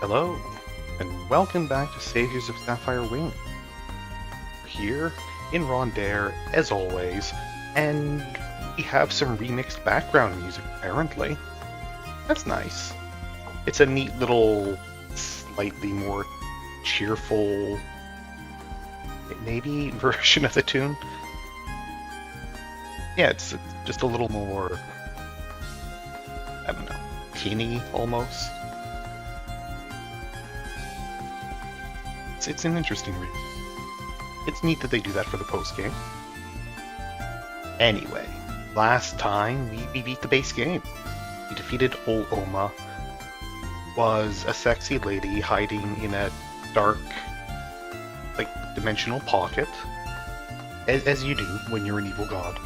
Hello, and welcome back to Saviors of Sapphire Wings. We're here in Rondare, as always, and we have some remixed background music, apparently. That's nice. It's a neat little, slightly more cheerful, maybe, version of the tune. Yeah, it's just a little more, I don't know, teeny, almost. It's an interesting read. It's neat that they do that for the post-game. Anyway, last time we beat the base game. We defeated Ol Ohma, was a sexy lady hiding in a dark, like, dimensional pocket, as you do when you're an evil god.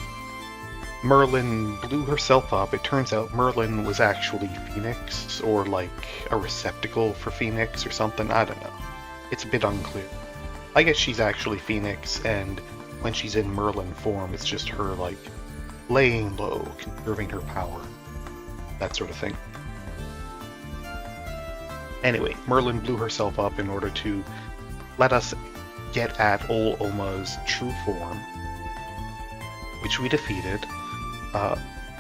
Merlin blew herself up. It turns out Merlin was actually Phoenix, or like a receptacle for Phoenix or something, I don't know. It's a bit unclear. I guess she's actually Phoenix, and when she's in Merlin form, it's just her, like, laying low, conserving her power. That sort of thing. Anyway, Merlin blew herself up in order to let us get at Ol Ohma's true form, which we defeated.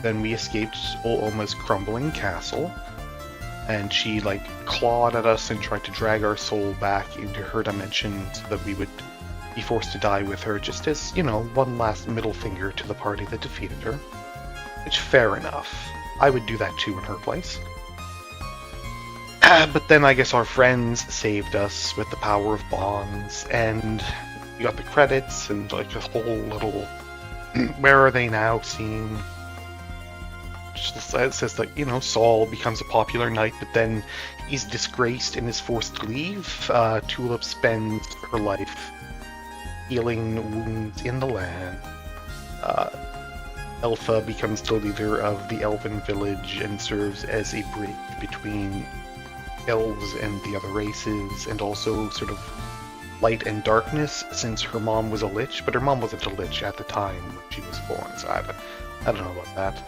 Then we escaped Ol Ohma's crumbling castle, and she, like, clawed at us and tried to drag our soul back into her dimension so that we would be forced to die with her, just as, you know, one last middle finger to the party that defeated her. Which, fair enough. I would do that too in her place. But then I guess our friends saved us with the power of bonds, and we got the credits and, like, a whole little where are they now scene. It says that, you know, Saul becomes a popular knight, but then he's disgraced and is forced to leave. Tulip spends her life healing wounds in the land. Elpha becomes the leader of the elven village and serves as a bridge between elves and the other races, and also sort of light and darkness, since her mom was a lich, but her mom wasn't a lich at the time when she was born, so I don't know about that.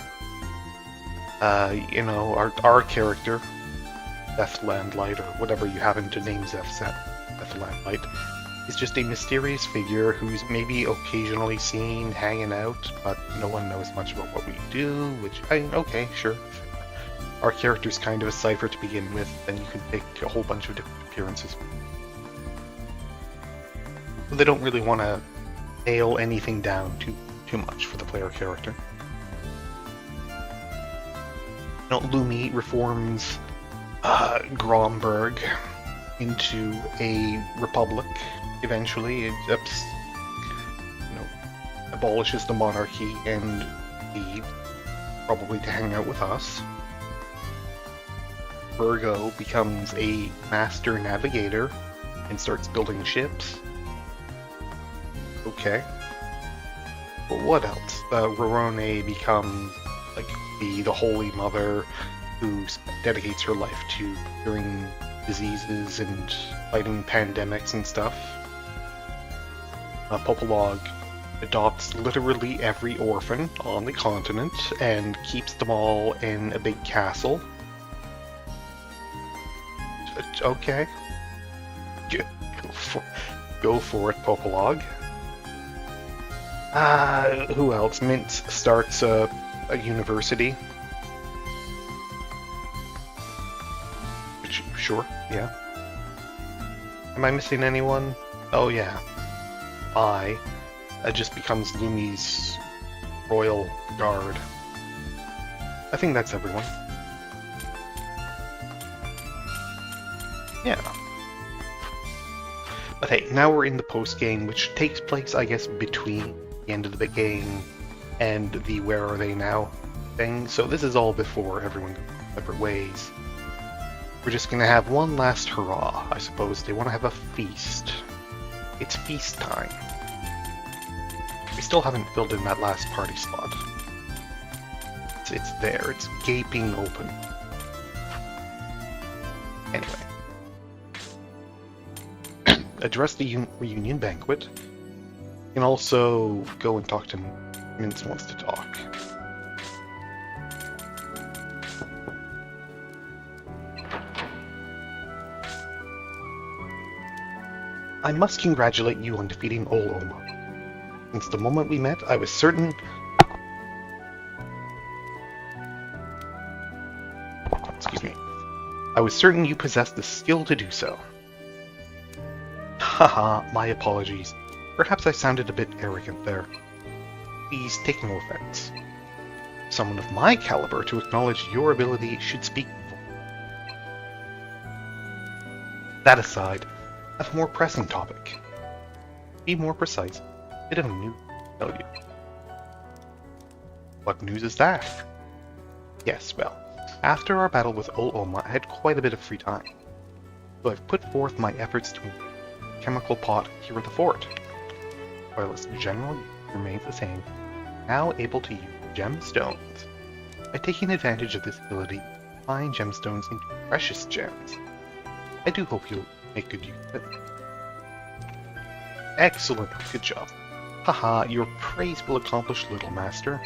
You know, our character, Zetlandlight, or whatever you happen to name Zetlandlight, is just a mysterious figure who's maybe occasionally seen hanging out, but no one knows much about what we do, which, okay, sure. Our character's kind of a cipher to begin with, then you can pick a whole bunch of different appearances. They don't really want to nail anything down too much for the player character. You know, Lumi reforms Gromberg into a republic eventually. It abolishes the monarchy and leaves, probably to hang out with us. Virgo becomes a master navigator and starts building ships. Okay. But what else? Rorone becomes like the Holy Mother who dedicates her life to curing diseases and fighting pandemics and stuff. Popolog adopts literally every orphan on the continent and keeps them all in a big castle. Okay. Go for it, Popolog. Who else? Mint starts a university. Which, sure, yeah. Am I missing anyone? Oh yeah. Just becomes Lumi's royal guard. I think that's everyone. Yeah. But hey, now we're in the post-game, which takes place, I guess, between the end of the game and the where are they now thing. So this is all before everyone goes separate ways. We're just gonna have one last hurrah, I suppose. They want to have a feast. It's feast time. We still haven't filled in that last party spot. It's there. It's gaping open. Anyway. Address the reunion banquet. You can also go and talk to Mince wants to talk. I must congratulate you on defeating Ol Ohma. Since the moment we met, I was certain... Excuse me. I was certain you possessed the skill to do so. Haha, my apologies. Perhaps I sounded a bit arrogant there. Please take no offense. Someone of my caliber to acknowledge your ability should speak for. That aside, I have a more pressing topic. To be more precise, a bit of news to tell you. What news is that? Yes, well, after our battle with Ol Ohma, I had quite a bit of free time. So I've put forth my efforts to improve the chemical pot here at the fort. While its general use remains the same, I'm now able to use gemstones. By taking advantage of this ability, find gemstones into precious gems. I do hope you'll make good use of it. Excellent, good job. Haha, your praise will accomplish little, Master.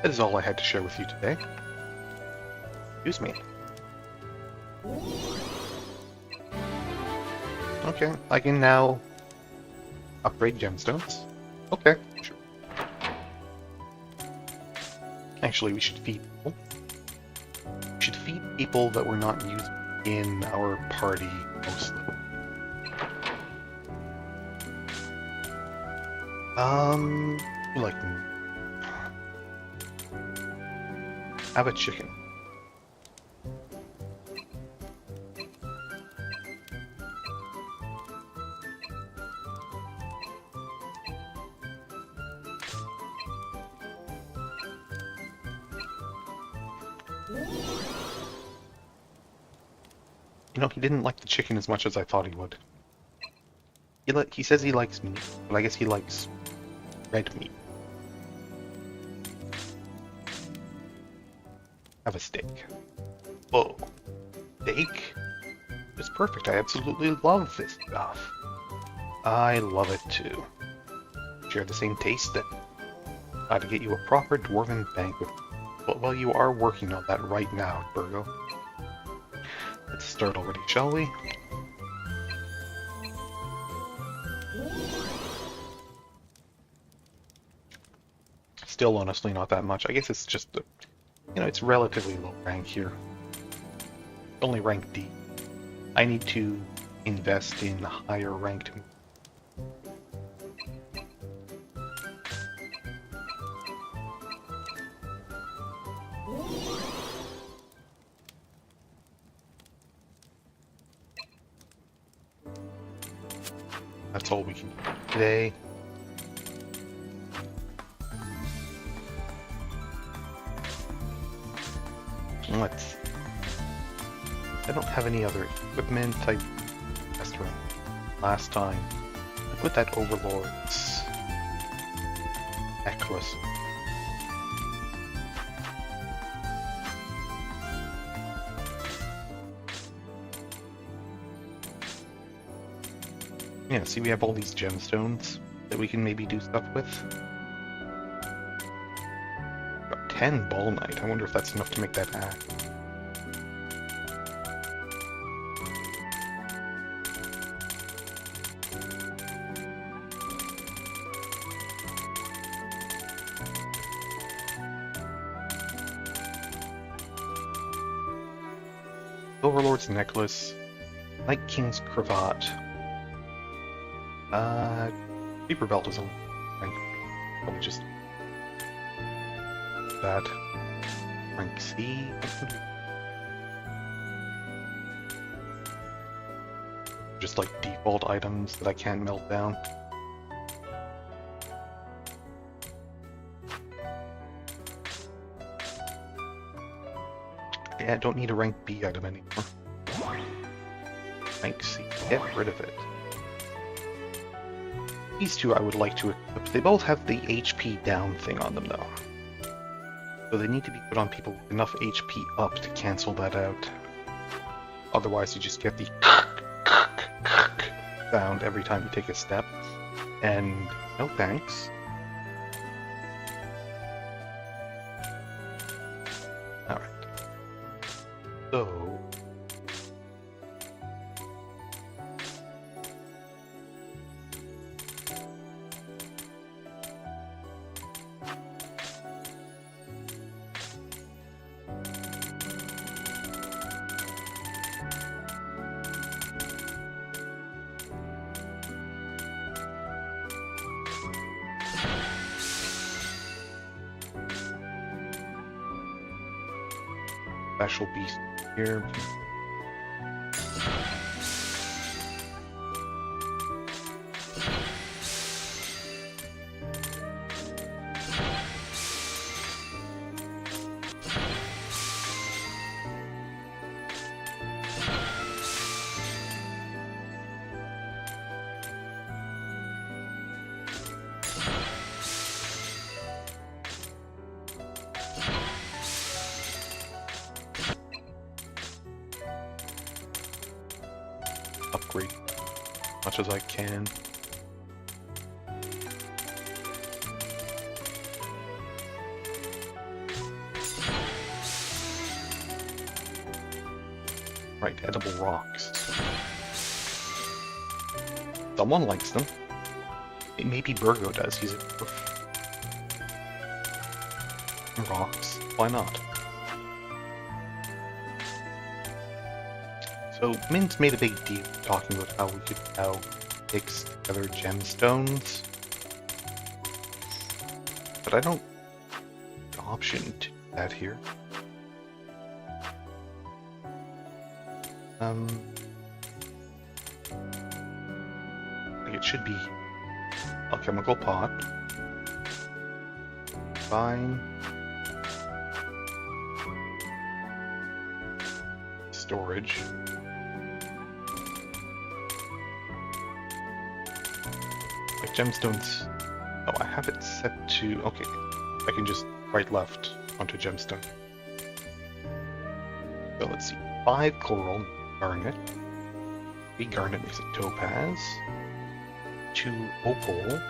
That is all I had to share with you today. Excuse me. Okay, I can now upgrade gemstones. Okay, sure. Actually, we should feed people. We should feed people that we're not using in our party mostly. Like, have a chicken. You know, he didn't like the chicken as much as I thought he would. He says he likes meat, but I guess he likes red meat. Have a steak. Whoa. Steak? It's perfect. I absolutely love this stuff. I love it too. Share the same taste then. Got to get you a proper dwarven banquet. But well, you are working on that right now, Virgo. Let's start already, shall we? Still, honestly, not that much. I guess it's just, you know, it's relatively low rank here. Only rank D. I need to invest in higher ranked. That's all we can do today. Let's... I don't have any other equipment. I messed around last time. I put that Overlord's necklace. Yeah, see, we have all these gemstones that we can maybe do stuff with. Got 10 Ball Knight. I wonder if that's enough to make that axe. Overlord's necklace, Night King's cravat. Reaper belt is on. Probably just that. Rank C. Just like default items that I can't melt down. Yeah, I don't need a rank B item anymore. Rank C. Get rid of it. These two I would like to equip. They both have the HP down thing on them though. So they need to be put on people with enough HP up to cancel that out. Otherwise you just get the sound every time you take a step. And no thanks. Alright. So... special beast here. Upgrade as much as I can. Right, edible rocks. Someone likes them. Maybe Burgo does. He's a rocks. Why not? So, Mint made a big deal talking about how we could now mix together gemstones. But I don't have the option to do that here. I think it should be alchemical pot. Fine. Storage. Like gemstones. Oh, I have it set to. Okay, I can just right left onto gemstone. So let's see. 5 coral garnet. 3 garnet makes it topaz. 2 opal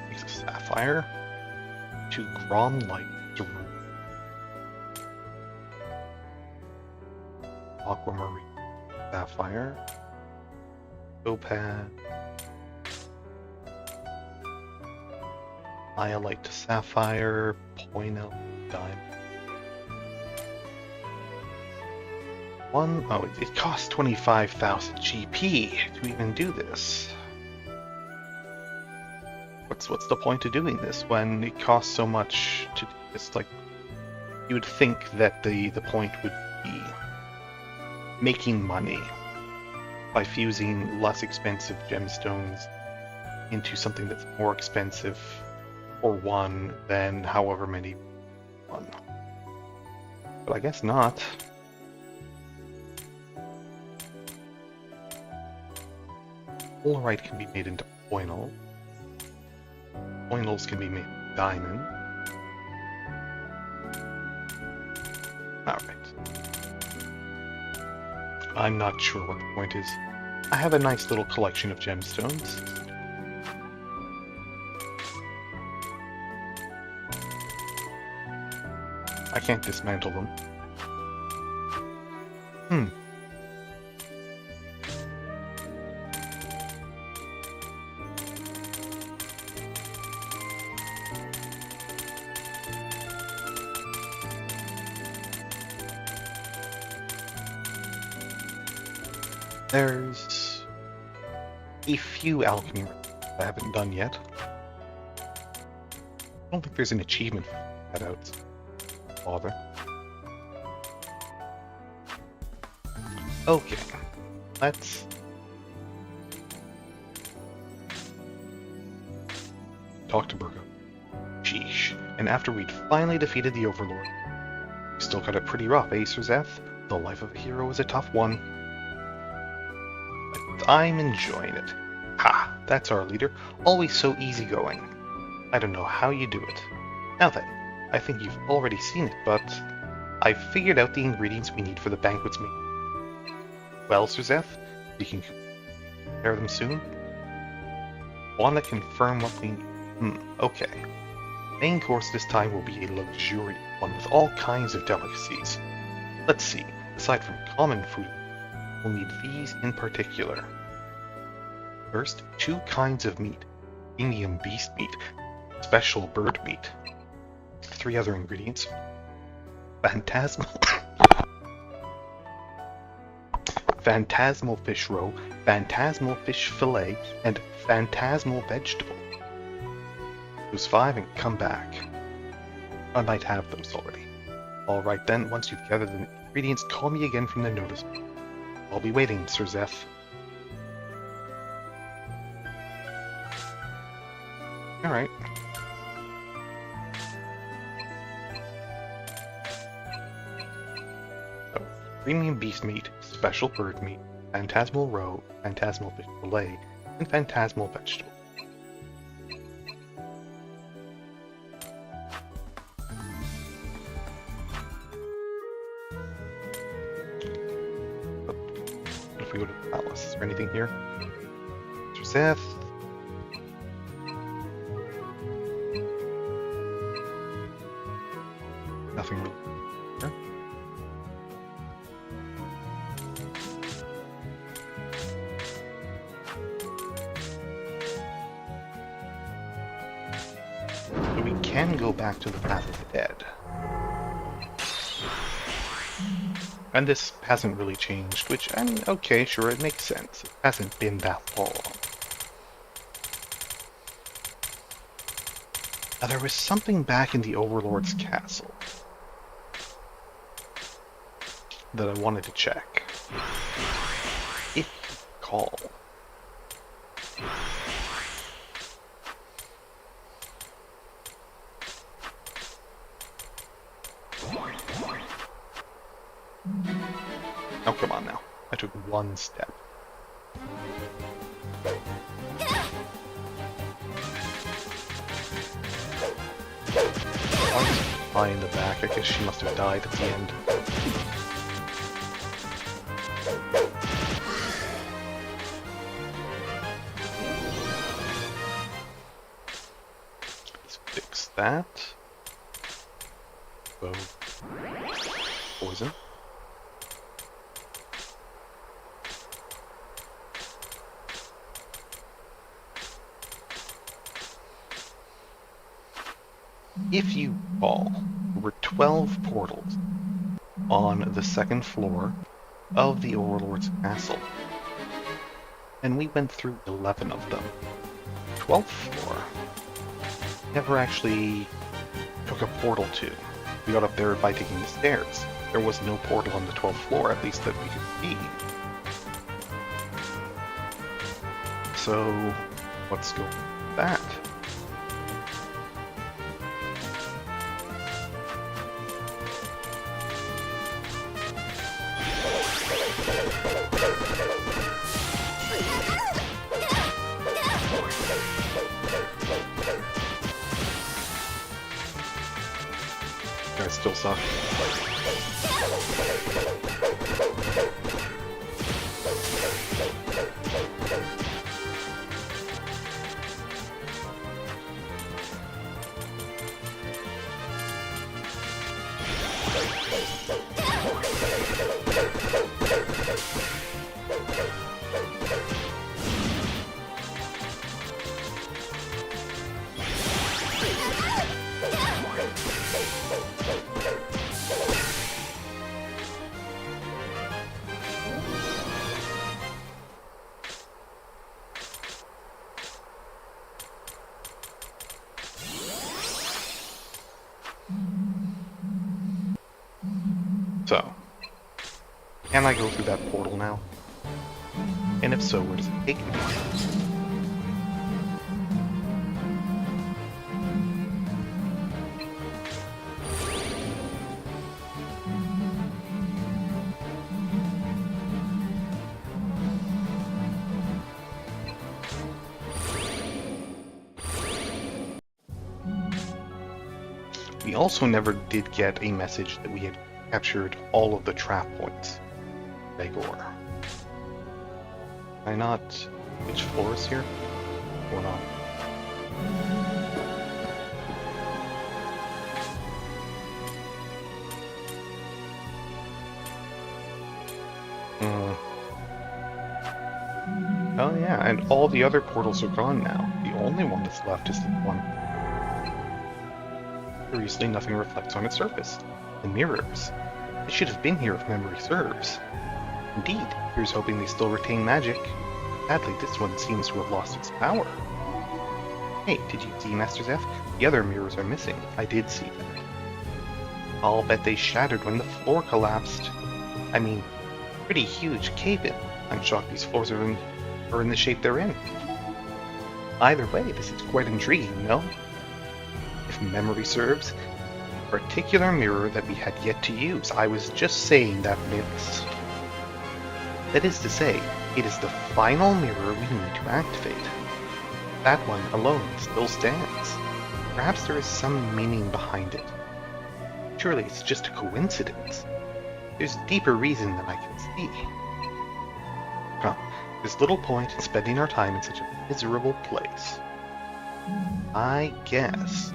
makes a sapphire. 2 gromlite makes a ruby. Aquamarine sapphire. Topaz. Iolite to sapphire. Poinel diamond. It costs 25,000 GP to even do this. What's the point of doing this when it costs so much to do this? Like, you would think that the point would be making money by fusing less expensive gemstones into something that's more expensive for one than however many one. But I guess not. Polarite can be made into poinel. Poinels can be made into diamond. Alright. I'm not sure what the point is. I have a nice little collection of gemstones. I can't dismantle them. There's a few alchemy I haven't done yet. I don't think there's an achievement for that out. Bother. Okay, let's talk to Burgo. Sheesh. And after we'd finally defeated the Overlord, we still got it pretty rough, eh, Sir? The life of a hero is a tough one. But I'm enjoying it. Ha! That's our leader. Always so easygoing. I don't know how you do it. Now then, I think you've already seen it, but I've figured out the ingredients we need for the banquet's meal. Well, Sir, we can prepare them soon. Want to confirm what we need? Okay. Main course this time will be a luxurious one with all kinds of delicacies. Let's see. Aside from common food, we'll need these in particular. First, 2 kinds of meat. Premium beast meat, special bird meat. 3 other ingredients. Phantasmal fish roe, phantasmal fish fillet, and phantasmal vegetable. Those 5 and come back. I might have those already. Alright then, once you've gathered the ingredients, call me again from the notice. I'll be waiting, Sir Zeph. Alright. Oh, premium beast meat, special bird meat, phantasmal roe, phantasmal fish fillet, and phantasmal vegetable. What if we go to the palace? Is there anything here? Sir Zeph? Nothing really. Here. So we can go back to the Path of the Dead. And this hasn't really changed, which, I mean, okay, sure, it makes sense. It hasn't been that long. Now, there was something back in the Overlord's castle that I wanted to check. If you recall. Oh, come on now. I took one step. Lie in the back. I guess she must have died at the end. Let's fix that. So, poison. If you recall, there were 12 portals on the second floor of the Overlord's castle, and we went through 11 of them. 12th floor never actually took a portal to. We got up there by taking the stairs. There was no portal on the 12th floor, at least that we could see. So, let's go with that. Guys still suck. So, can I go through that portal now? And if so, where does it take me? We also never did get a message that we had captured all of the trap points. Begor. Can I not... Which floor is here? What's going on? Oh yeah, and all the other portals are gone now. The only one that's left is the one. Curiously, nothing reflects on its surface. The mirrors. They should have been here if memory serves. Indeed, here's hoping they still retain magic. Sadly, this one seems to have lost its power. Hey, did you see Master Zeph? The other mirrors are missing. I did see that. I'll bet they shattered when the floor collapsed. I mean, pretty huge cave-in. I'm shocked these floors are in the shape they're in. Either way, this is quite intriguing, no? If memory serves, the particular mirror that we had yet to use. I was just saying that, Miss. That is to say, it is the final mirror we need to activate. That one alone still stands. Perhaps there is some meaning behind it. Surely it's just a coincidence. There's a deeper reason than I can see. Come, there's little point in spending our time in such a miserable place. I guess.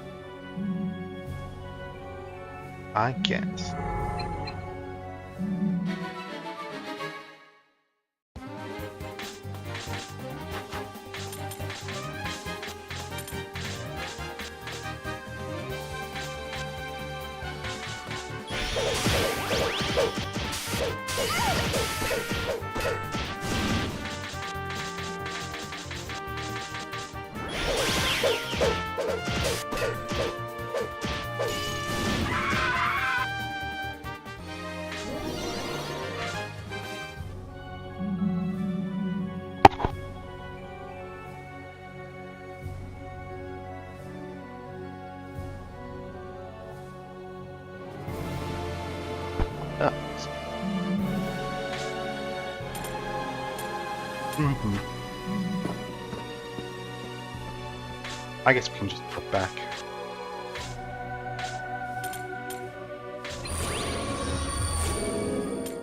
I guess we can just put back.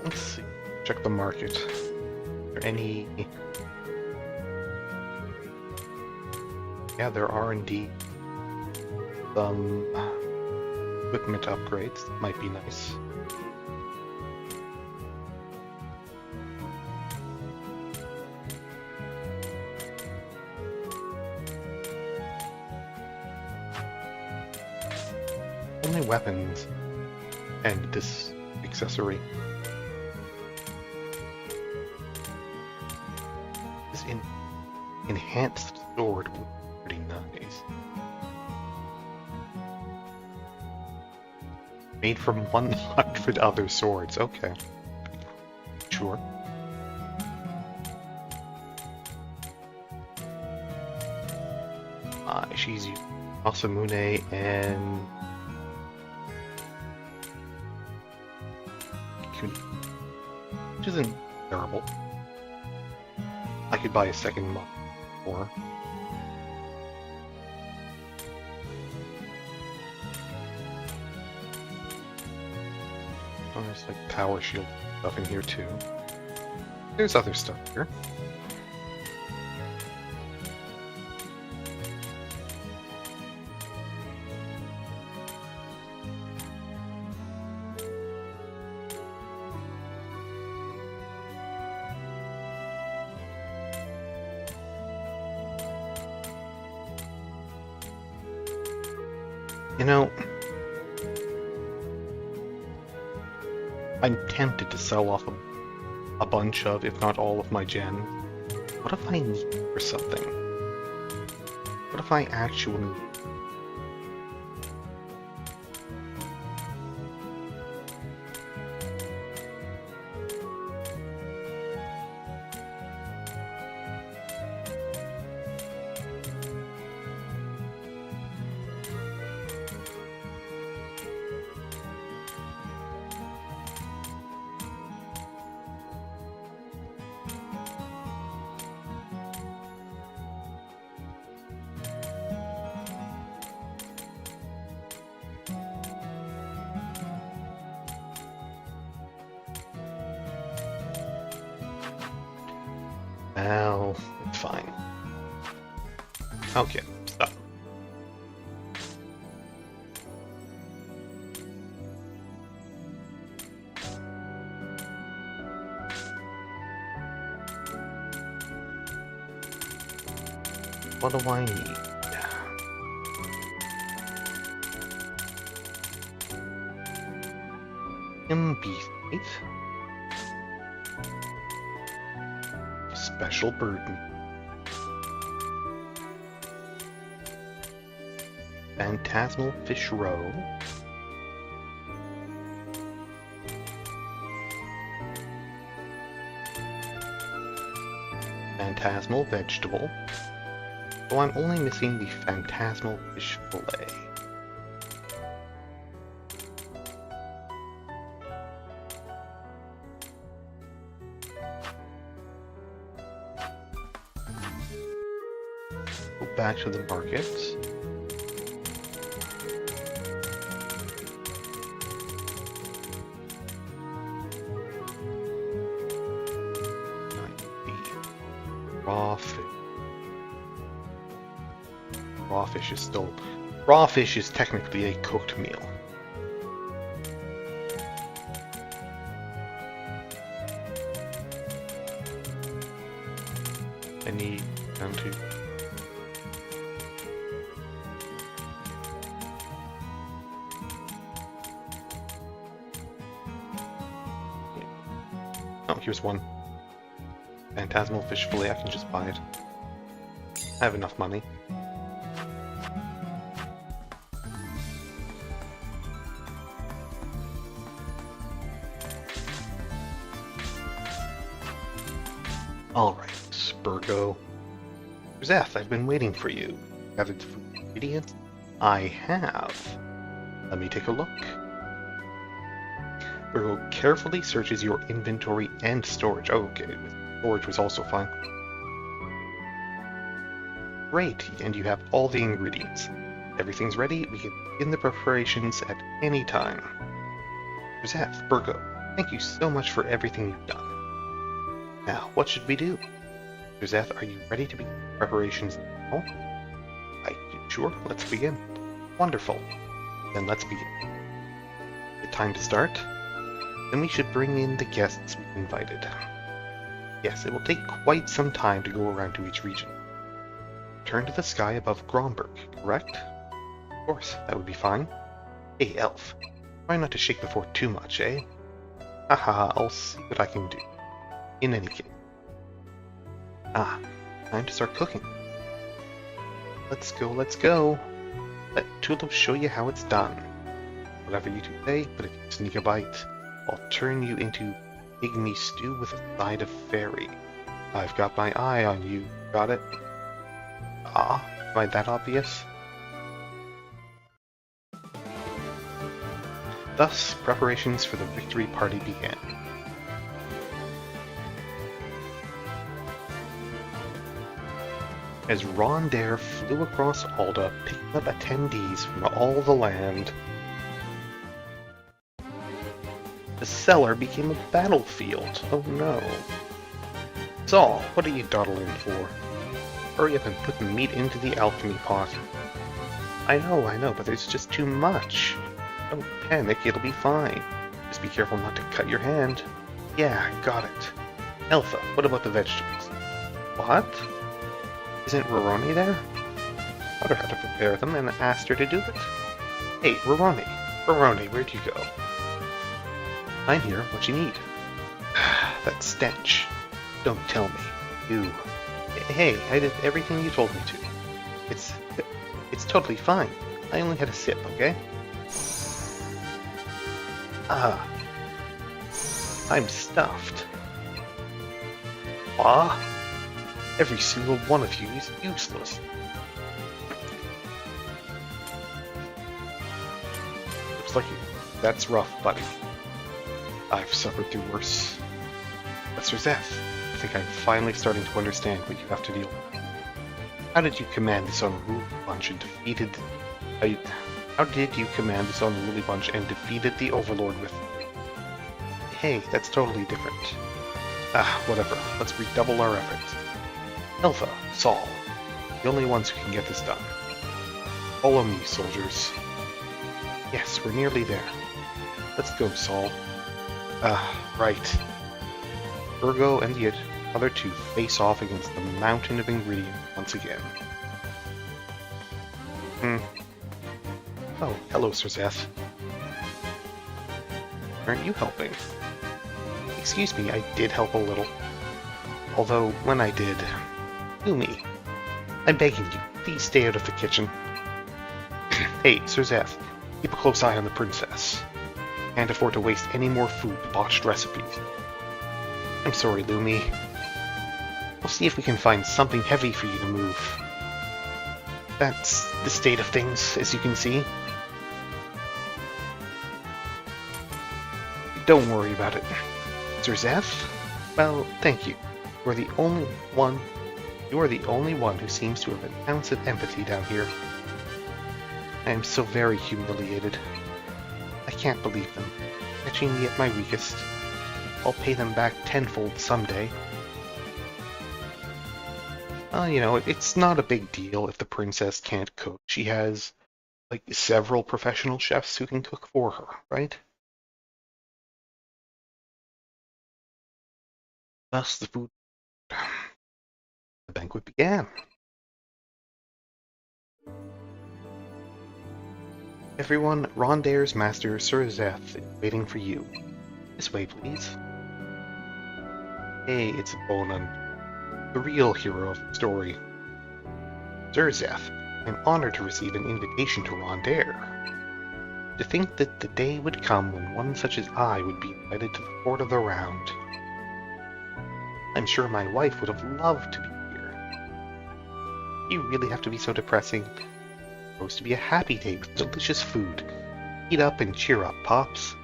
Let's see. Check the market. Are there any... Yeah, there are indeed some equipment upgrades that might be nice. Only weapons and this accessory. This enhanced sword would be pretty nice. Made from 100 other swords. Okay. Sure. She's using Masamune and which isn't terrible. I could buy a second mod for. Oh, there's like power shield stuff in here too. There's other stuff here. You know, I'm tempted to sell off a bunch of, if not all of my gems. What if I need for something? What if I actually... Well, it's fine. Okay, stop. What do I need? Beef. Special burden. Phantasmal fish roe. Phantasmal vegetable. So I'm only missing the phantasmal fish fillet. Go back to the market. Raw fish. Raw fish is still... Raw fish is technically a cooked meal. I need down to... Oh, here's one. Phantasmal fish fillet, I can just buy it. I have enough money. Alright, Spurgo. Zeth, I've been waiting for you. Gathered food ingredients? I have. Let me take a look. Spurgo carefully searches your inventory and storage. Oh, okay. Storage was also fine. Great, and you have all the ingredients. Everything's ready. We can begin the preparations at any time. Zeth, Spurgo, thank you so much for everything you've done. Now, what should we do? Zeth, are you ready to begin preparations now? Sure, let's begin. Wonderful. Then let's begin. The time to start? Then we should bring in the guests we've invited. Yes, it will take quite some time to go around to each region. Turn to the sky above Gromberg, correct? Of course, that would be fine. Hey, Elf. Try not to shake the fort too much, eh? Haha, I'll see what I can do. In any case. Ah, time to start cooking. Let's go, let's go. Let Tulip show you how it's done. Whatever you two say, but if you sneak a bite, I'll turn you into pygmy stew with a side of fairy. I've got my eye on you. Got it? Ah, am I that obvious? Thus, preparations for the victory party began. As Rondare flew across Alda, picking up attendees from all the land, the cellar became a battlefield. Oh no. Saul, what are you dawdling for? Hurry up and put the meat into the alchemy pot. I know, but there's just too much. Don't panic, it'll be fine. Just be careful not to cut your hand. Yeah, got it. Alpha, what about the vegetables? What? Isn't Roroni there? Taught her how to prepare them and asked her to do it. Hey, Roroni, where'd you go? I'm here, what you need? That stench. Don't tell me. You. Hey, I did everything you told me to. It's totally fine. I only had a sip, okay? Ah. I'm stuffed. Ah? Every single one of you is useless. Looks like that's rough, buddy. I've suffered through worse. But Sir Zeth, I think I'm finally starting to understand what you have to deal with. How did you command this unruly bunch and defeated... How did you command this unruly bunch and defeated the Overlord with... Hey, that's totally different. Ah, whatever. Let's redouble our efforts. Alpha, Saul, the only ones who can get this done. Follow me, soldiers. Yes, we're nearly there. Let's go, Saul. Right. Virgo and the other two face off against the mountain of ingredients once again. Oh, hello, Sir Zeth. Aren't you helping? Excuse me, I did help a little. Although, when I did... Lumi, I'm begging you, please stay out of the kitchen. Hey, Sir Zeth, keep a close eye on the princess. Can't afford to waste any more food to botched recipes. I'm sorry, Lumi. We'll see if we can find something heavy for you to move. That's the state of things, as you can see. Don't worry about it. Sir Zeph? Well, thank you. You are the only one who seems to have an ounce of empathy down here. I am so very humiliated. I can't believe them, catching me at my weakest. I'll pay them back tenfold someday. It's not a big deal if the princess can't cook. She has, several professional chefs who can cook for her, right? Thus the banquet began. Everyone, Rondaire's master, Sir Zeph, is waiting for you. This way, please. Hey, it's Bonan, the real hero of the story. Sir Zeph, I'm honored to receive an invitation to Rondaire. To think that the day would come when one such as I would be invited to the Fort of the Round. I'm sure my wife would have loved to be here. You really have to be so depressing. It's supposed to be a happy day with delicious food. Eat up and cheer up, Pops.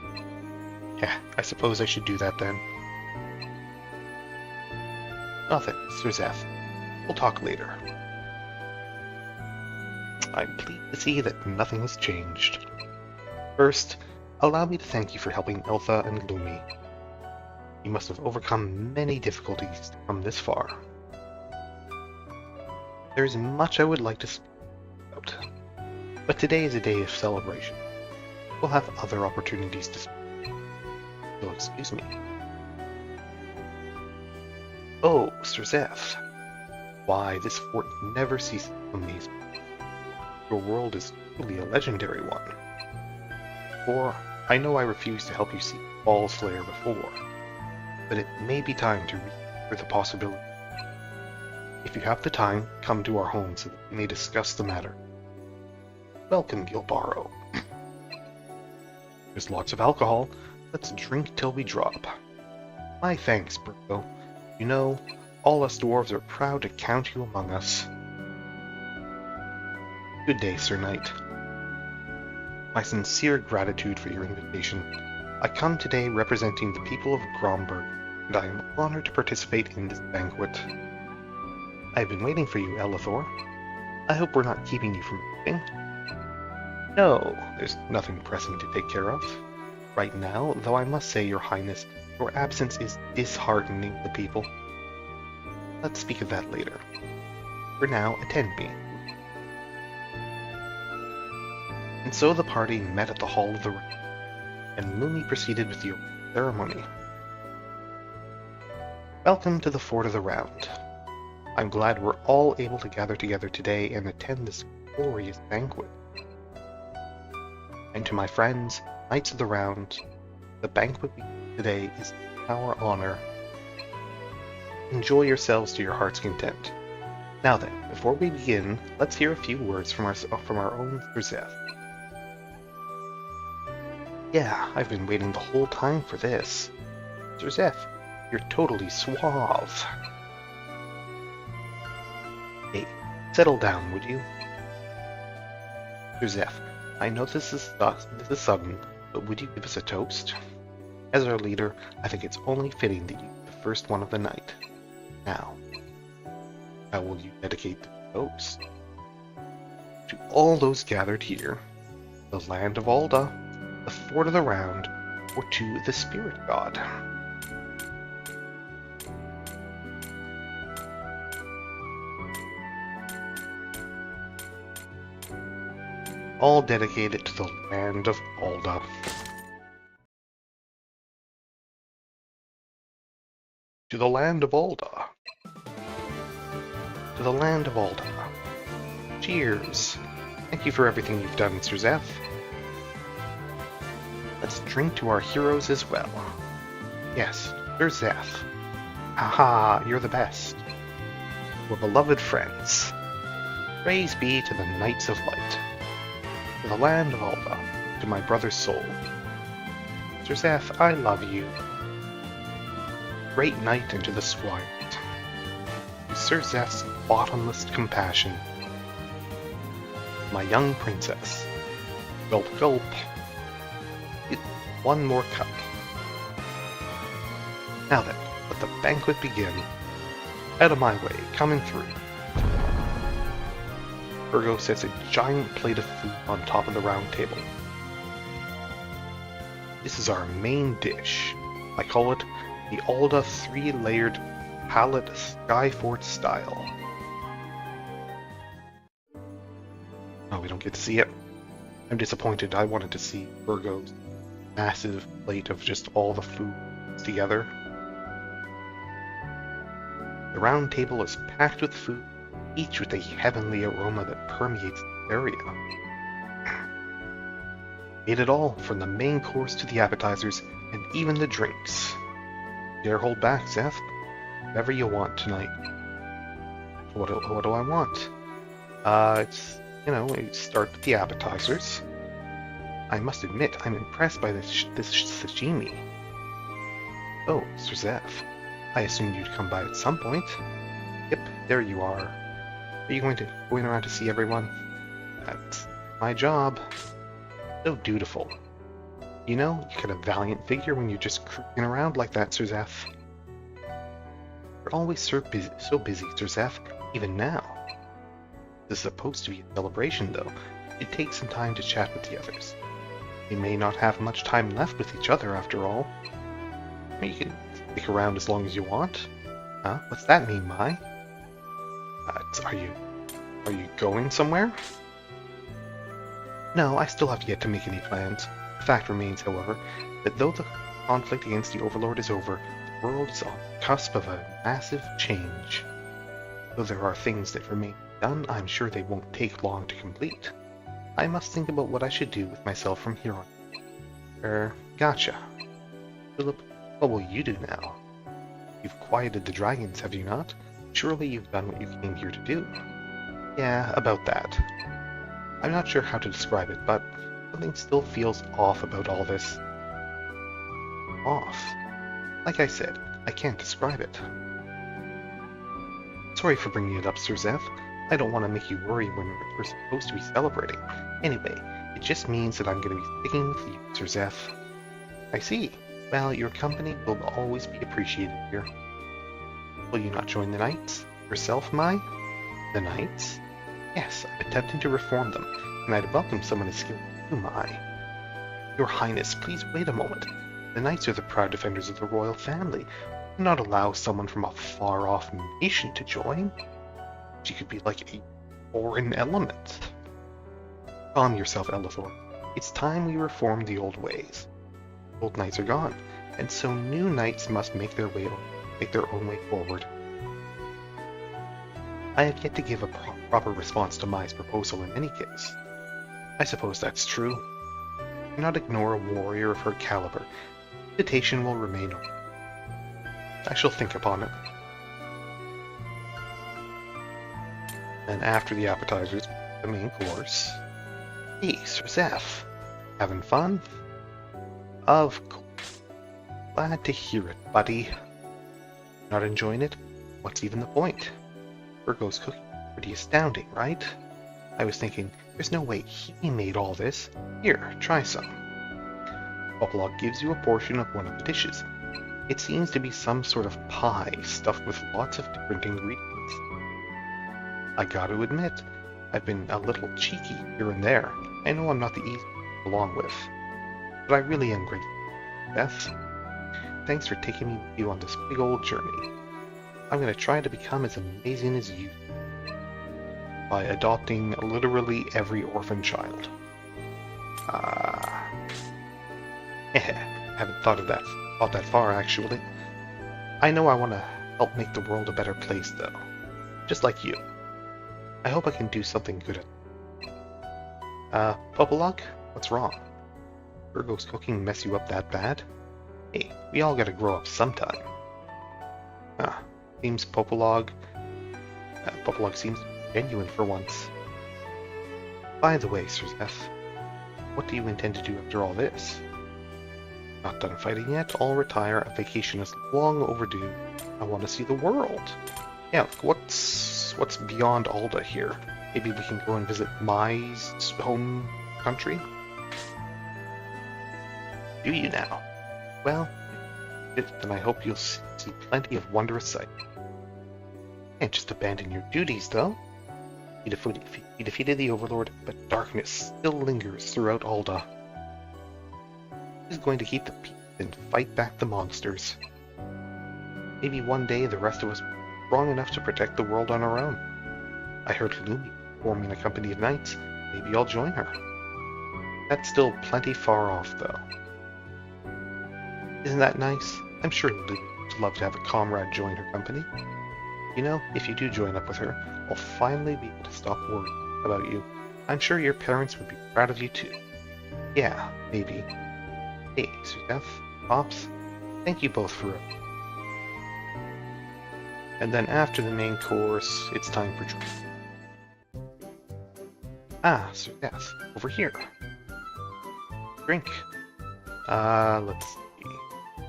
Yeah, I suppose I should do that then. Nothing, Sir Zeph. We'll talk later. I'm pleased to see that nothing has changed. First, allow me to thank you for helping Eltha and Lumi. You must have overcome many difficulties to come this far. There is much I would like to speak about, but today is a day of celebration. We'll have other opportunities to speak. You'll excuse me. Oh, Sir Zeph. Why, this fort never ceases to amaze me. Your world is truly a legendary one. For I know I refused to help you see Ball Slayer before, but it may be time to reconsider the possibility. If you have the time, come to our home so that we may discuss the matter. Welcome, Gilbaro. There's lots of alcohol. Let's drink till we drop. My thanks, Burko. You know, all us dwarves are proud to count you among us. Good day, Sir Knight. My sincere gratitude for your invitation. I come today representing the people of Gromberg, and I am honored to participate in this banquet. I have been waiting for you, Elithor. I hope we're not keeping you from moving. No, there's nothing pressing to take care of. Right now, though I must say, Your Highness, your absence is disheartening the people. Let's speak of that later. For now, attend me. And so the party met at the Hall of the Round, and Lumi proceeded with the ceremony. Welcome to the Fort of the Round. I'm glad we're all able to gather together today and attend this glorious banquet. And to my friends, Knights of the Round, the banquet today is our honor. Enjoy yourselves to your heart's content. Now then, before we begin, let's hear a few words from our own Sir Zeph. Yeah, I've been waiting the whole time for this. Sir Zeph, you're totally suave. Hey, settle down, would you? Sir Zeph, I know this is sudden, but would you give us a toast? As our leader, I think it's only fitting that you be the first one of the night. Now, how will you dedicate the toast? To all those gathered here, the land of Alda, the Fort of the Round, or to the Spirit God. All dedicated to the land of Alda. To the land of Alda. To the land of Alda. Cheers. Thank you for everything you've done, Sir Zeph. Let's drink to our heroes as well. Yes, Sir Zeph. Haha, you're the best. We're beloved friends. Praise be to the Knights of Light. To the land of Alda. To my brother's soul. Sir Zeph, I love you. Great night, and to the squires. Sir Zeph's bottomless compassion. My young princess. Gulp, gulp. One more cup. Now then, let the banquet begin. Out of my way, coming through. Virgo sets a giant plate of food on top of the round table. This is our main dish. I call it the Alda 3-layered palette Skyfort style. Oh, we don't get to see it. I'm disappointed. I wanted to see Virgo's massive plate of just all the food together. The round table is packed with food, each with a heavenly aroma that permeates the area. Ate it all, from the main course to the appetizers, and even the drinks. Dare hold back, Zeph. Whatever you want tonight. What do I want? It's, we start with the appetizers. I must admit, I'm impressed by this sashimi. Oh, Sir Zeph. I assumed you'd come by at some point. Yep, there you are. Are you going around to see everyone? That's my job. So dutiful. You got a valiant figure when you're just cruising around like that, Sir Zeph. You're always so busy, Sir Zeph, even now. This is supposed to be a celebration, though. It takes some time to chat with the others. We may not have much time left with each other, after all. You can stick around as long as you want. Huh? What's that mean, Mai? Are you going somewhere? No, I still have yet to make any plans. The fact remains, however, that though the conflict against the Overlord is over, the world is on the cusp of a massive change. Though there are things that remain done, I'm sure they won't take long to complete. I must think about what I should do with myself from here on. Gotcha. Philip, what will you do now? You've quieted the dragons, have you not? Surely you've done what you came here to do. Yeah, about that. I'm not sure how to describe it, but something still feels off about all this. Off? Like I said, I can't describe it. Sorry for bringing it up, Sir Zeph. I don't want to make you worry when we're supposed to be celebrating. Anyway, it just means that I'm going to be sticking with you, Sir Zeph. I see. Well, your company will always be appreciated here. Will you not join the Knights? Yourself, Mai? The Knights? Yes, I'm attempting to reform them, and I'd welcome someone as skilled as you, Mai. Your Highness, please wait a moment. The Knights are the proud defenders of the royal family. Do not allow someone from a far-off nation to join. She could be like a foreign element. Calm yourself, Elithor. It's time we reform the old ways. Old knights are gone, and so new knights must make their own way forward. I have yet to give a proper response to Mai's proposal in any case. I suppose that's true. Do not ignore a warrior of her caliber. The invitation will remain open. I shall think upon it. And after the appetizers, the main course. Hey, Sir Zeph. Having fun? Of course. Glad to hear it, buddy. Not enjoying it? What's even the point? Virgo's cooking pretty astounding, right? I was thinking, there's no way he made all this. Here, try some. Popolog gives you a portion of one of the dishes. It seems to be some sort of pie stuffed with lots of different ingredients. I gotta admit, I've been a little cheeky here and there. I know I'm not the easiest to get along with, but I really am grateful. Beth, thanks for taking me with you on this big old journey. I'm going to try to become as amazing as you by adopting literally every orphan child. Haven't thought that far, actually. I know I want to help make the world a better place, though. Just like you. I hope I can do something good at Popolog? What's wrong? Virgo's cooking mess you up that bad? Hey, we all gotta grow up sometime. Seems Popolog seems genuine for once. By the way, Sir Zeph, what do you intend to do after all this? Not done fighting yet? I'll retire. A vacation is long overdue. I want to see the world. Yeah, what's beyond Alda here? Maybe we can go and visit Mai's home country? Do you now? Well, then I hope you'll see plenty of wondrous sights. Can't just abandon your duties, though. You defeated the Overlord, but darkness still lingers throughout Alda. Who's going to keep the peace and fight back the monsters? Maybe one day the rest of us will be strong enough to protect the world on our own. I heard Lumi forming a company of knights. Maybe I'll join her. That's still plenty far off, though. Isn't that nice? I'm sure Lumi would love to have a comrade join her company. You know, if you do join up with her, I'll finally be able to stop worrying about you. I'm sure your parents would be proud of you too. Yeah, maybe. Hey, Suzette, Pops, thank you both for it. And then after the main course, it's time for drink. Ah, Suzette, over here. Drink. Let's see.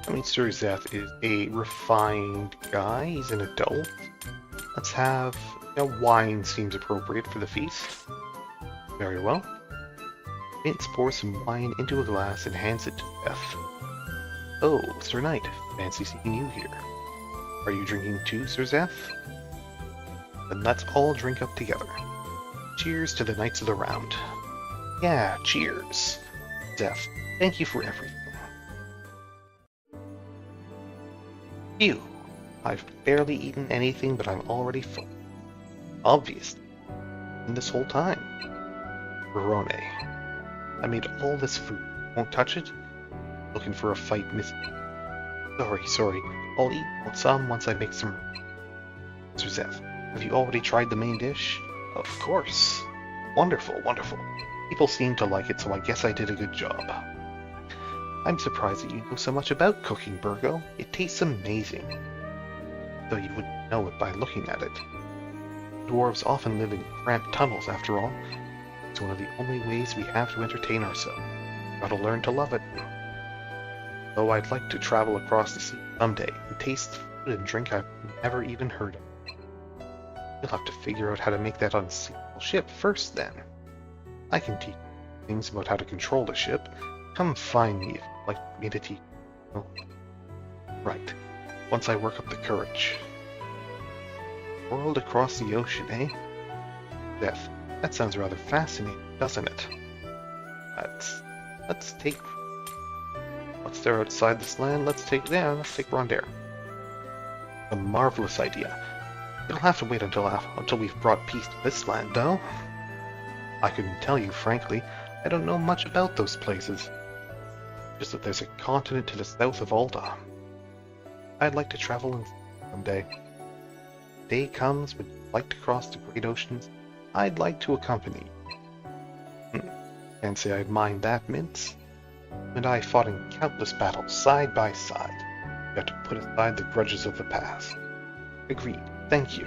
I mean, Suzette is a refined guy. He's an adult. Let's have... wine seems appropriate for the feast. Very well. Vince pours some wine into a glass and hands it to Beth. Oh, Sir Knight, fancy seeing you here. Are you drinking too, Sir Zeth? Then let's all drink up together. Cheers to the Knights of the Round. Yeah, cheers. Zeth, thank you for everything. Phew. I've barely eaten anything, but I'm already full. Obviously. And this whole time. Verone. I made all this food. Won't touch it? Looking for a fight, miss. Sorry. I'll eat some once I make some. Sir Zeth, have you already tried the main dish? Of course. Wonderful. People seem to like it, so I guess I did a good job. I'm surprised that you know so much about cooking, Burgo. It tastes amazing. Though you wouldn't know it by looking at it. Dwarves often live in cramped tunnels, after all. It's one of the only ways we have to entertain ourselves. Gotta learn to love it. Though I'd like to travel across the sea someday and taste food and drink I've never even heard of. You'll have to figure out how to make that unsinkable ship first, then. I can teach you things about how to control the ship. Come find me if you'd like me to teach you. Right. Once I work up the courage. World across the ocean, eh? Death. That sounds rather fascinating, doesn't it? Let's take... What's there outside this land? Let's take Rondare. A marvelous idea. It'll have to wait until we've brought peace to this land, though. I couldn't tell you, frankly. I don't know much about those places. Just that there's a continent to the south of Alda. I'd like to travel in someday. Day comes when you'd like to cross the great oceans. I'd like to accompany you. Can't say I'd mind that, Mince. You and I fought in countless battles, side by side. You have to put aside the grudges of the past. Agreed. Thank you.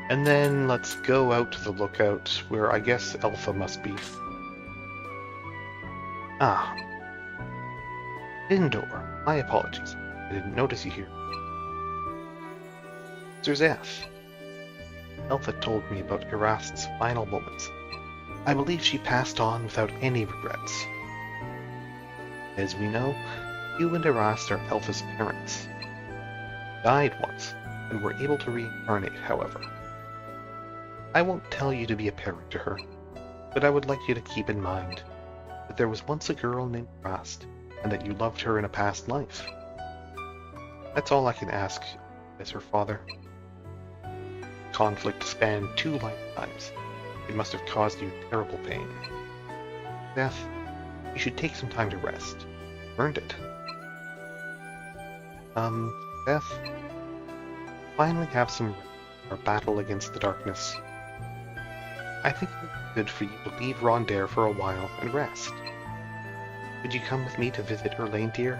And then let's go out to the lookout, where I guess Alpha must be. Ah. Indoor. My apologies. I didn't notice you here. Sir Zeth. Alpha told me about Erast's final moments. I believe she passed on without any regrets. As we know, you and Erast are Alpha's parents. Died once, and were able to reincarnate, however. I won't tell you to be a parent to her, but I would like you to keep in mind that there was once a girl named Erast, and that you loved her in a past life. That's all I can ask as her father. Conflict spanned 2 lifetimes. It must have caused you terrible pain. Beth, you should take some time to rest. Earned it. Beth, finally have some rest for our battle against the darkness. I think it would be good for you to leave Rondare for a while and rest. Would you come with me to visit Erlaindir?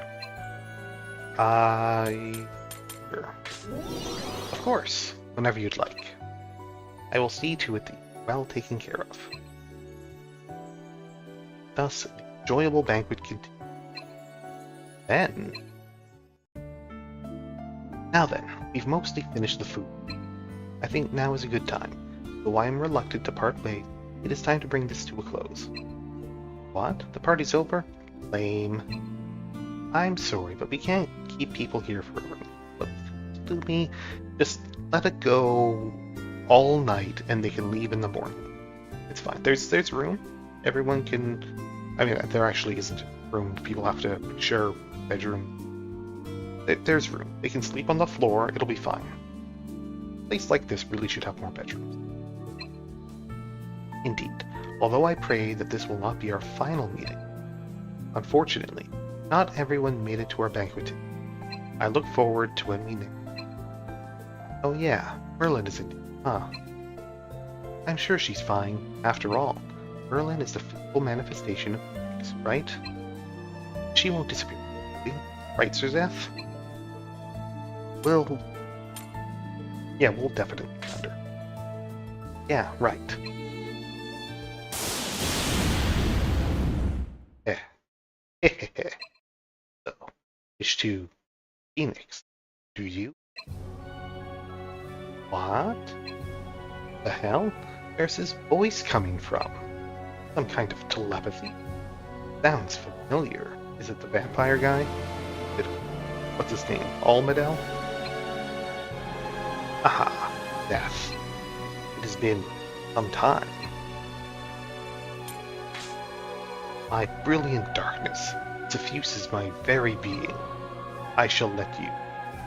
Sure. Of course, whenever you'd like. I will see to it that you're well taken care of. Thus, the enjoyable banquet continued. Now then, We've mostly finished the food. I think now is a good time. Though I am reluctant to part ways, it is time to bring this to a close. What? The party's over? Lame. I'm sorry, but we can't keep people here forever. But Lumi, just let it go all night and they can leave in the morning. It's fine. There's room. Everyone can... I mean, there actually isn't room. People have to share a bedroom. There's room. They can sleep on the floor. It'll be fine. A place like this really should have more bedrooms. Indeed. Although I pray that this will not be our final meeting. Unfortunately, not everyone made it to our banquet. I look forward to when we meet. Oh yeah, Merlin is in. Huh. I'm sure she's fine. After all, Merlin is the physical manifestation of Phoenix, right? She won't disappear. Right, Sir Zeph? We'll definitely find her. Yeah, right. So, wish to Phoenix. Do you? What? The hell? Where's his voice coming from? Some kind of telepathy? Sounds familiar. Is it the vampire guy? What's his name? Almadel? Aha, death. It has been some time. My brilliant darkness suffuses my very being. I shall let you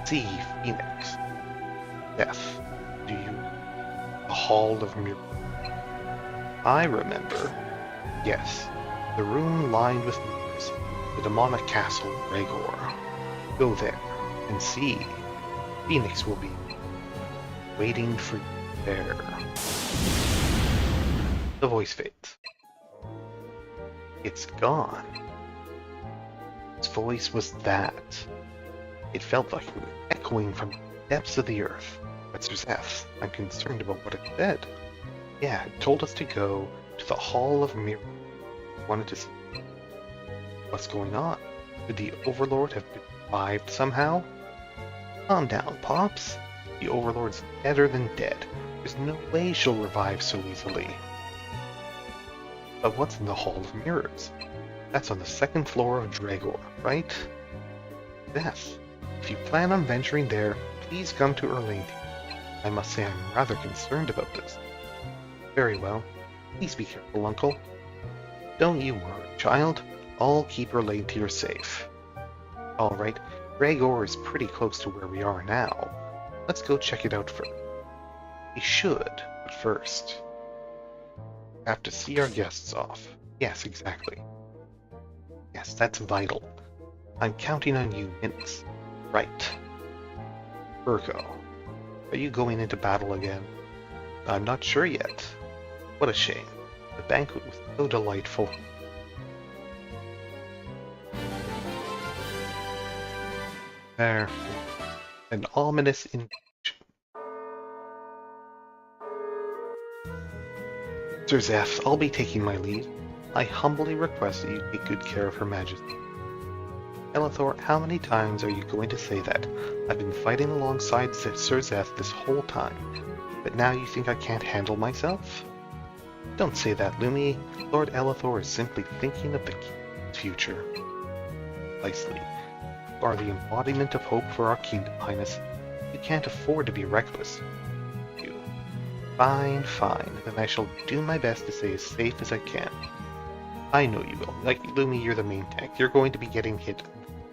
see Phoenix. Death, do you? The Hall of Mirrors. I remember. Yes, the room lined with mirrors, the demonic castle Gregor. Go there and see. Phoenix will be waiting for you there. The voice fades. It's gone. Its voice was that. It felt like it was echoing from the depths of the earth. But Sir Zeph, I'm concerned about what it said. Yeah, it told us to go to the Hall of Mirrors. Wanted to see what's going on. Could the Overlord have been revived somehow? Calm down, Pops. The Overlord's deader than dead. There's no way she'll revive so easily. But what's in the Hall of Mirrors? That's on the second floor of Dragor, right? Zeph, if you plan on venturing there, please come to Erlane. I must say I'm rather concerned about this. Very well. Please be careful, Uncle. Don't you worry, child. I'll keep Erlane safe. Alright, Dragor is pretty close to where we are now. Let's go check it out first. We should, but first... have to see our guests off. Yes, exactly. Yes, that's vital. I'm counting on you, Minx. Right. Virgo, are you going into battle again? I'm not sure yet. What a shame. The banquet was so delightful. There. An ominous invitation. Sir Zeph, I'll be taking my leave. I humbly request that you take good care of Her Majesty. Elithor, how many times are you going to say that? I've been fighting alongside Sir Zeph this whole time, but now you think I can't handle myself? Don't say that, Lumi. Lord Elithor is simply thinking of the kingdom's future. Precisely. You are the embodiment of hope for our kingdom, Highness. You can't afford to be reckless. You. Fine, fine. Then I shall do my best to stay as safe as I can. I know you will. Like, Lumi, you're the main tank. You're going to be getting hit,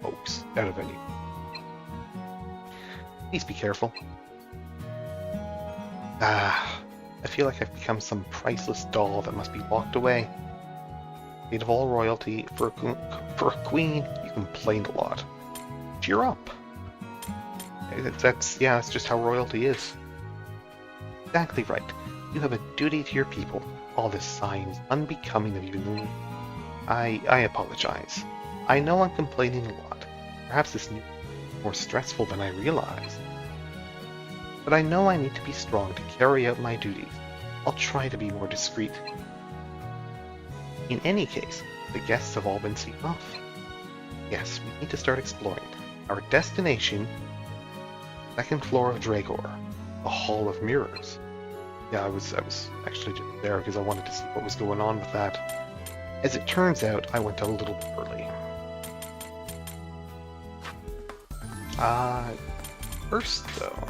folks, out of any. Please be careful. I feel like I've become some priceless doll that must be locked away. Fate of all royalty, for a queen, you complain a lot. Cheer up. That's just how royalty is. Exactly right. You have a duty to your people. All this sighing is unbecoming of you, Lumi. I apologize. I know I'm complaining a lot. Perhaps this news is more stressful than I realized. But I know I need to be strong to carry out my duties. I'll try to be more discreet. In any case, the guests have all been seen off. Yes, we need to start exploring. Our destination Second floor of Dragor, the Hall of Mirrors. Yeah, I was actually just there because I wanted to see what was going on with that. As it turns out, I went a little bit early. First though,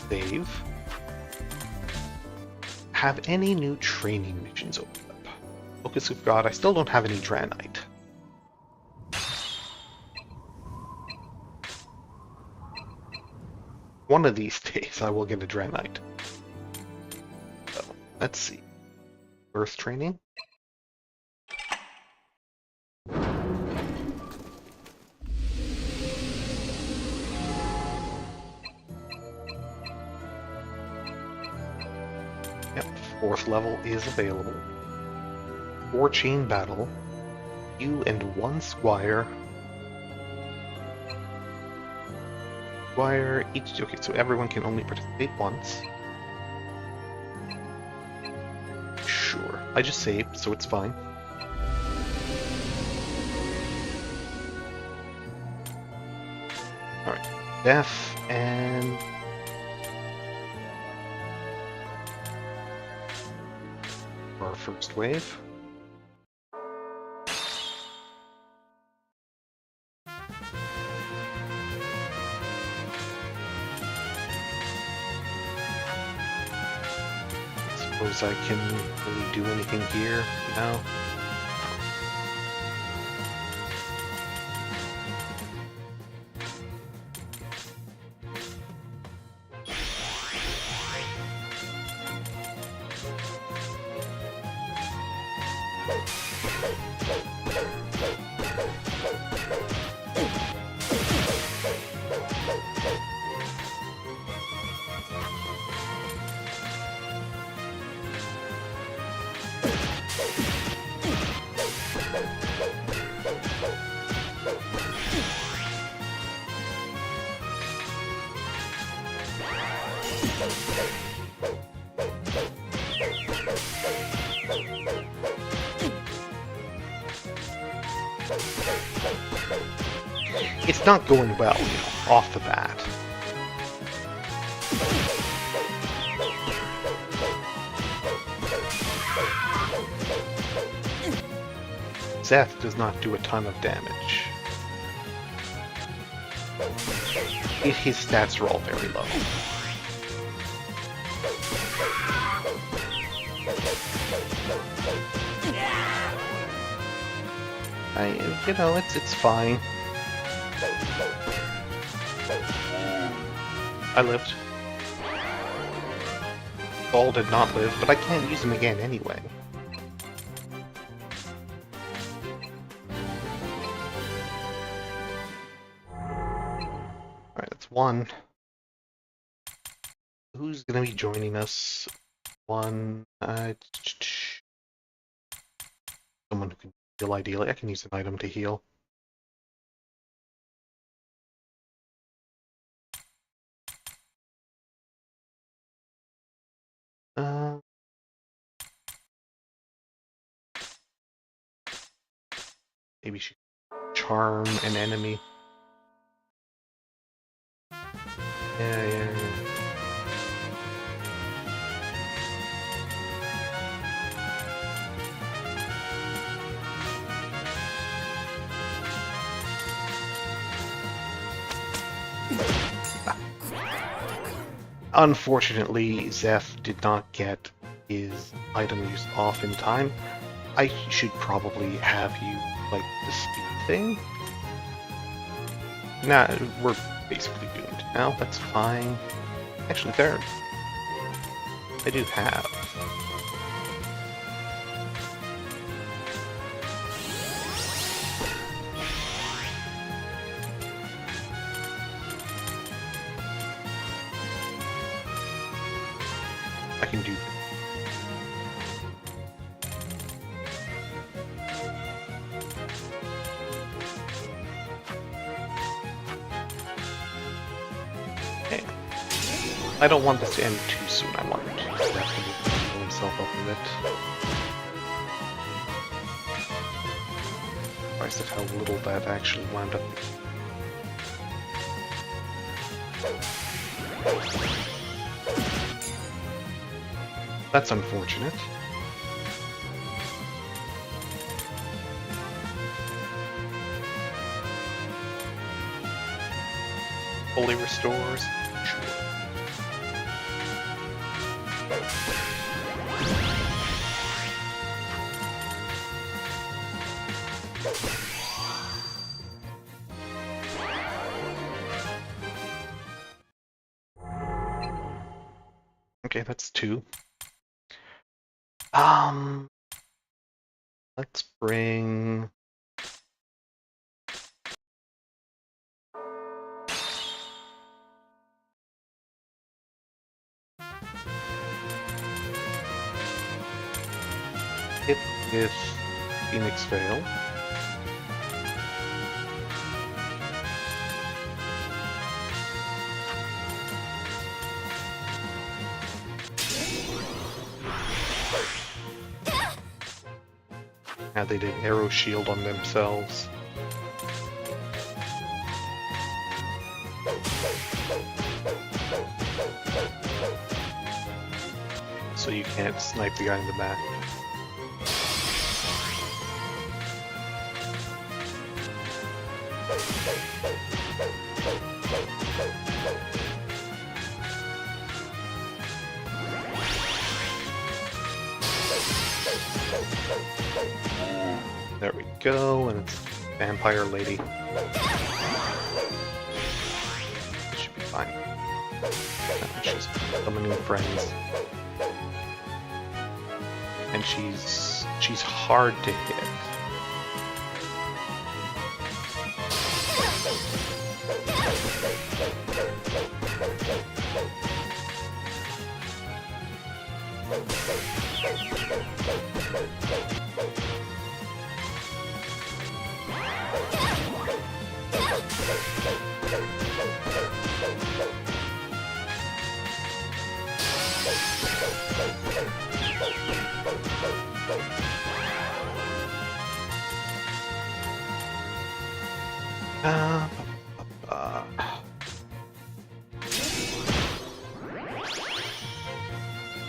save. Have any new training missions opened up? Focus of God, I still don't have any Draenite. One of these days I will get a Draenite. So, let's see. Earth training? Yep, 4th level is available. 4 chain battle. You and 1 squire. Each. Okay, so everyone can only participate once. Sure. I just saved, so it's fine. Alright. Death and... our first wave. Suppose I can really do anything here now. It's not going well, you know, off the bat. Zeth does not do a ton of damage. His stats are all very low. You know, it's fine. I lived. Ol did not live, but I can't use him again anyway. Alright, that's 1. Who's gonna be joining us? 1, someone who can heal ideally. I can use an item to heal. Maybe she can charm an enemy. Yeah. Unfortunately, Zeph did not get his item use off in time. I should probably have you, like, the speed thing. Nah, we're basically doomed now. That's fine. Actually, there. I do have. I can do. Okay. I don't want this to end too soon. I want to pull himself up a bit. Surprised at how little that actually wound up. That's unfortunate. Fully restores? Sure. Okay, that's 2. Let's bring... hit with Phoenix Veil. Yeah, they did Arrow Shield on themselves. So you can't snipe the guy in the back. There we go, and it's Vampire Lady. Should be fine. She's summoning friends. And she's hard to hit.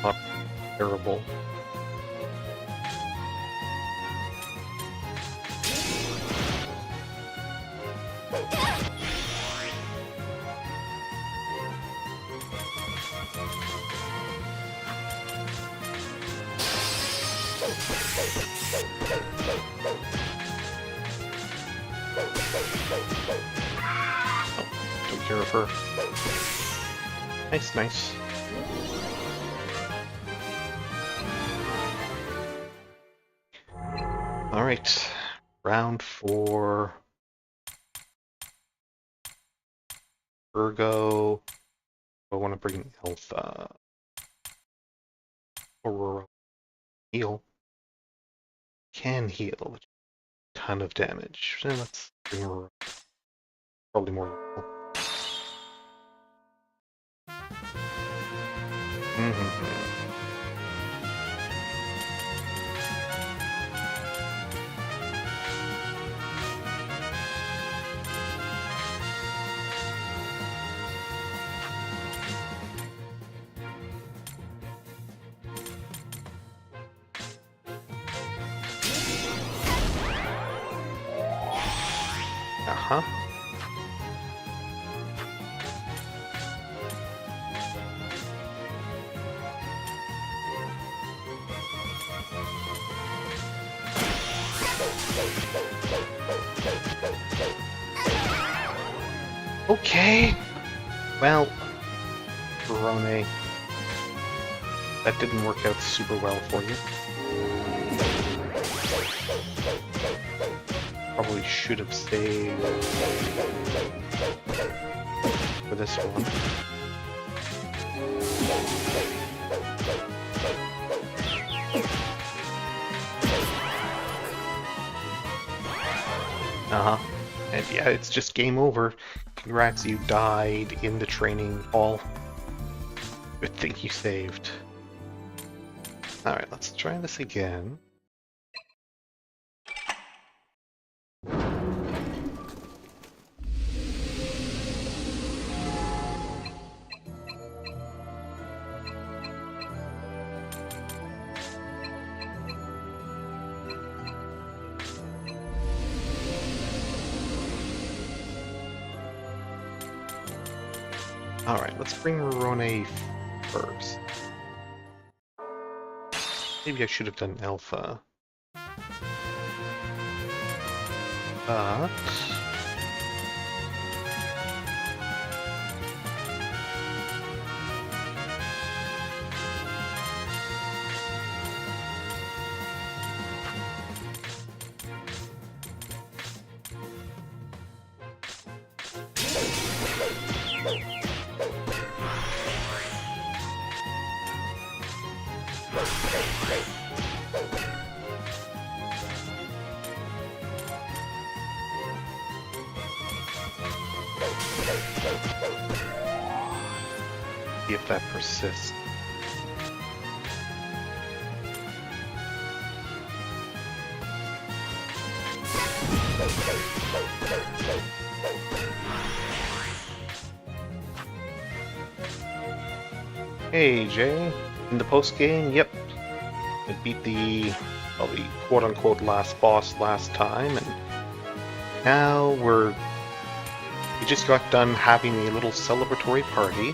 Not terrible. Took care of her. Nice, nice. Alright, round 4. Virgo. I want to bring Alpha. Aurora. Heal. Can heal. Ton of damage. So let's bring Aurora. Probably more useful. Uh-huh. Okay. Well, Verone, that didn't work out super well for you. Probably should have saved for this one. Uh-huh. And yeah, it's just game over. Congrats, you died in the training hall. Good thing you saved. Alright, let's try this again. Alright, let's bring Rorone first. Maybe I should have done Alpha. But... see if that persists. Hey Jay, in the post-game, yep, I beat the quote-unquote last boss last time, and now we just got done having a little celebratory party,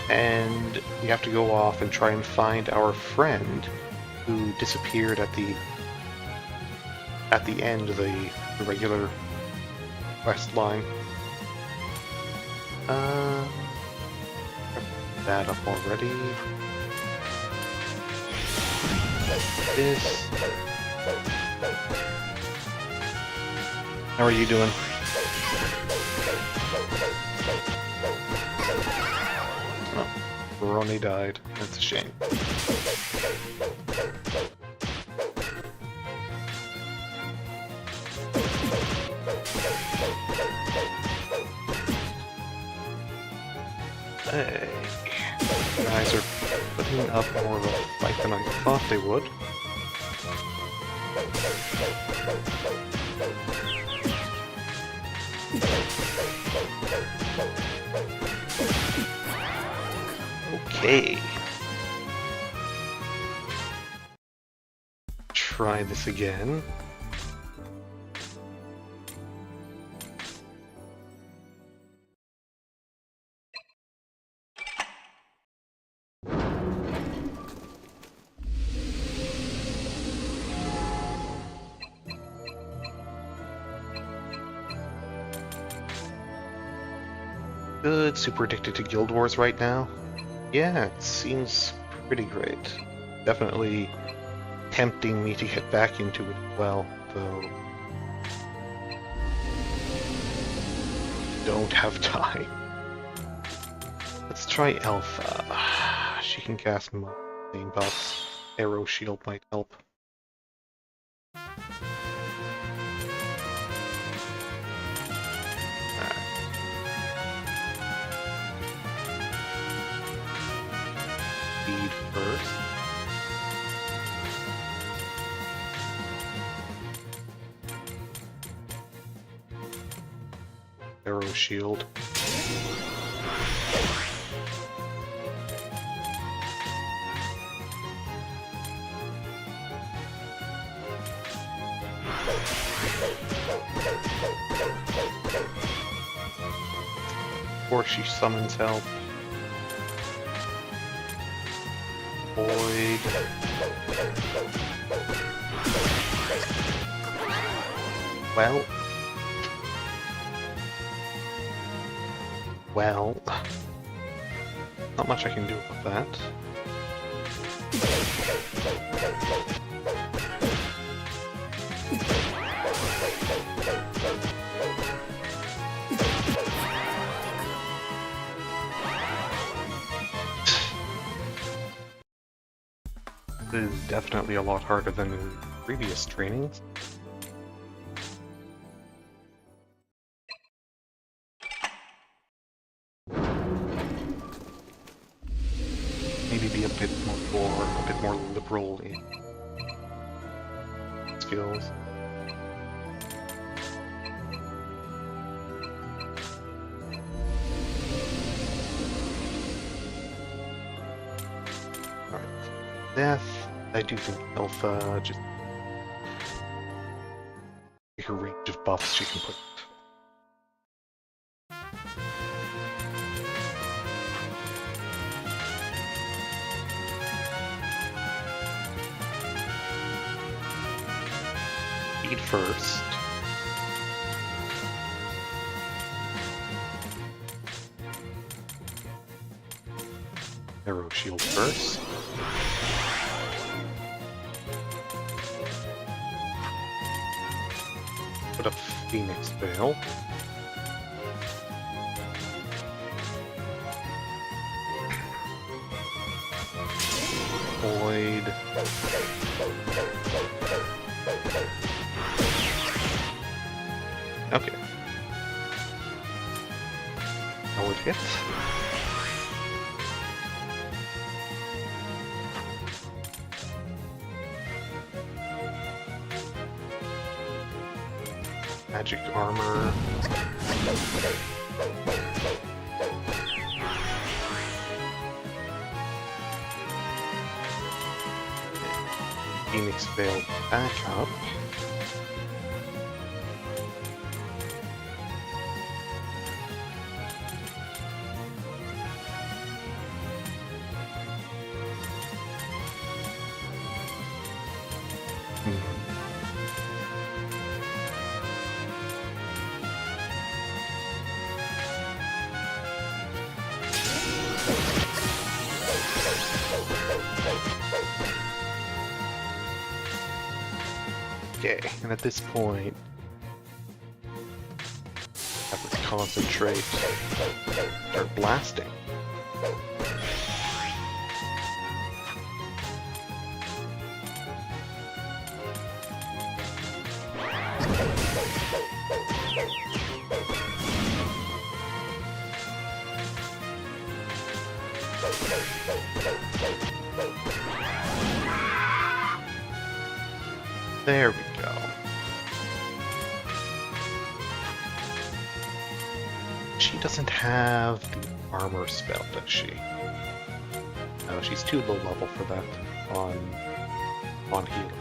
and we have to go off and try and find our friend who disappeared at the end of the regular quest line. That up already. This. How are you doing? Oh, Rorone died. That's a shame. Hey. You guys are putting up more of a fight than I thought they would. Okay. Try this again. Good, super addicted to Guild Wars right now. Yeah, it seems pretty great. Definitely tempting me to get back into it as well, though don't have time. Let's try Alpha. She can cast main buffs. Arrow Shield might help. Speed first. Arrow Shield. Before she summons help. Void. Well, not much I can do about that. This is definitely a lot harder than in previous trainings. Maybe be a bit more liberal in skills. Alright. Death. I do think Alpha just her range of buffs she can put. Speed first. Arrow shield first. Put up Phoenix Veil. Void. Okay. That would hit. Magic armor. Phoenix Veil back up. Okay, and at this point, I have to concentrate, start blasting. There we go. She doesn't have the armor spell, does she? No, she's too low level for that on healing.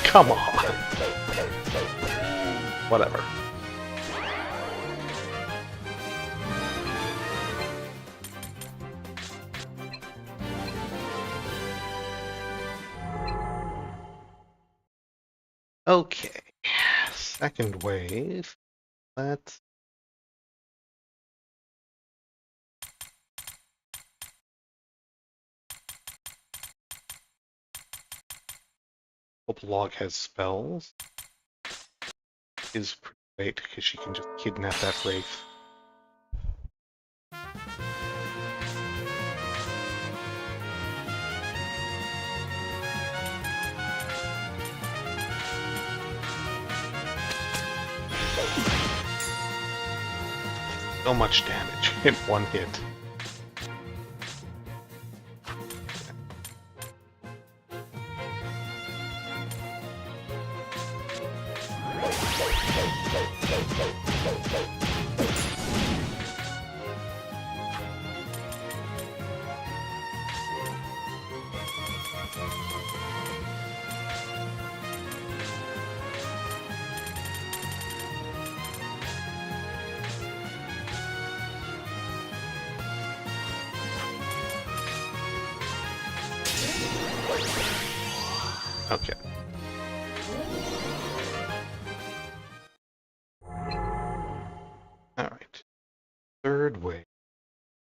Come on! Whatever. Okay. Second wave. Let's... Hope Log has spells. Is pretty great because she can just kidnap that wraith. So much damage in one hit. Okay. Alright. Third wave.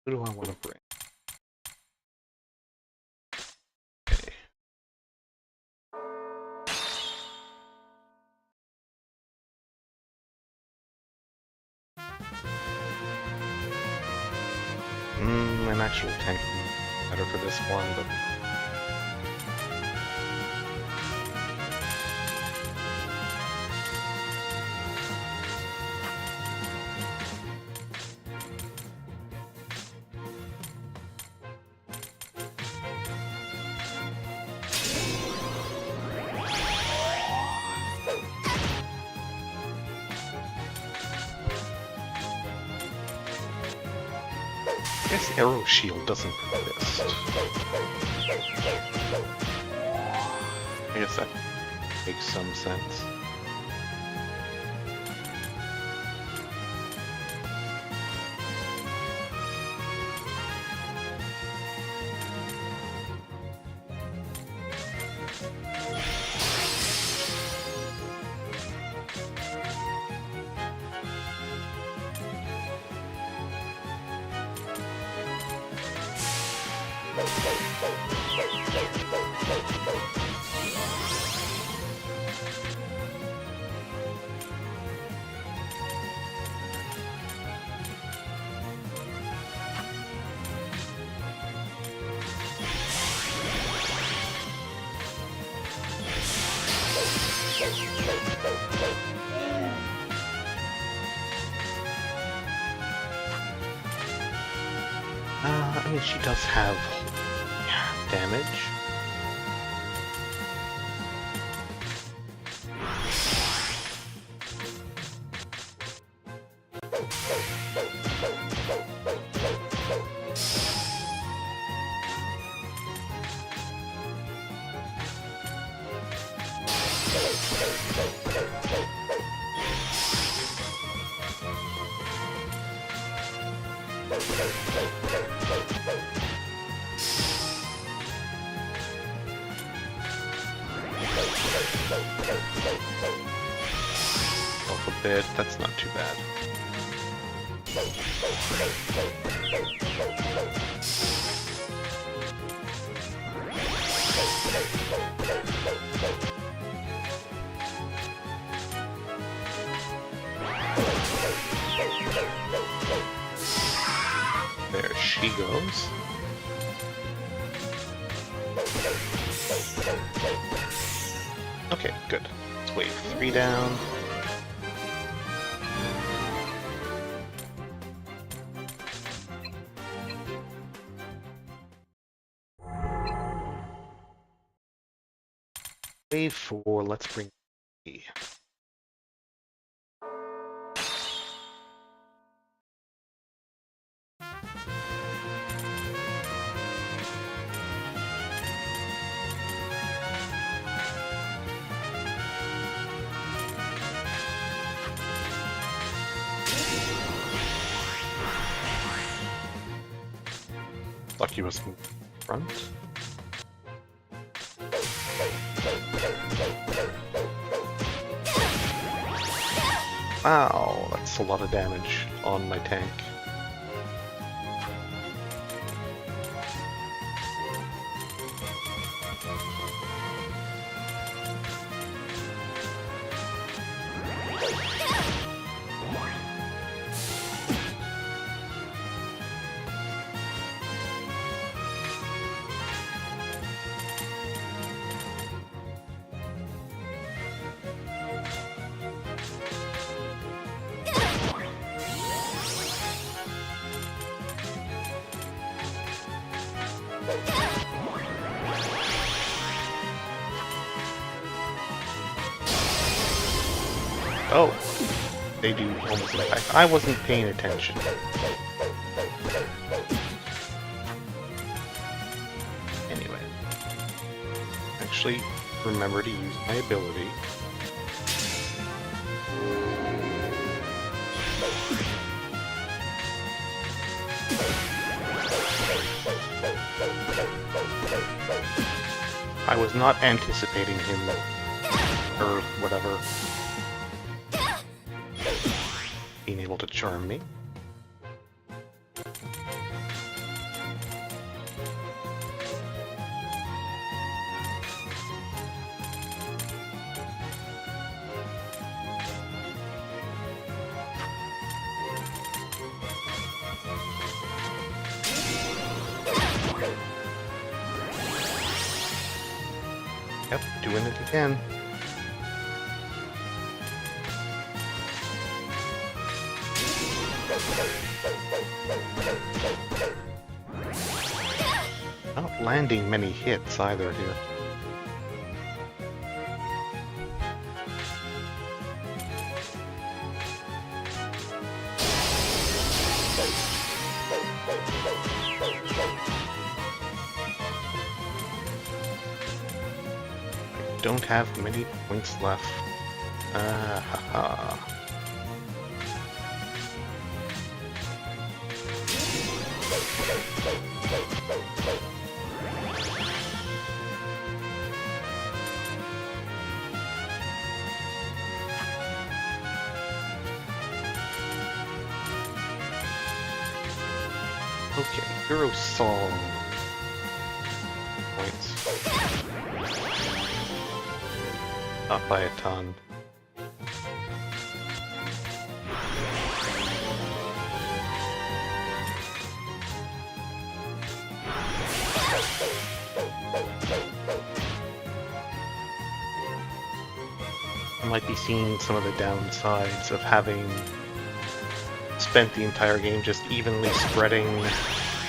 Who do I want to bring? Okay. An actual tank would be better for this one, but... guess Arrow Shield doesn't exist. I guess that makes some sense. I mean, she does have damage. Off a bit, that's not too bad. There she goes. Okay, good. Let's wave 3 down. Wave 4, let's bring E. Lucky was in front. Wow, that's a lot of damage on my tank. Oh, they do almost impact. I wasn't paying attention. Anyway, actually remember to use my ability. I was not anticipating him, or whatever, being able to charm me. Yep, doing it again. Not landing many hits either here. don't have many points left. Haha. Okay, Hero Song. Points. Not by a ton. I might be seeing some of the downsides of having spent the entire game just evenly spreading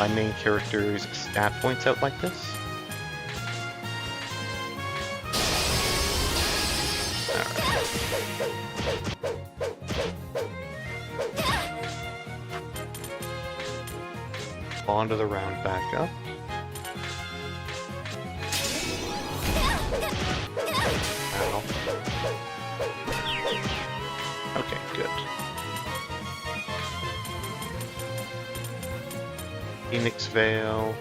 my main character's stat points out like this. Onto the round back up. Ow. Okay, good. Phoenix Veil.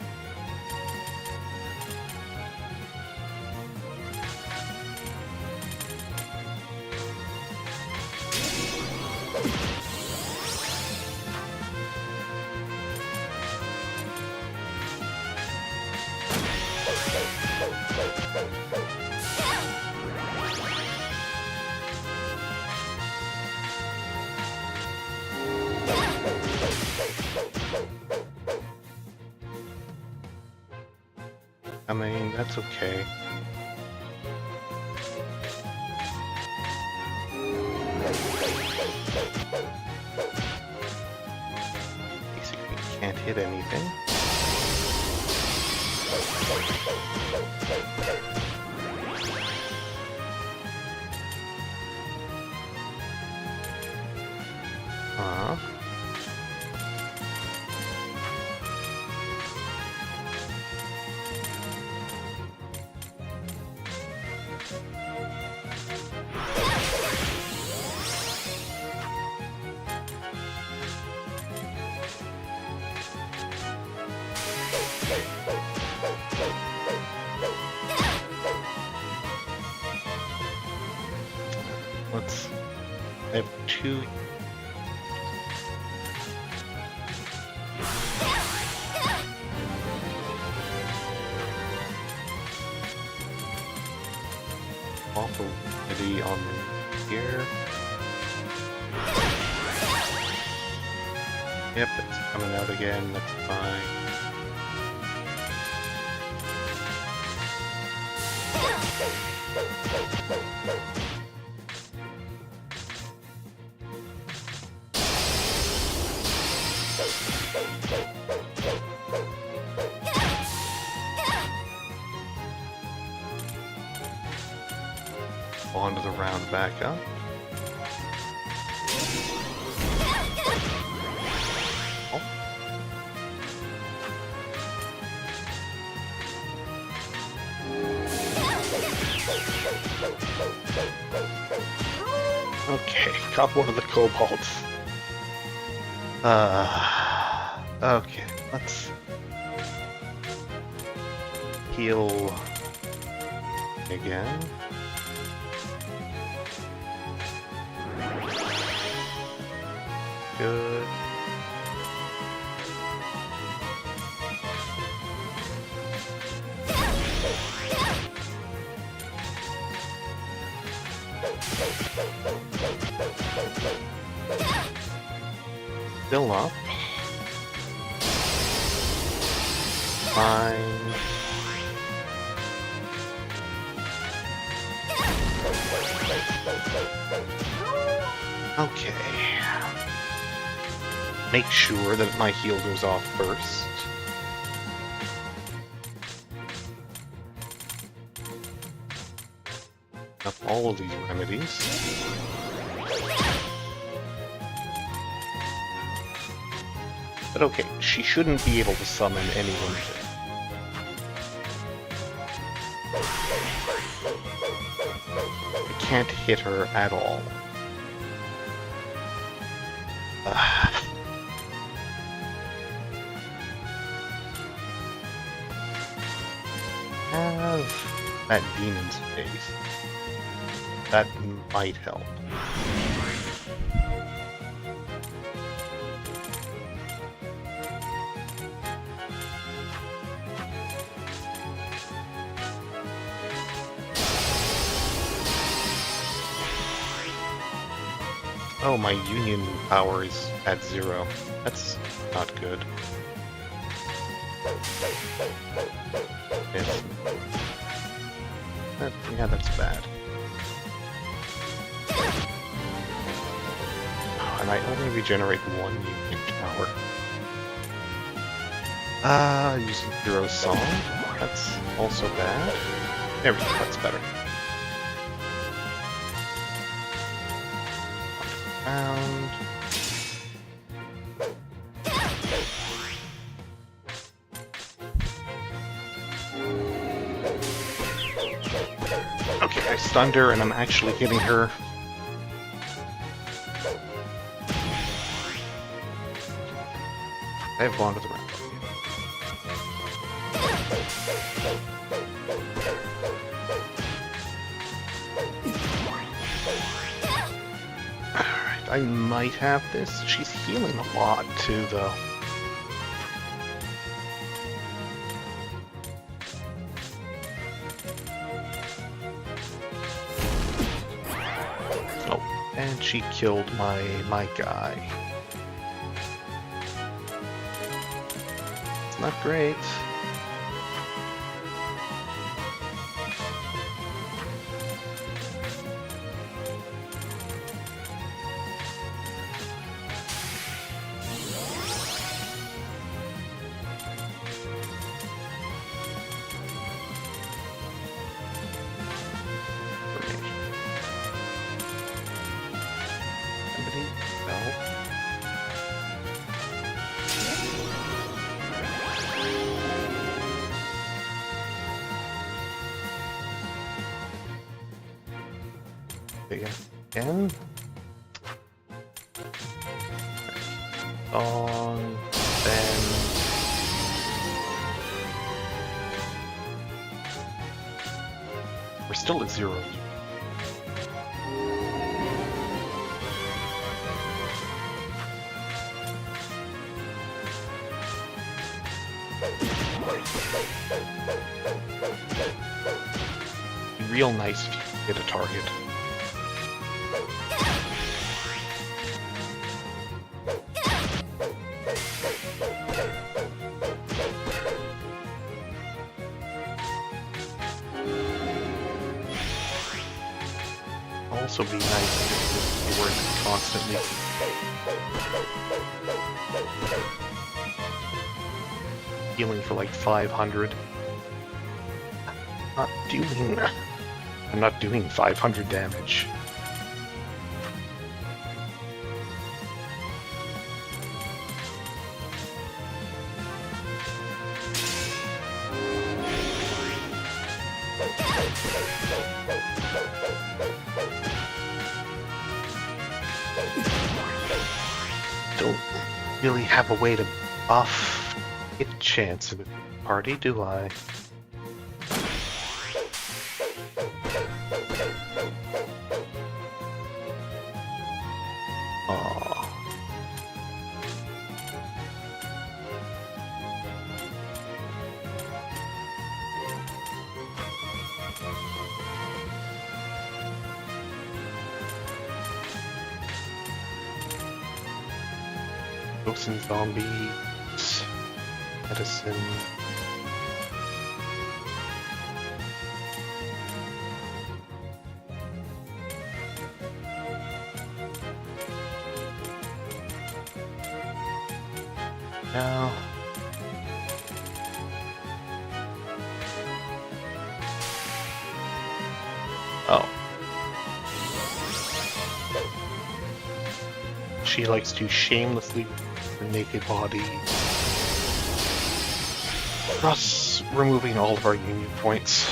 I mean, that's okay. Basically, can't hit anything. I have two. Awful ready on here. Yep, it's coming out again, that's fine. Onto the round back up. Oh. Okay, got one of the kobolds. Okay, let's heal again. Good. Still up. Fine. Okay. Make sure that my heal goes off first. Up all of these remedies. But okay, she shouldn't be able to summon anyone. can't hit her at all. Have that demon's face. That might help. Oh, my union power is at 0. That's not good. Yeah, that's bad. And I only regenerate 1 union power. Using Hero's Song. That's also bad. There we go, that's better. Found. Okay, I stunned her and I'm actually hitting her. I have gone to the round. Alright, I might have this. She's healing a lot too, though. Oh, and she killed my guy. It's not great. Again. On, then. We're still at 0. Be real nice if you hit a target. Also be nice if you work constantly. Healing for like 500. I'm not doing 500 damage. Don't really have a way to buff hit chance of a party, do I? Aww. Ghosts and zombies, medicine. No. Oh. She likes to shamelessly her naked body, thus removing all of our union points.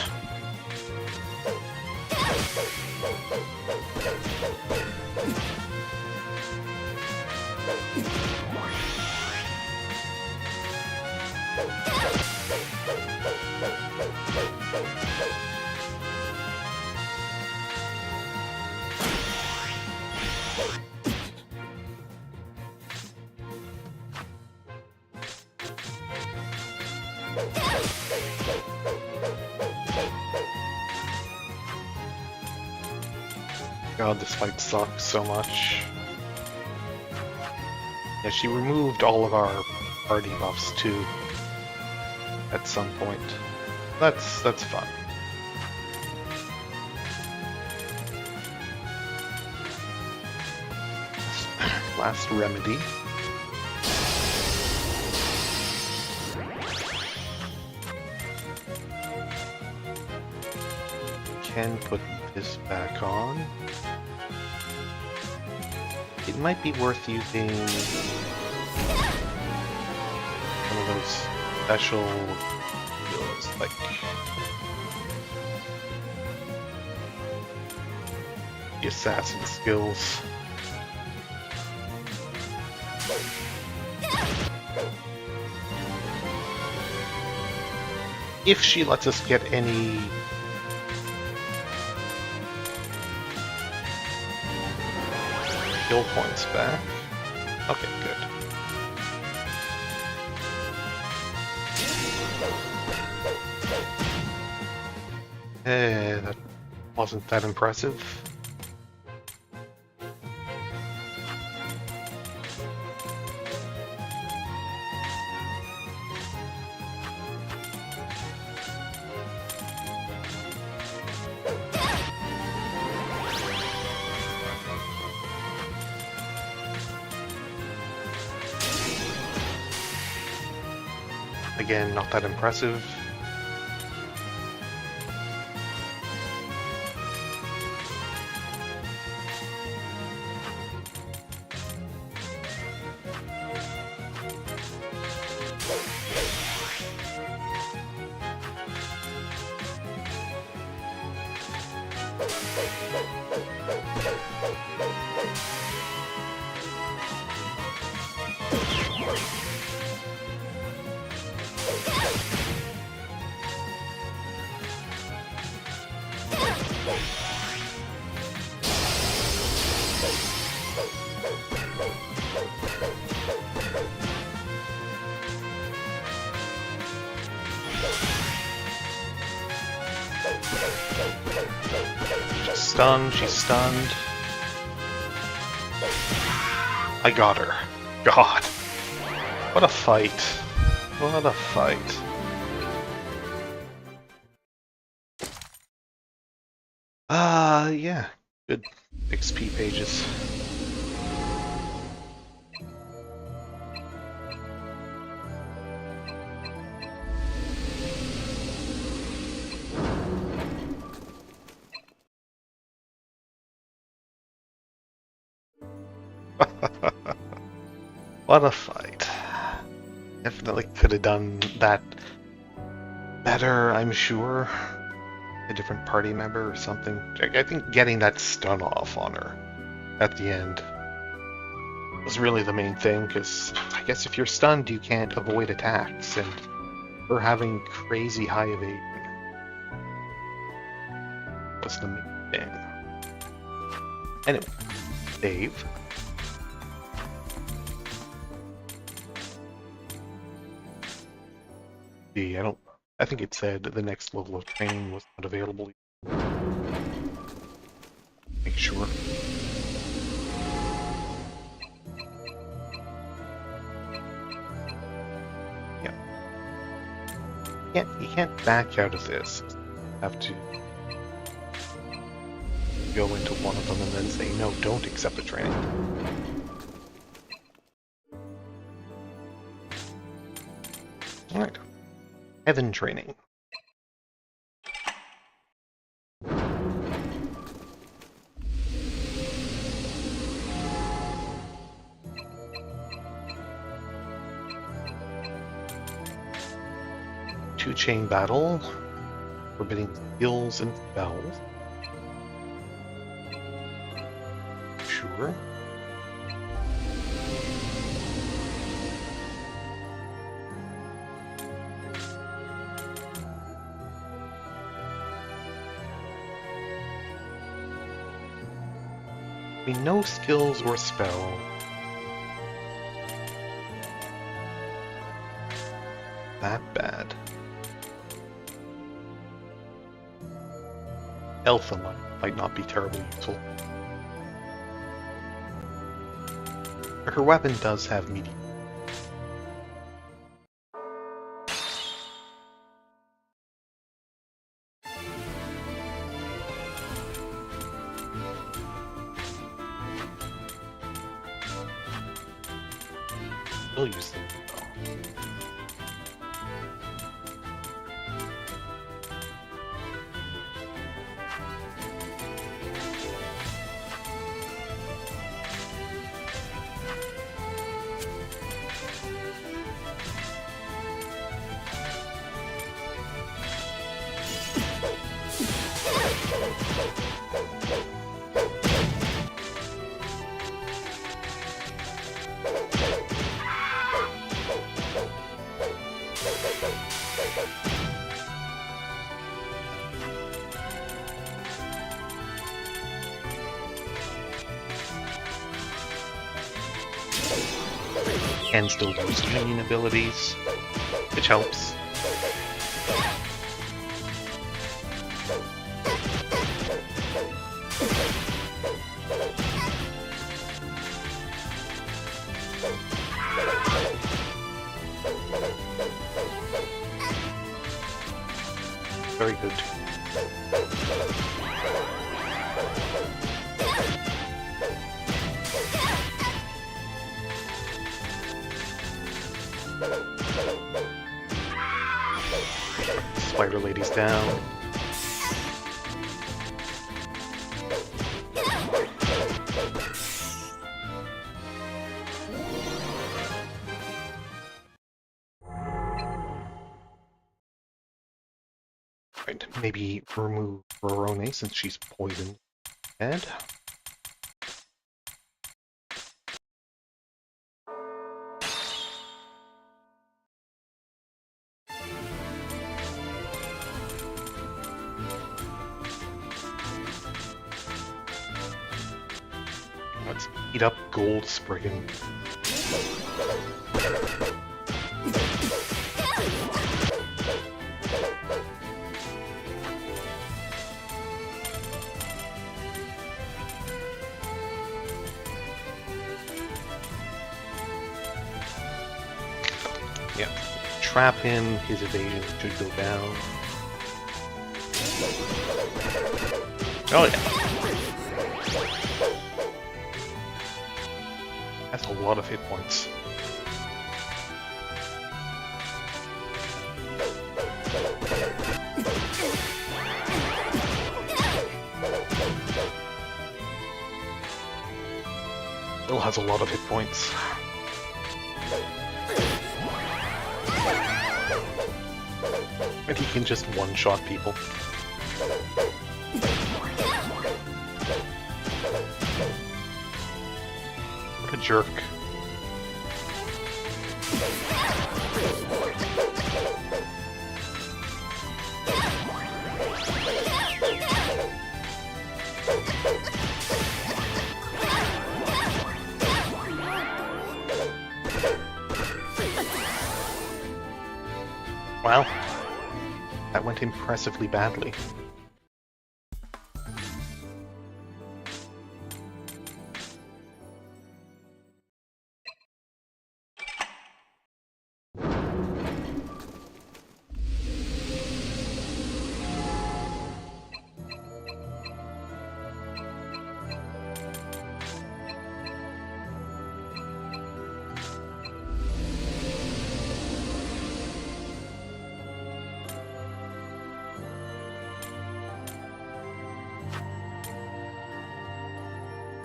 God, this fight sucks so much. Yeah, she removed all of our party buffs too. At some point. That's fun. Last remedy. Can put this back on. It might be worth using one of those special skills, like the assassin skills. If she lets us get any skill points back. Okay, good. That wasn't that impressive. Again, not that impressive. She's stunned. I got her. God. What a fight. What a fight. Yeah. Good XP pages. What a fight. Definitely could have done that better, I'm sure. A different party member or something. I think getting that stun off on her at the end was really the main thing, because I guess if you're stunned, you can't avoid attacks, and her having crazy high evasion was the main thing. Anyway, Dave. I think it said the next level of training was not available. Make sure. Yeah. You can't back out of this. You have to go into one of them and then say, no, don't accept the training. Alright. Heaven training. Two-chain battle, forbidding skills and spells. Sure. No skills or spell. That bad. Alpha might not be terribly useful. Her weapon does have medium. We'll use them. And still use union abilities, which helps. Very good. Spider Lady's down. Right, maybe remove Verone since she's poisoned. And let's eat up Gold Spriggan. Yeah, trap him, his evasion should go down. Oh yeah. That's a lot of hit points. Still has a lot of hit points. And he can just one-shot people. What a jerk. Wow. That went impressively badly.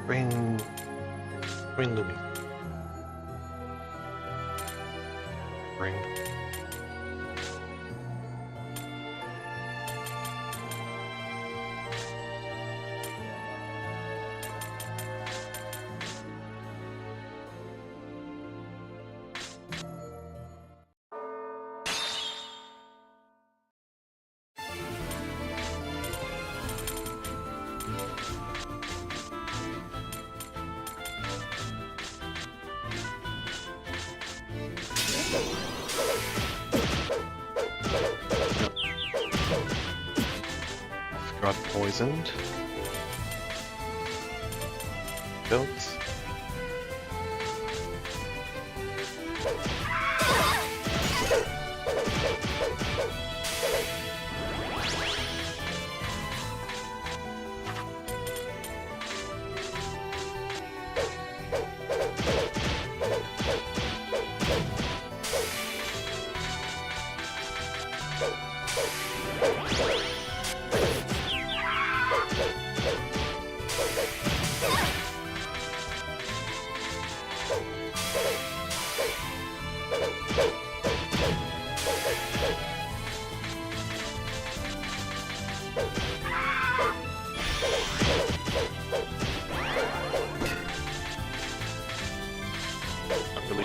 Bring Louis. Bring. got poisoned. Goats.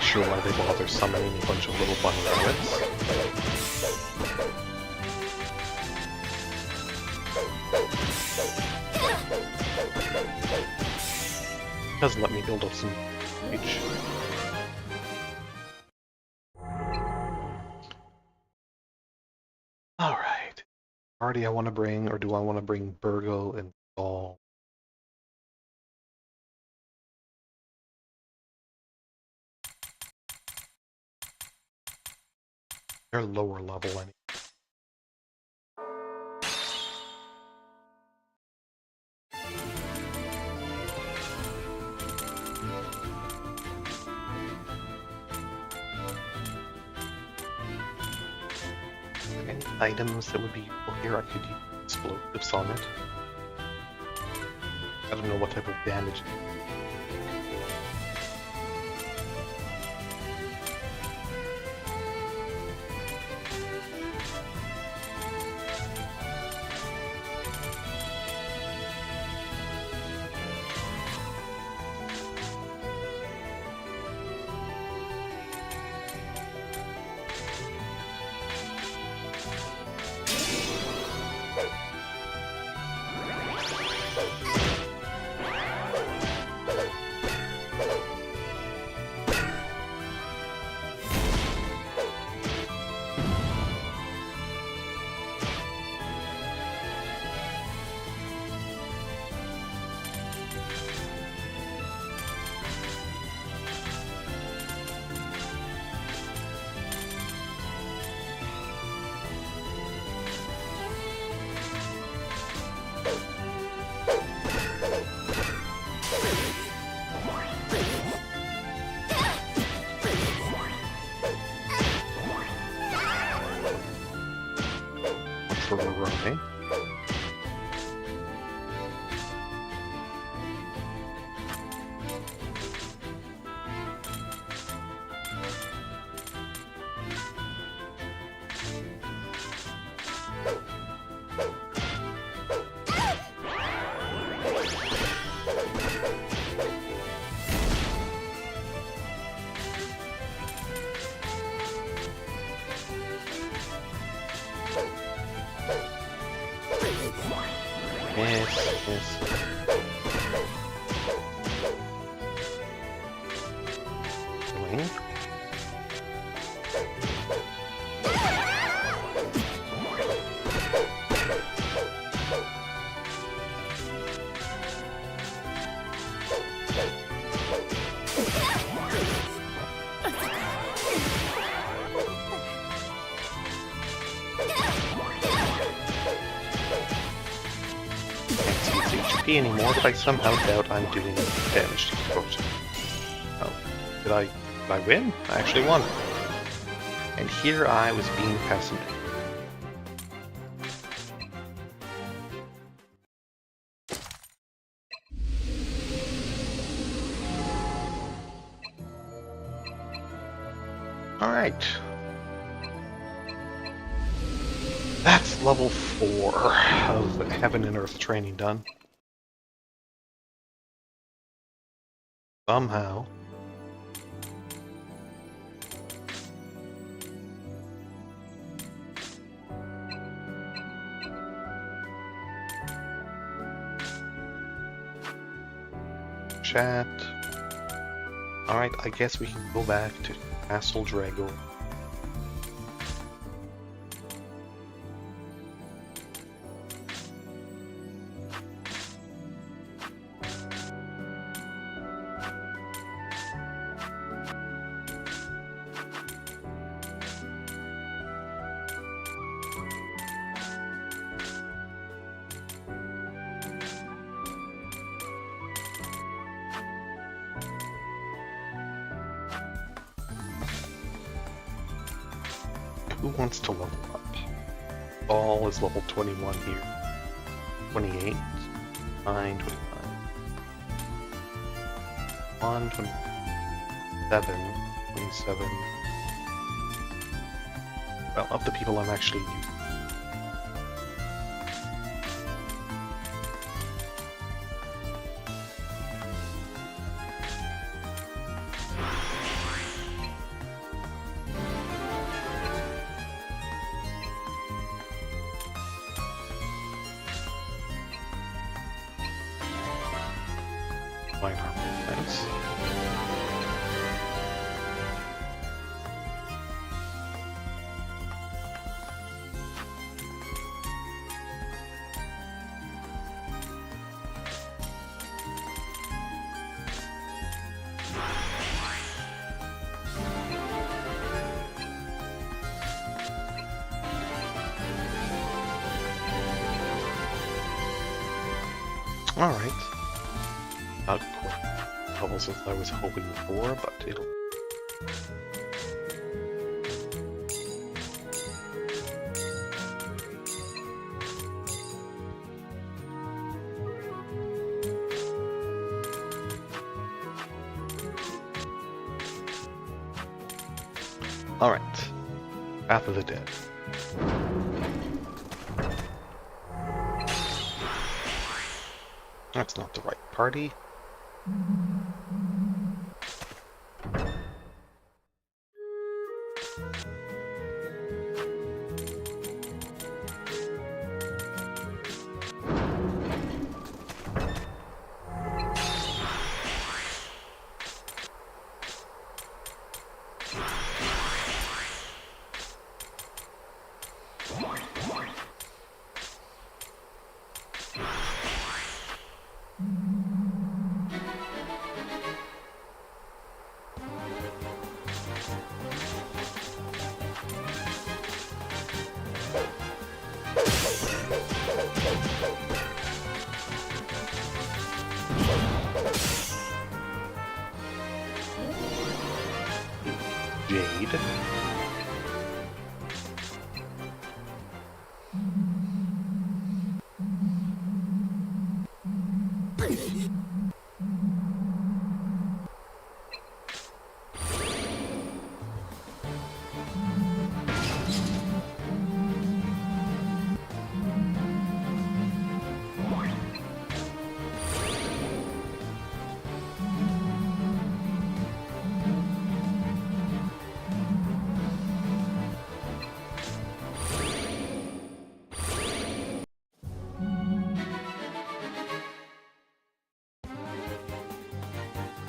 Sure why they bother summoning a bunch of little bunny rabbits. Doesn't let me build up some reach. Alright. Party I want to bring, or do I want to bring Burgo and Saul? They're lower level anyway. Any items that would be useful here? I could use explosives on it. I don't know what type of damage. For Rory. Yes. Wing. Anymore, but I somehow doubt I'm doing damage to the boat. Oh, did I win? I actually won. And here I was being pessimistic. Alright. That's level 4 of Heaven and Earth training done. Somehow. Chat. Alright, I guess we can go back to Castle Drago. who wants to level up? Ball is level 21 here. 28. 9, 29. 1, 27. 27. Well, of the people I'm actually using. Fine armor, nice. Alright. Not quite the levels as I was hoping for, but it'll... Alright. Path of the Dead. That's not the right party. Jade.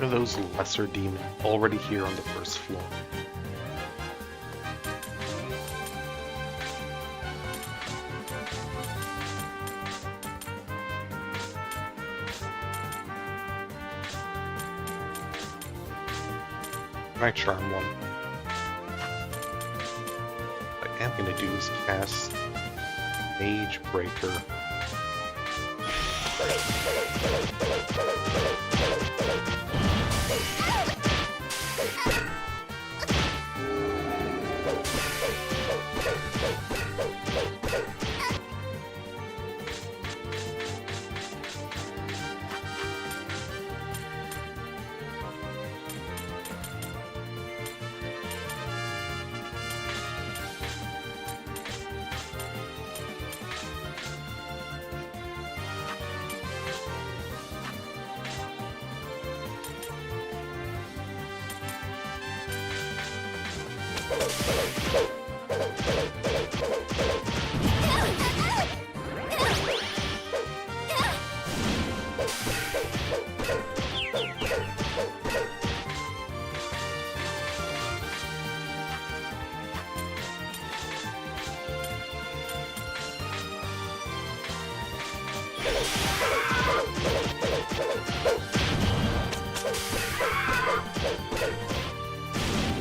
Are those lesser demons already here on the first floor? I charm one. What I am going to do is cast Mage Breaker.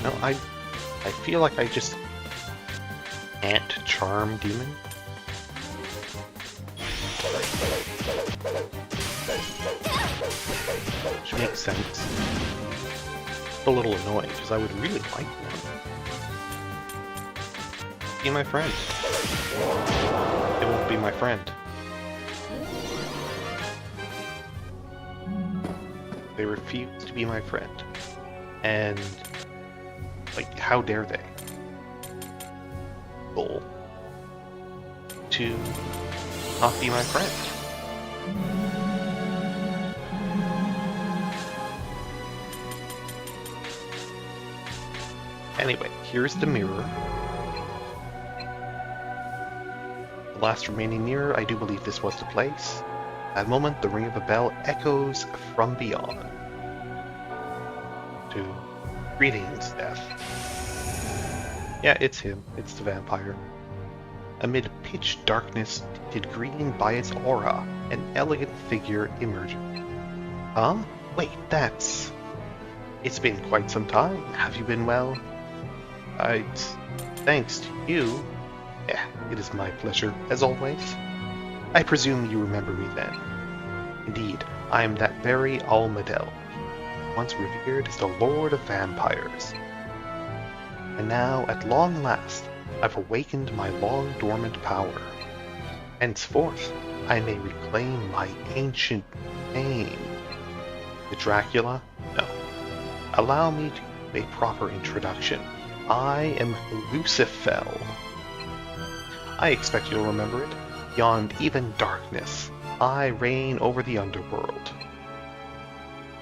No, I feel like I just can't charm demon. Which makes sense. A little annoying because I would really like one. be my friend. It won't be my friend. They refuse to be my friend. And, like, how dare they? Goal to not be my friend. Anyway, here's the mirror. The last remaining mirror, I do believe this was the place. At that moment, the ring of a bell echoes from beyond. To greetings, Death. Yeah, it's him. It's the vampire. Amid pitch darkness tinted green by its aura, an elegant figure emerges. Huh? Wait, that's... It's been quite some time. Have you been well? Thanks to you. Yeah, it is my pleasure, as always. I presume you remember me then. Indeed, I am that very Ol Ohma, once revered as the Lord of Vampires. And now, at long last, I've awakened my long-dormant power. Henceforth, I may reclaim my ancient name. The Dracula? No. Allow me to give a proper introduction. I am Lucifer. I expect you'll remember it. Beyond even darkness, I reign over the underworld.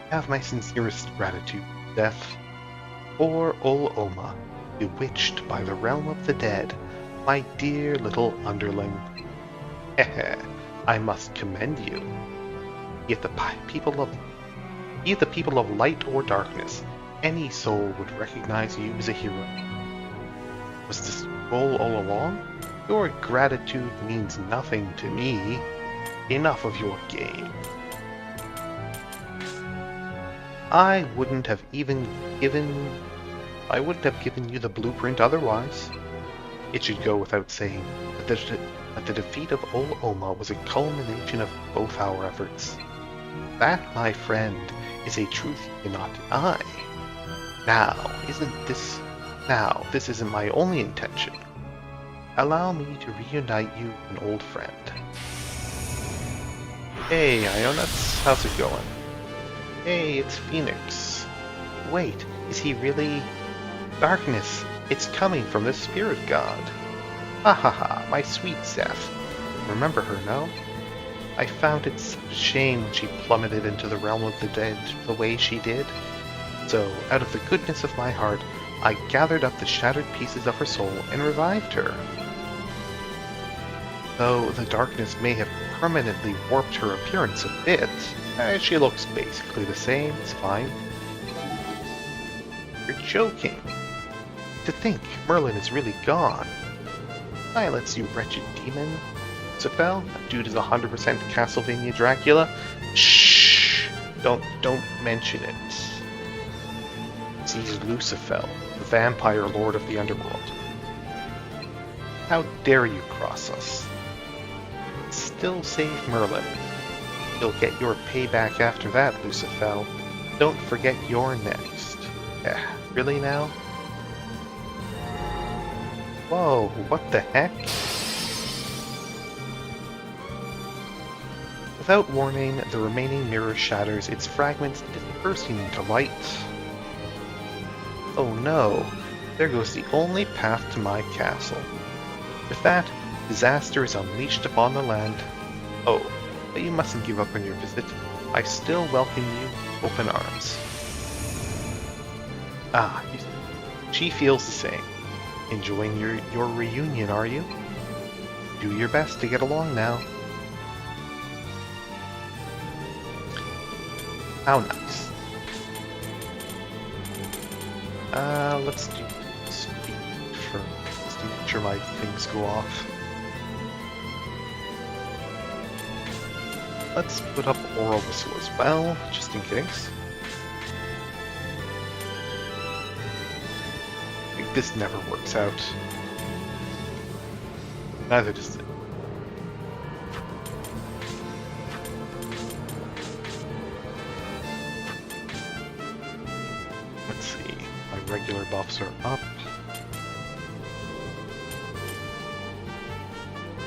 Have my sincerest gratitude, Death. For Ol Ohma, bewitched by the realm of the dead, my dear little underling. Hehe, I must commend you. Be it the people of light or darkness, any soul would recognize you as a hero. Was this goal all along? Your gratitude means nothing to me. Enough of your game. I wouldn't have given you the blueprint otherwise. It should go without saying that the defeat of Ol Ohma was a culmination of both our efforts. That, my friend, is a truth you cannot deny. Now, this isn't my only intention. Allow me to reunite you with an old friend. Hey, Ionuts, how's it going? Hey, it's Phoenix. Wait, is he really... Darkness, it's coming from the spirit god. Ha ha ha, my sweet Seth. Remember her, no? I found it such a shame when she plummeted into the realm of the dead the way she did. So, out of the goodness of my heart, I gathered up the shattered pieces of her soul and revived her. Though the darkness may have permanently warped her appearance a bit, she looks basically the same, it's fine. You're joking. To think Merlin is really gone. Silence, you wretched demon. Lucifer, that dude is 100% Castlevania Dracula. Shh! Don't mention it. He's Lucifer, the vampire lord of the underworld. How dare you cross us? Still save Merlin. You'll get your payback after that, Lucifer. Don't forget you're next. Really now? Whoa, what the heck? Without warning, the remaining mirror shatters, its fragments dispersing into light. Oh no, there goes the only path to my castle. With that, disaster is unleashed upon the land. Oh, but you mustn't give up on your visit. I still welcome you with open arms. Ah, she feels the same. Enjoying your reunion, are you? Do your best to get along now. How nice. Let's do speed first, just to make sure my things go off. Let's put up Oral Whistle as well, just in case. This never works out. Neither does it. Let's see. My regular buffs are up.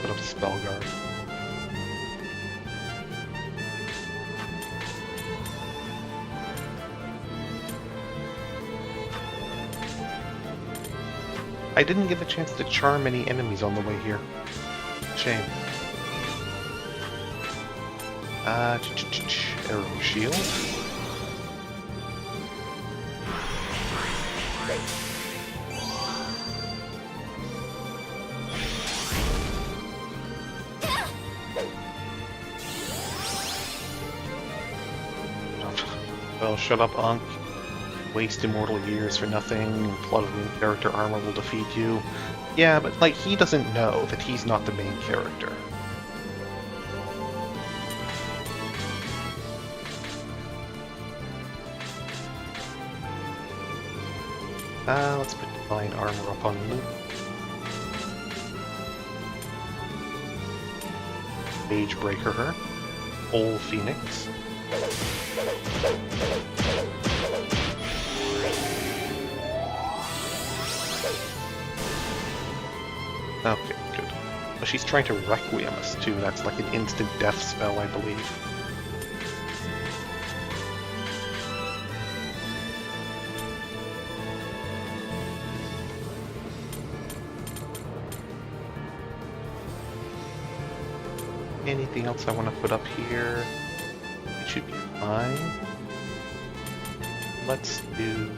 put up a spell guard. I didn't get a chance to charm any enemies on the way here. Shame. Arrow shield. Well, shut up, Ankh. Waste immortal years for nothing, plotting character armor will defeat you. Yeah, but, like, he doesn't know that he's not the main character. Let's put divine armor up on Luke. Mage Breaker her. Ol Phoenix. Okay, good. Well, she's trying to Requiem us too. That's like an instant death spell, I believe. Anything else I want to put up here? It should be fine. Let's do...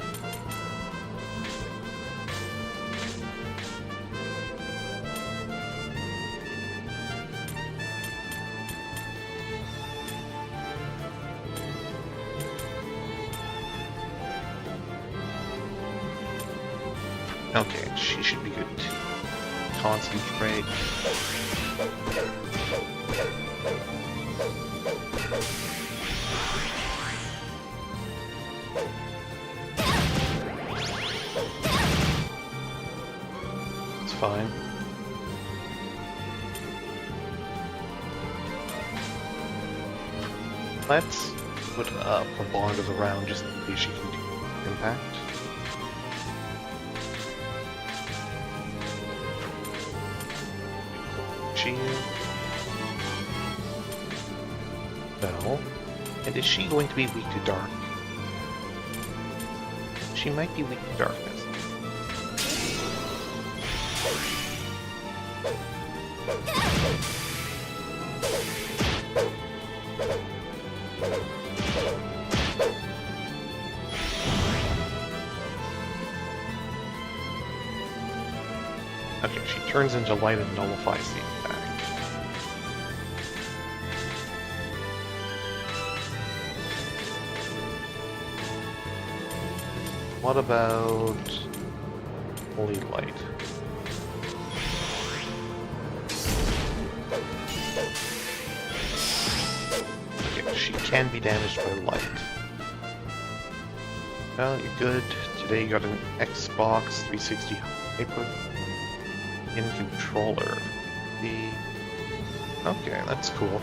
Okay, she should be good to concentrate. It's fine. Let's put up a bond of the round just in case she can do impact. No. And is she going to be weak to dark? She might be weak to darkness. Okay, she turns into light and nullifies the attack. What about Holy Light? Okay, she can be damaged by light. Well, you're good. Today you got an Xbox 360 Hyper in controller. Okay, that's cool.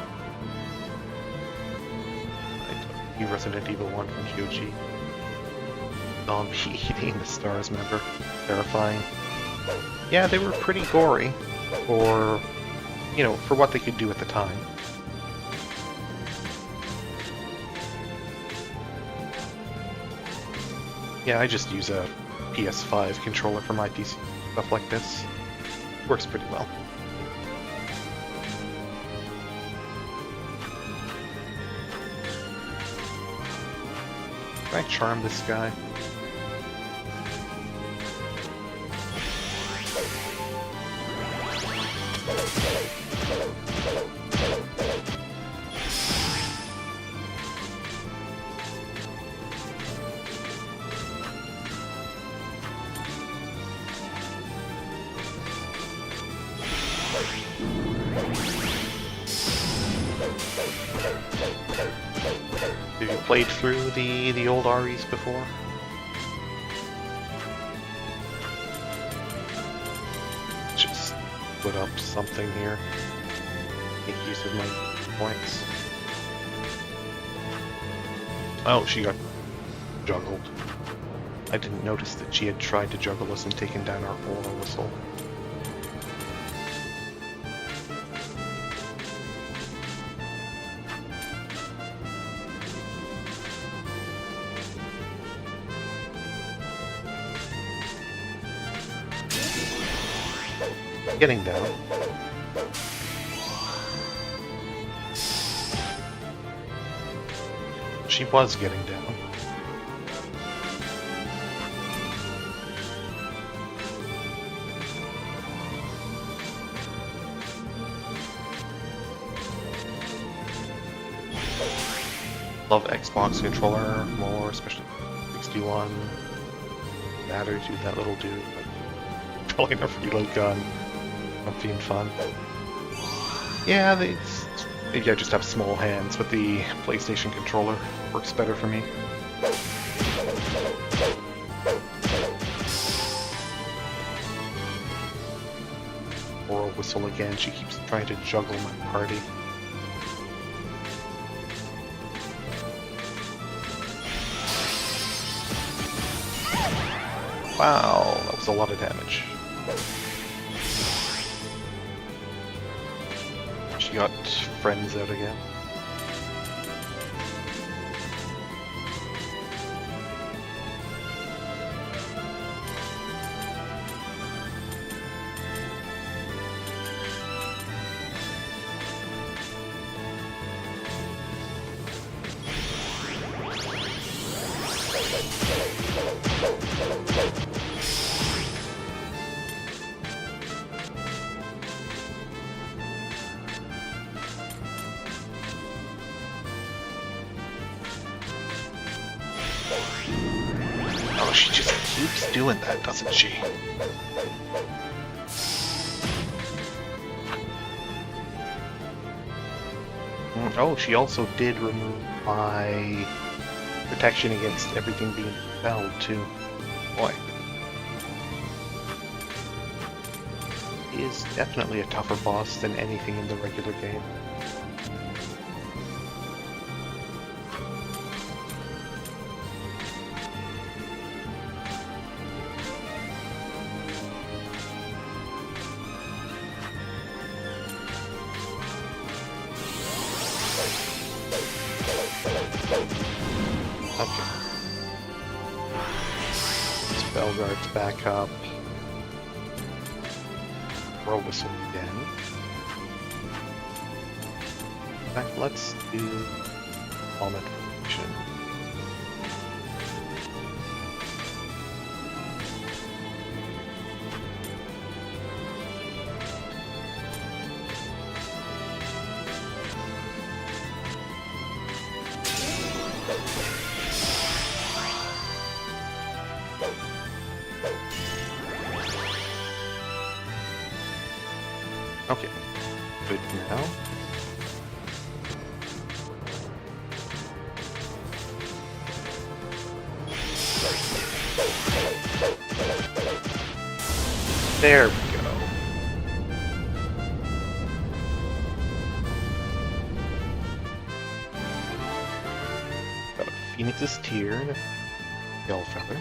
I took the Resident Evil 1 from GOG. Zombie eating the stars member. Terrifying. Yeah, they were pretty gory for, you know, for what they could do at the time. Yeah, I just use a PS5 controller for my PC. Stuff like this. Works pretty well. Can I charm this guy? Have you played through the old REs before? Just put up something here. Make use of my points. Oh, she got juggled. I didn't notice that she had tried to juggle us and taken down our aura whistle. Getting down. She was getting down. Love Xbox controller more, especially 61. Matter to that little dude. Pulling a reload gun. Not being fun. Yeah, maybe I just have small hands, but the PlayStation controller works better for me. Or a whistle again. She keeps trying to juggle my party. Wow, that was a lot of damage. She got friends out again. Oh, she just keeps doing that, doesn't she? Oh, she also did remove my protection against everything being expelled, too. Boy. He is definitely a tougher boss than anything in the regular game. Okay. Spell guards back up. Throw whistle again. In fact, let's do Almond Formation. Okay, good now. There we go. Got a Phoenix's Tear and a Yell Feather.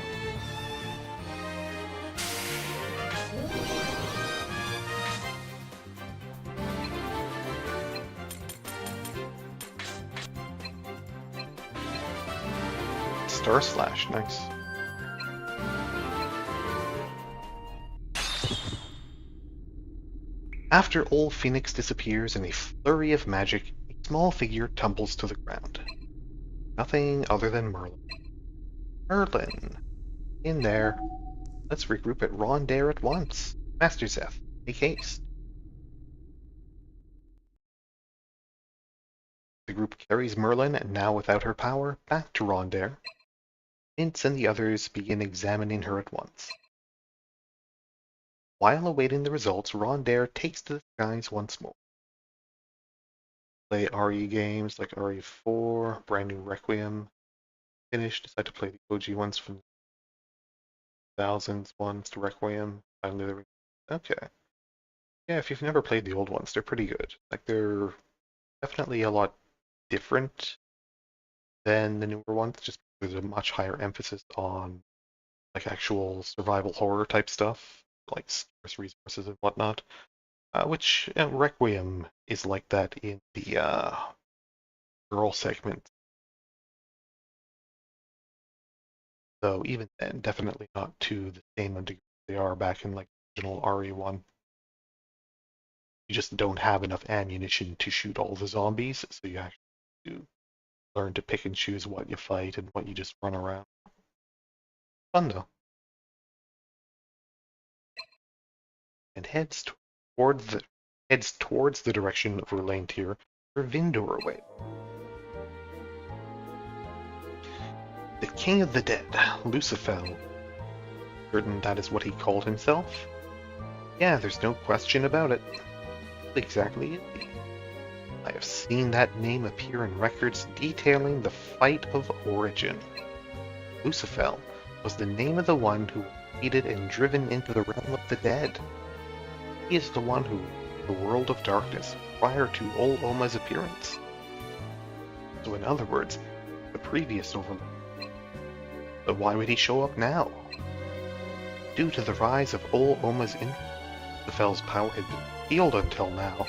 Star Slash, nice. After Ol Phoenix disappears in a flurry of magic, a small figure tumbles to the ground. Nothing other than Merlin. Merlin! In there. Let's regroup at Rondair at once. Master Zeph, make haste. The group carries Merlin, now without her power, back to Rondair. Vince and the others begin examining her at once. While awaiting the results, Rondair takes to the skies once more. Play RE games like RE4, Brand New Requiem. Finish, decide to play the OG ones from the thousands ones to Requiem. Finally, okay. Yeah, if you've never played the old ones, they're pretty good. Like, they're definitely a lot different than the newer ones, just there's a much higher emphasis on like actual survival horror type stuff, like scarce resources and whatnot. Which Requiem is like that in the girl segment. So even then, definitely not to the same degree they are back in like original RE1. You just don't have enough ammunition to shoot all the zombies, so you actually do learn to pick and choose what you fight and what you just run around. Fun though. And heads towards the direction of Relantir for Vindor away. The King of the Dead, Lucifel. Certain that is what he called himself? Yeah, there's no question about it. What exactly is he? I have seen that name appear in records detailing the Fight of Origin. Lucifel was the name of the one who was defeated and driven into the realm of the dead. He is the one who ruled the world of darkness prior to Ol Ohma's appearance. So in other words, the previous Overlord. But why would he show up now? Due to the rise of Ol Ohma's influence, Lucifel's power had been sealed until now.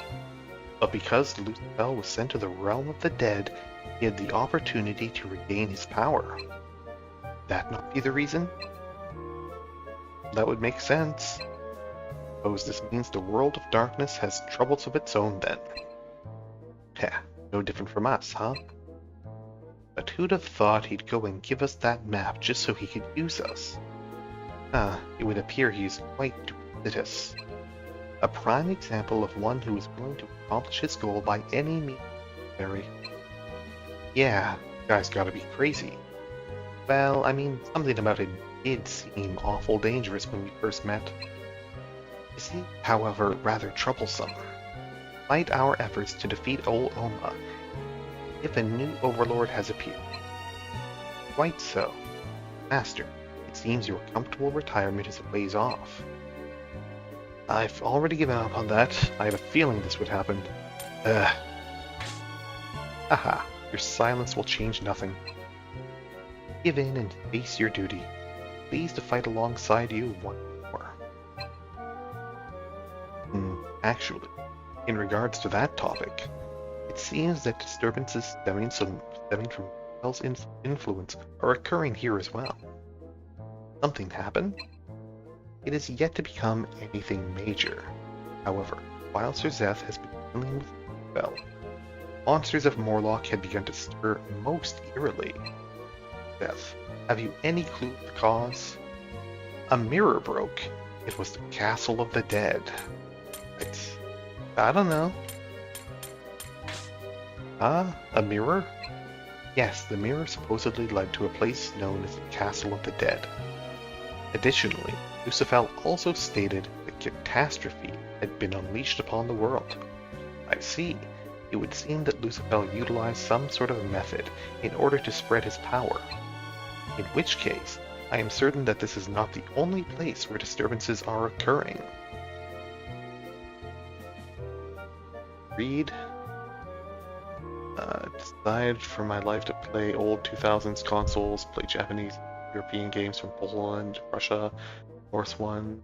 But because Lucifel was sent to the realm of the dead, he had the opportunity to regain his power. Would that not be the reason? That would make sense. Suppose this means the world of darkness has troubles of its own then. Heh, no different from us, huh? But who'd have thought he'd go and give us that map just so he could use us? It would appear he's quite duplicitous. A prime example of one who is willing to accomplish his goal by any means necessary. Yeah, guy's gotta be crazy. Well, I mean, something about him did seem awful dangerous when we first met. Is he, however, rather troublesome? Despite our efforts to defeat Ol Ohma, if a new overlord has appeared. Quite so. Master, it seems your comfortable retirement is a ways off. I've already given up on that. I had a feeling this would happen. Haha, your silence will change nothing. Give in and face your duty. Pleased to fight alongside you once more. Actually, in regards to that topic, it seems that disturbances stemming from Mel's influence are occurring here as well. Something happened? It is yet to become anything major. However, while Sir Zeth has been dealing with Bell, monsters of Morlock had begun to stir most eerily. Zeth, have you any clue of the cause? A mirror broke. It was the Castle of the Dead. I don't know. A mirror? Yes, the mirror supposedly led to a place known as the Castle of the Dead. Additionally, Lucifel also stated that catastrophe had been unleashed upon the world. I see. It would seem that Lucifel utilized some sort of method in order to spread his power. In which case, I am certain that this is not the only place where disturbances are occurring. Read. Decided for my life to play old 2000s consoles, play Japanese, European games from Poland, Russia, Norse one,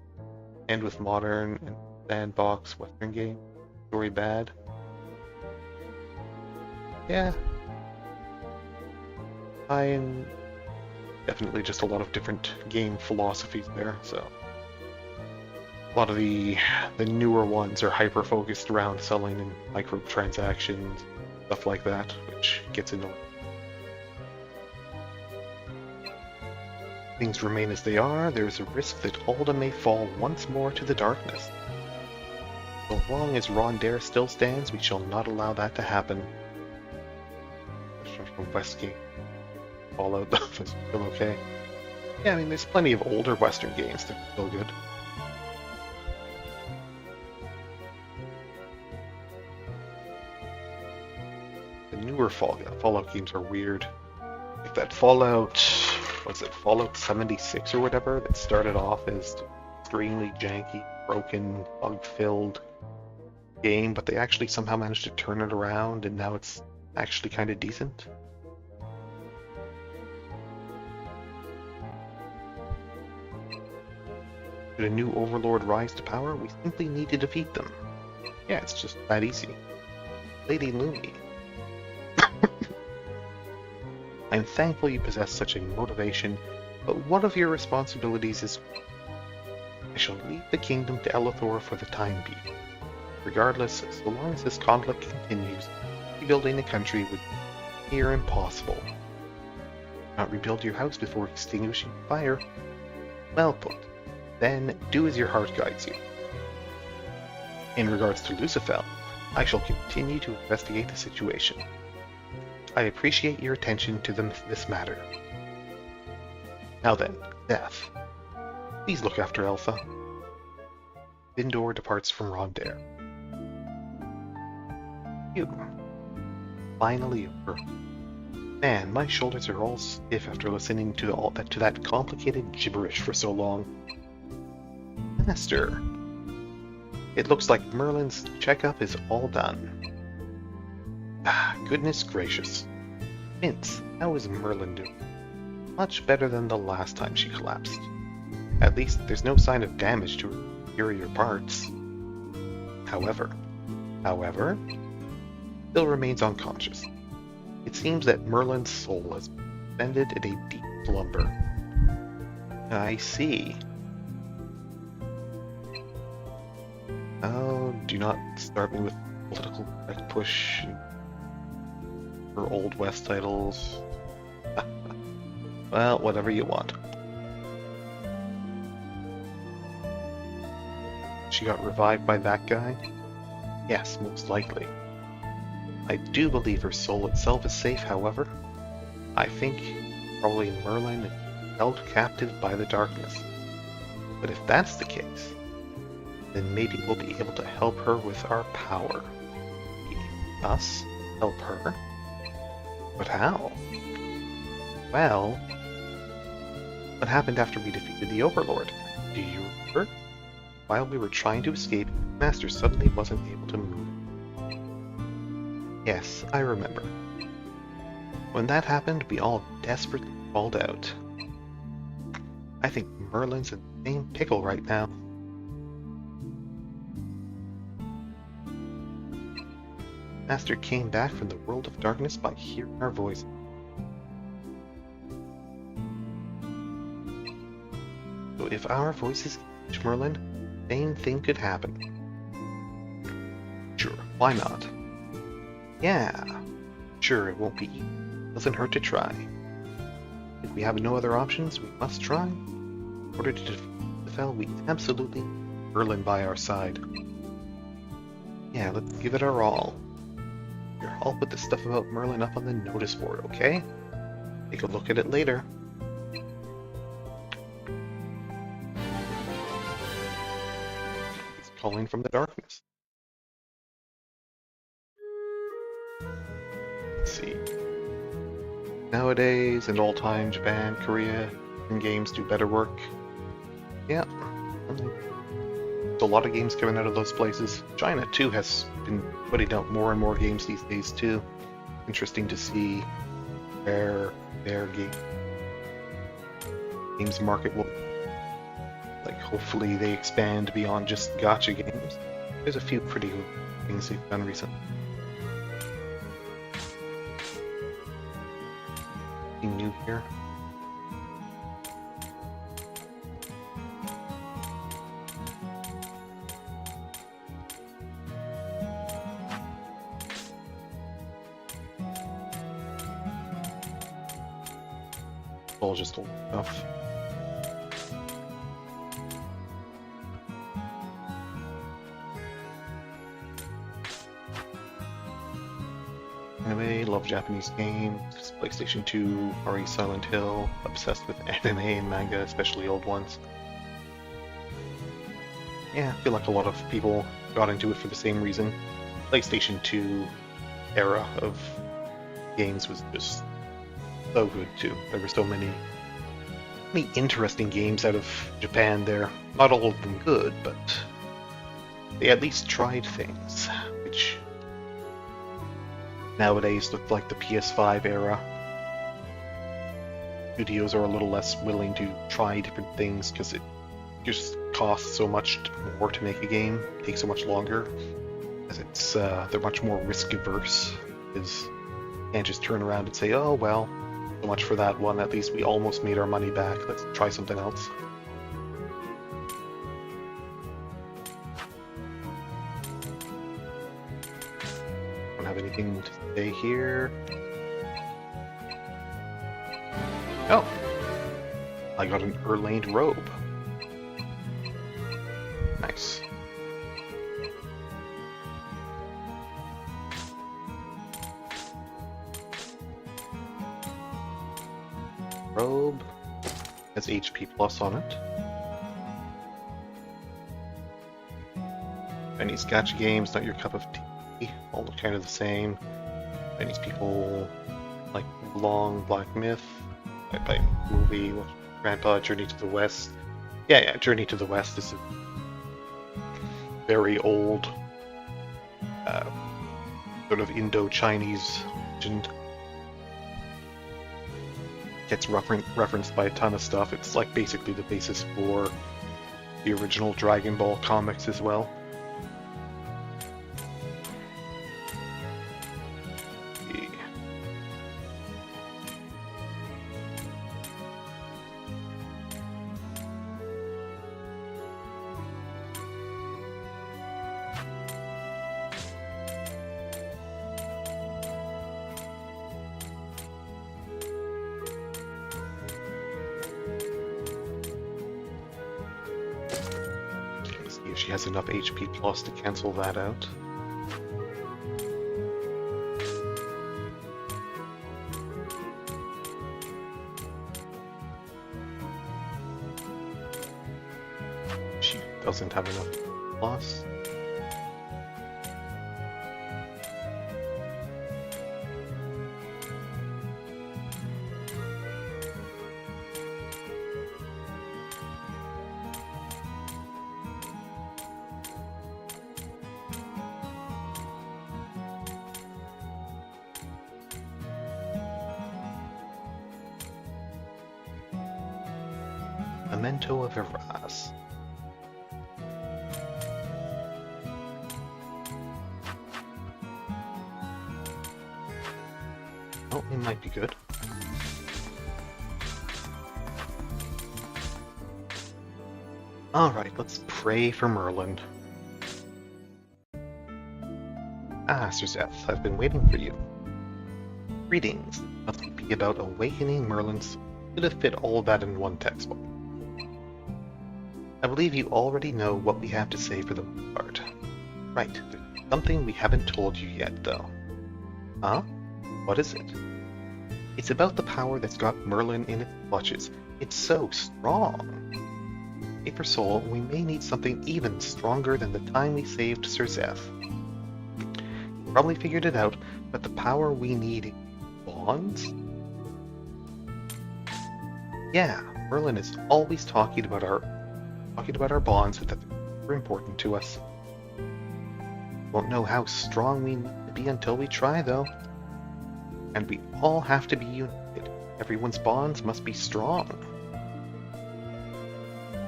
and with modern and sandbox Western game. Story bad. Yeah. Definitely just a lot of different game philosophies there, so. A lot of the newer ones are hyper-focused around selling and microtransactions, stuff like that, which gets annoying. Things remain as they are, there is a risk that Alda may fall once more to the darkness. So long as Rondare still stands, we shall not allow that to happen. From Westgame. Fallout is still okay. Yeah, I mean, there's plenty of older Western games that are still good. The newer Fallout games are weird. Like that Fallout 76 or whatever, that started off as extremely janky, broken, bug-filled game, but they actually somehow managed to turn it around, and now it's actually kind of decent. Should a new overlord rise to power, we simply need to defeat them. Yeah, it's just that easy. Lady Lumi. I'm thankful you possess such a motivation, but one of your responsibilities is... I shall leave the kingdom to Elithor for the time being. Regardless, so long as this conflict continues, rebuilding the country would be near impossible. Not rebuild your house before extinguishing the fire. Well put. Then do as your heart guides you. In regards to Lucifel, I shall continue to investigate the situation. I appreciate your attention to this matter. Now then, Death. Please look after Elsa. Vindor departs from Rondair. Phew. Finally over. Man, my shoulders are all stiff after listening to that complicated gibberish for so long. Master, it looks like Merlin's checkup is all done. Ah, goodness gracious. Vince, how is Merlin doing? Much better than the last time she collapsed. At least there's no sign of damage to her inferior parts. However, still remains unconscious. It seems that Merlin's soul has been suspended in a deep slumber. I see. Oh, do not start me with political correct push for Old West titles. Well, whatever you want. She got revived by that guy? Yes, most likely. I do believe her soul itself is safe, however. I think probably Merlin is held captive by the darkness. But if that's the case, then maybe we'll be able to help her with our power. Us? Help her? But how? Well, what happened after we defeated the Overlord? Do you remember? While we were trying to escape, Master suddenly wasn't able to move. Yes, I remember. When that happened, we all desperately called out. I think Merlin's in the same pickle right now. Master came back from the world of darkness by hearing our voice. So if our voices reach Merlin, same thing could happen. Sure, why not? Yeah, sure, it won't be easy. Doesn't hurt to try. If we have no other options, we must try. In order to defeat the Fel, we absolutely need Merlin by our side. Yeah, let's give it our all. Here, I'll put the stuff about Merlin up on the notice board, okay? Take a look at it later. It's calling from the darkness. Let's see. Nowadays, in old time, Japan, Korea, and games do better work. Yeah. There's a lot of games coming out of those places. China, too, has been putting out more and more games these days, too. Interesting to see where their games market will... Like, hopefully they expand beyond just gacha games. There's a few pretty good things they've done recently. Anything new here? All just old stuff. Anime, love Japanese games, PlayStation 2, RE Silent Hill, obsessed with anime and manga, especially old ones. Yeah, I feel like a lot of people got into it for the same reason. PlayStation 2 era of games was just so good too. There were so many interesting games out of Japan there. Not all of them good, but they at least tried things, which nowadays look like the PS5 era. Studios are a little less willing to try different things because it just costs so much more to make a game, takes so much longer, as it's they're much more risk averse. Because you can't just turn around and say, oh well, so much for that one, at least we almost made our money back, let's try something else. have anything to say here. Oh! I got an Erlained robe. Nice. Robe has HP plus on it. Chinese gacha games, not your cup of tea. All look kind of the same. Chinese people like Long Black Myth. By movie, Grandpa, Journey to the West. Yeah, Journey to the West is a very old sort of Indo-Chinese legend. Gets referenced by a ton of stuff. It's like basically the basis for the original Dragon Ball comics as well. She has enough HP plus to cancel that out. She doesn't have enough plus. Memento of Eras. Oh, it might be good. Alright, let's pray for Merlin. Ah, Sir Zeth, I've been waiting for you. Greetings. Must be about awakening Merlin's. Could have fit all of that in one textbook. I believe you already know what we have to say for the most part. Right, there's something we haven't told you yet, though. Huh? What is it? It's about the power that's got Merlin in its clutches. It's so strong. Paper Soul, we may need something even stronger than the time we saved Sir Zeth. You probably figured it out, but the power we need is bonds? Yeah, Merlin is always talking about our bonds, that they're important to us. Won't know how strong we need to be until we try, though. And we all have to be united. Everyone's bonds must be strong.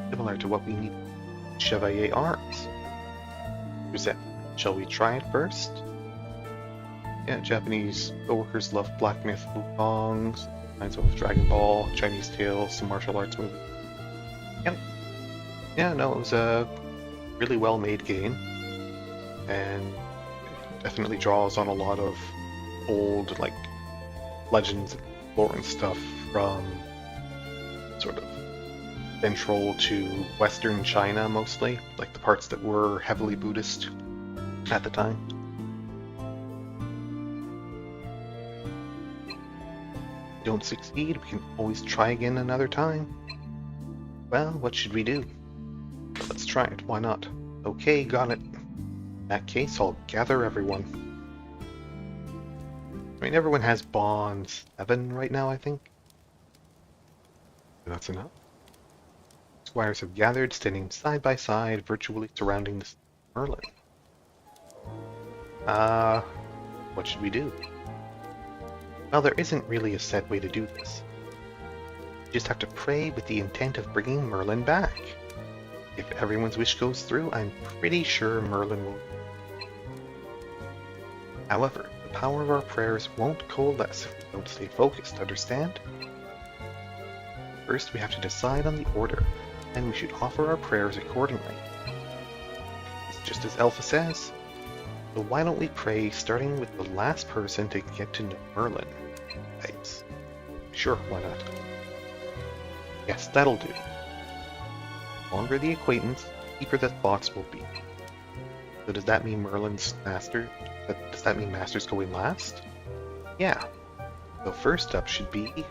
Similar to what we need in Chevalier arms. Shall we try it first? Yeah, Japanese coworkers love Black Myth Wukongs, kinds of Dragon Ball, Chinese tales, some martial arts movies. Yep. Yeah, no, it was a really well-made game, and it definitely draws on a lot of old, like, legends and lore and stuff from sort of central to western China, mostly, like the parts that were heavily Buddhist at the time. If we don't succeed, we can always try again another time. Well, what should we do? Let's try it, why not? Okay, got it. In that case, I'll gather everyone. I mean, everyone has bonds 7 right now, I think. That's enough. Squires have gathered, standing side by side, virtually surrounding the Merlin. What should we do? Well, there isn't really a set way to do this. You just have to pray with the intent of bringing Merlin back. If everyone's wish goes through, I'm pretty sure Merlin will. However, the power of our prayers won't coalesce if we don't stay focused, understand? First, we have to decide on the order, and we should offer our prayers accordingly. It's just as Alpha says. So why don't we pray, starting with the last person to get to know Merlin? Thanks. Sure, why not? Yes, that'll do. The longer the acquaintance, the deeper the thoughts will be. So does that mean Merlin's master? Does that mean Master's going last? Yeah. So first up should be...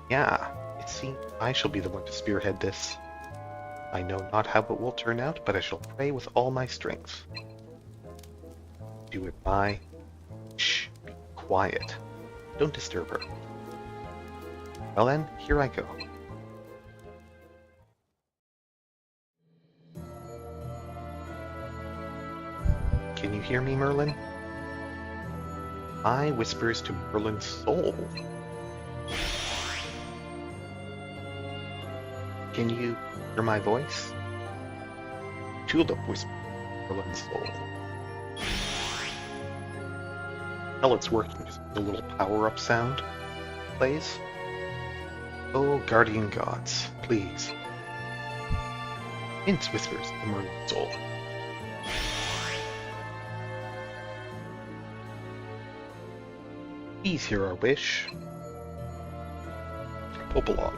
Yeah, it seems I shall be the one to spearhead this. I know not how it will turn out, but I shall pray with all my strength. Do it by... Shh, be quiet. Don't disturb her. Well then, here I go. Can you hear me, Merlin? I whispers to Merlin's soul. Can you hear my voice? Tulip whispers to Merlin's soul. Well, it's working. Just the little power-up sound plays. Oh, guardian gods, please. Mince whispers to Merlin's soul. Please hear our wish. Popolog.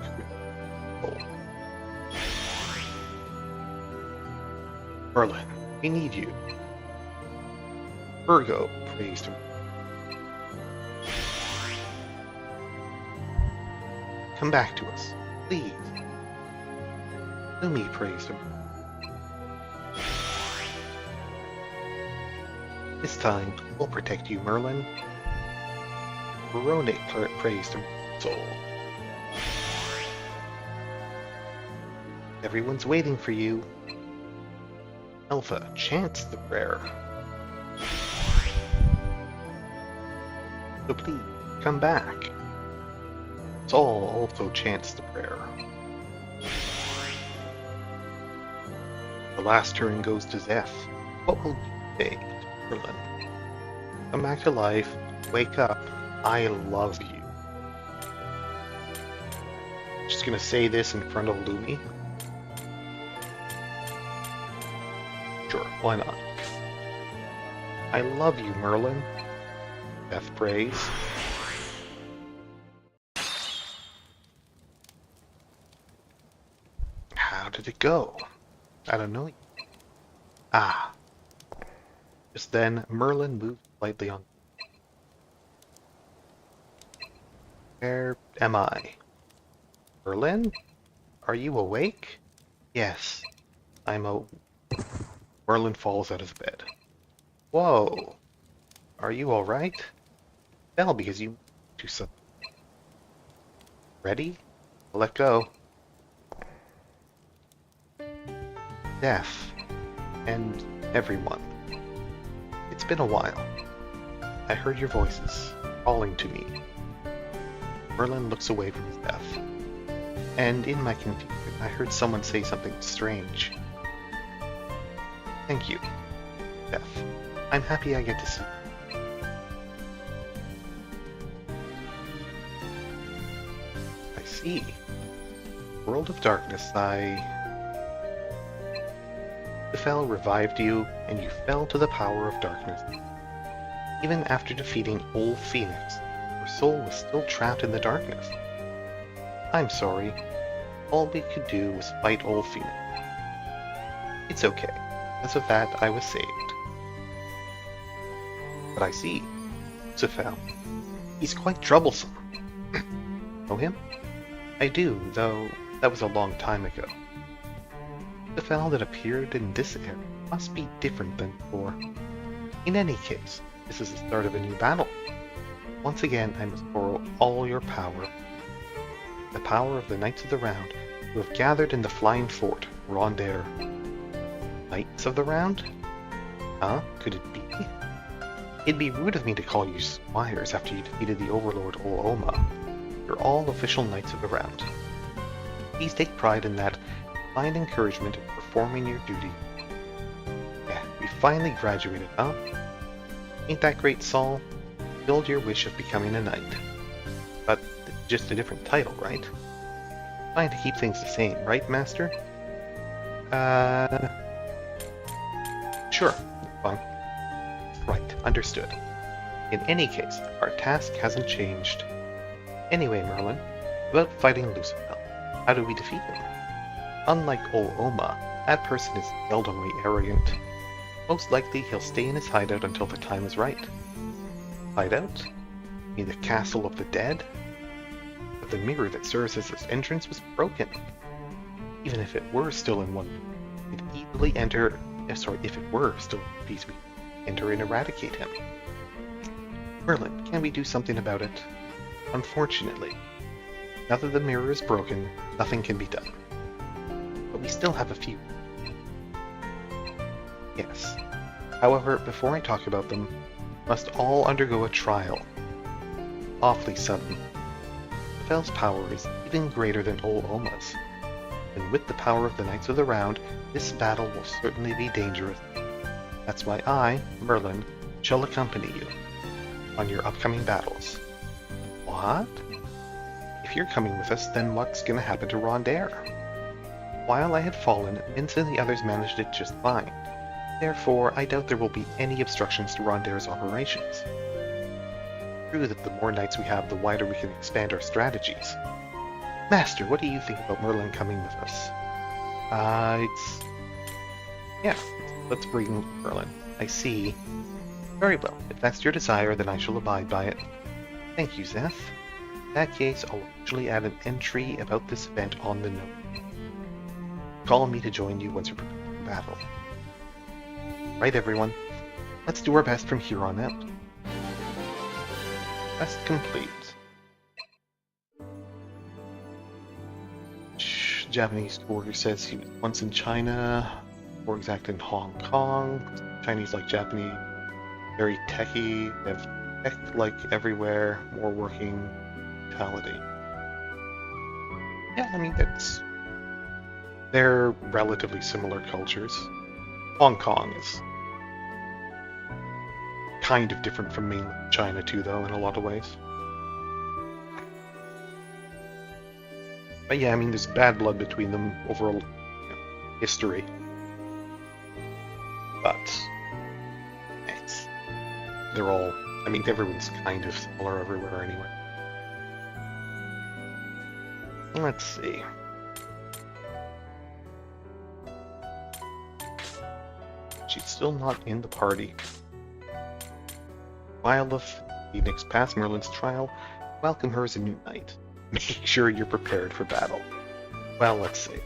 Merlin, we need you. Virgo prays to Merlin. Come back to us, please. Lumi prays to Merlin. This time, we'll protect you, Merlin. Veronic prays to Merlin's soul. Everyone's waiting for you. Alpha chants the prayer. So please, come back. Sol also chants the prayer. The last turn goes to Zeph. What will you say to Merlin? Come back to life. Wake up. I love you. Just gonna say this in front of Lumi. Sure, why not? I love you, Merlin. Beth prays. How did it go? I don't know. Ah. Just then, Merlin moved lightly on. Where am I? Merlin? Are you awake? Yes, I'm Merlin falls out of bed. Whoa! Are you alright? Fell because you do something. Ready? Let go. Death. And everyone. It's been a while. I heard your voices calling to me. Merlin looks away from his death. And in my confusion, I heard someone say something strange. Thank you, Death. I'm happy I get to see you. I see. World of Darkness, The Fell revived you, and you fell to the power of darkness. Even after defeating Ol Phoenix, your soul was still trapped in the darkness. I'm sorry. All we could do was fight Ol Phoenix. It's okay. Because of that, I was saved. But I see. Zephyr. He's quite troublesome. Know him? I do, though that was a long time ago. The fowl that appeared in this area must be different than before. In any case, this is the start of a new battle. Once again, I must borrow all your power. The power of the Knights of the Round, who have gathered in the Flying Fort, Rondare. Knights of the Round? Huh? Could it be? It'd be rude of me to call you squires after you defeated the Overlord Ol Ohma. You're all official Knights of the Round. Please take pride in that. Find encouragement in performing your duty. Yeah, we finally graduated, huh? Ain't that great, Saul? Build your wish of becoming a knight. But just a different title, right? Trying to keep things the same, right, Master? Sure, fine. Right, understood. In any case, our task hasn't changed. Anyway, Merlin, about fighting Lucifer, how do we defeat him? Unlike Ol Ohma, that person is seldomly arrogant. Most likely he'll stay in his hideout until the time is right. Hideout? You mean the castle of the dead? But the mirror that serves as its entrance was broken. Even if it were still in one piece, we could easily enter... if it were still in one piece, we could enter and eradicate him. Merlin, can we do something about it? Unfortunately, now that the mirror is broken, nothing can be done. But we still have a few. Yes. However, before I talk about them, must all undergo a trial. Awfully sudden. The Fel's power is even greater than Ol Ohma's, and with the power of the Knights of the Round, this battle will certainly be dangerous. That's why I, Merlin, shall accompany you on your upcoming battles. What? If you're coming with us, then what's gonna happen to Rondair? While I had fallen, Vince and the others managed it just fine. Therefore, I doubt there will be any obstructions to Rondair's operations. True that the more knights we have, the wider we can expand our strategies. Master, what do you think about Merlin coming with us? Yeah, let's bring Merlin. I see. Very well. If that's your desire, then I shall abide by it. Thank you, Zeth. In that case, I'll actually add an entry about this event on the note. Call me to join you once you're prepared for battle. Right, everyone. Let's do our best from here on out. Quest complete. Japanese worker says he was once in China, more exact in Hong Kong. Chinese like Japanese, very techy, they have tech like everywhere, more working mentality. Yeah, I mean, they're relatively similar cultures. Hong Kong is kind of different from mainland China too, though, in a lot of ways. But yeah, I mean, there's bad blood between them over history. But they're all, I mean, everyone's kind of similar everywhere anyway. Let's see. She's still not in the party. While of Phoenix passed Merlin's trial, welcome her as a new knight. Make sure you're prepared for battle. Well, let's see.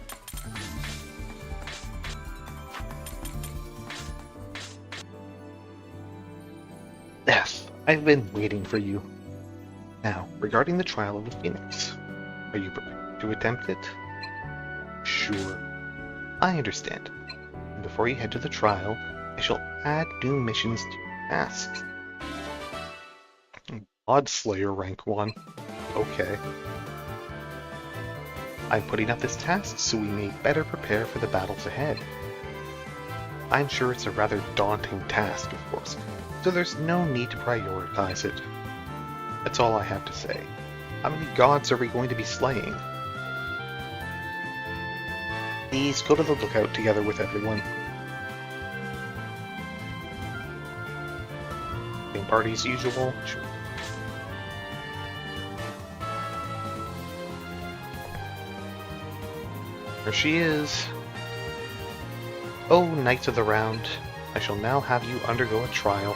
Yes, I've been waiting for you. Now, regarding the trial of the Phoenix, are you prepared to attempt it? Sure. I understand. And before you head to the trial, I shall add new missions to your tasks. God Slayer rank 1. Okay. I'm putting up this task so we may better prepare for the battles ahead. I'm sure it's a rather daunting task, of course, so there's no need to prioritize it. That's all I have to say. How many gods are we going to be slaying? Please go to the lookout together with everyone. Same party as usual? Sure. There she is. Oh, Knights of the Round, I shall now have you undergo a trial.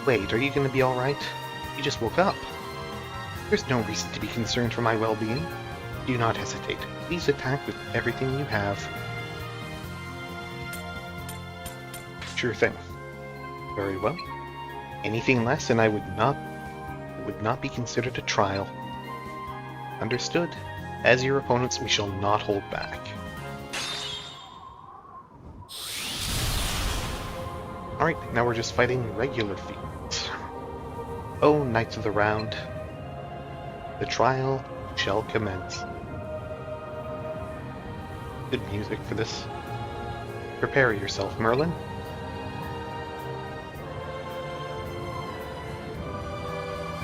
Wait, are you going to be alright? You just woke up. There's no reason to be concerned for my well-being. Do not hesitate. Please attack with everything you have. Sure thing. Very well. Anything less and it would not be considered a trial. Understood. As your opponents, we shall not hold back. Alright, now we're just fighting regular fiends. Oh, Knights of the Round, the trial shall commence. Good music for this. Prepare yourself, Merlin.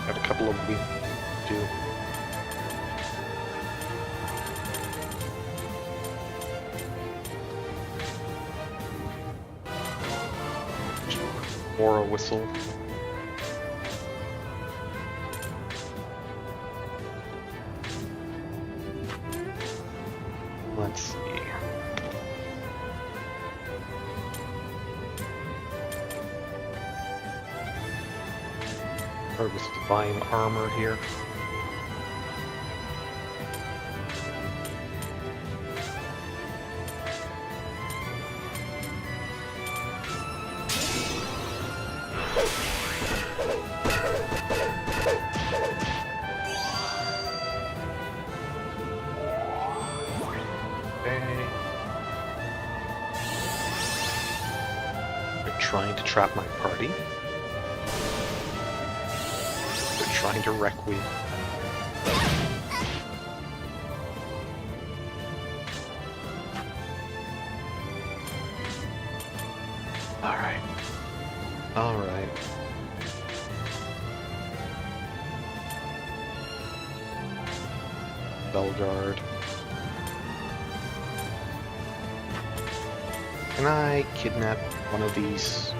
Got a couple of wings to do. or a whistle. Let's see. Harvest Divine Armor here. Trying to trap my party. They're trying to Requiem. Alright. Alright. Belguard. Can I kidnap one of these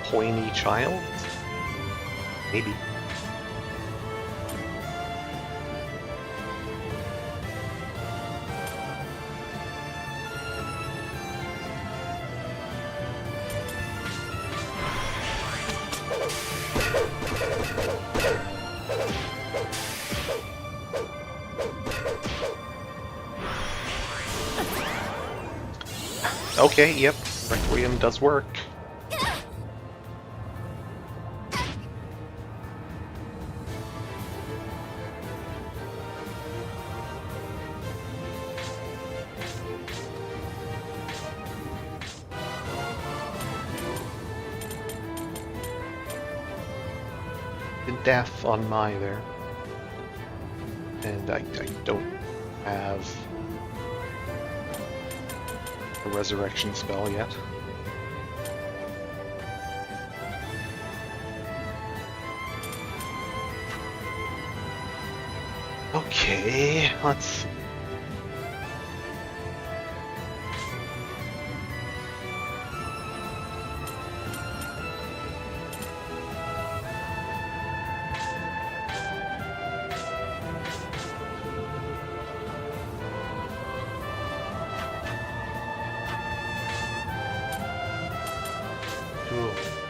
poiny childs? Maybe. Okay, yep, Requiem does work. Death on my there, and I don't have a resurrection spell yet. Okay, let's see.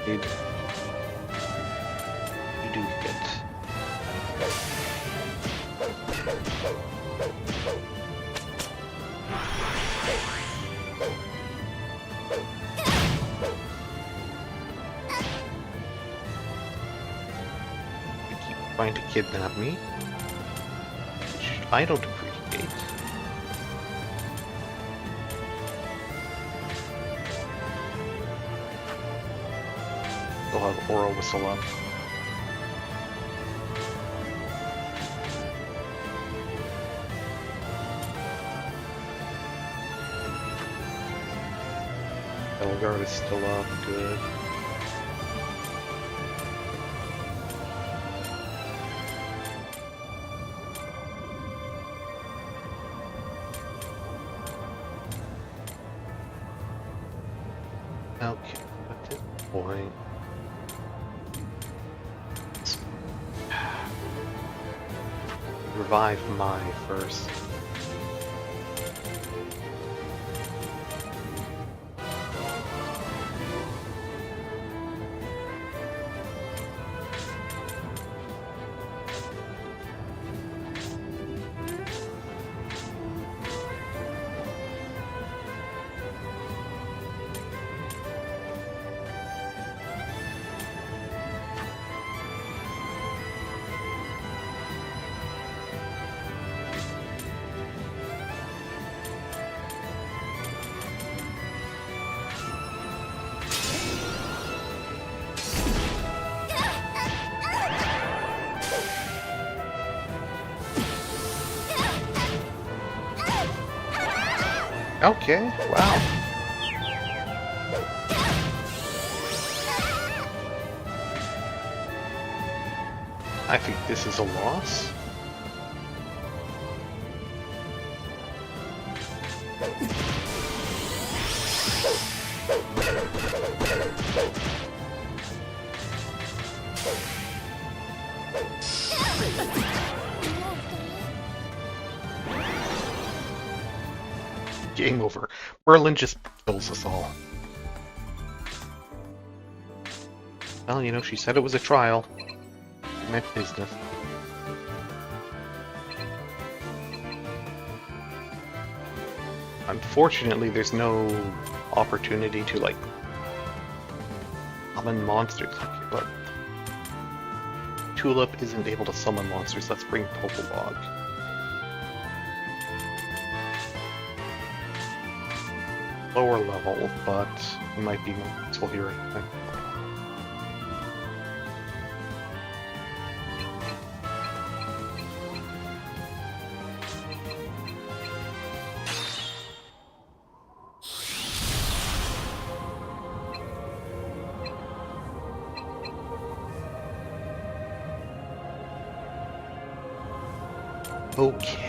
You do get. You keep trying to kidnap me, which I don't appreciate. They'll have Aura Whistle up. Belguard is still up, good. Okay, at this point... revive my first. Okay, wow. I think this is a loss. Game over. Merlin just kills us all. Well, you know, she said it was a trial. She meant business. Unfortunately, there's no opportunity to, like, summon monsters. But Tulip isn't able to summon monsters. Let's bring Popolog. Lower level, but it might be more useful here. I think. Okay.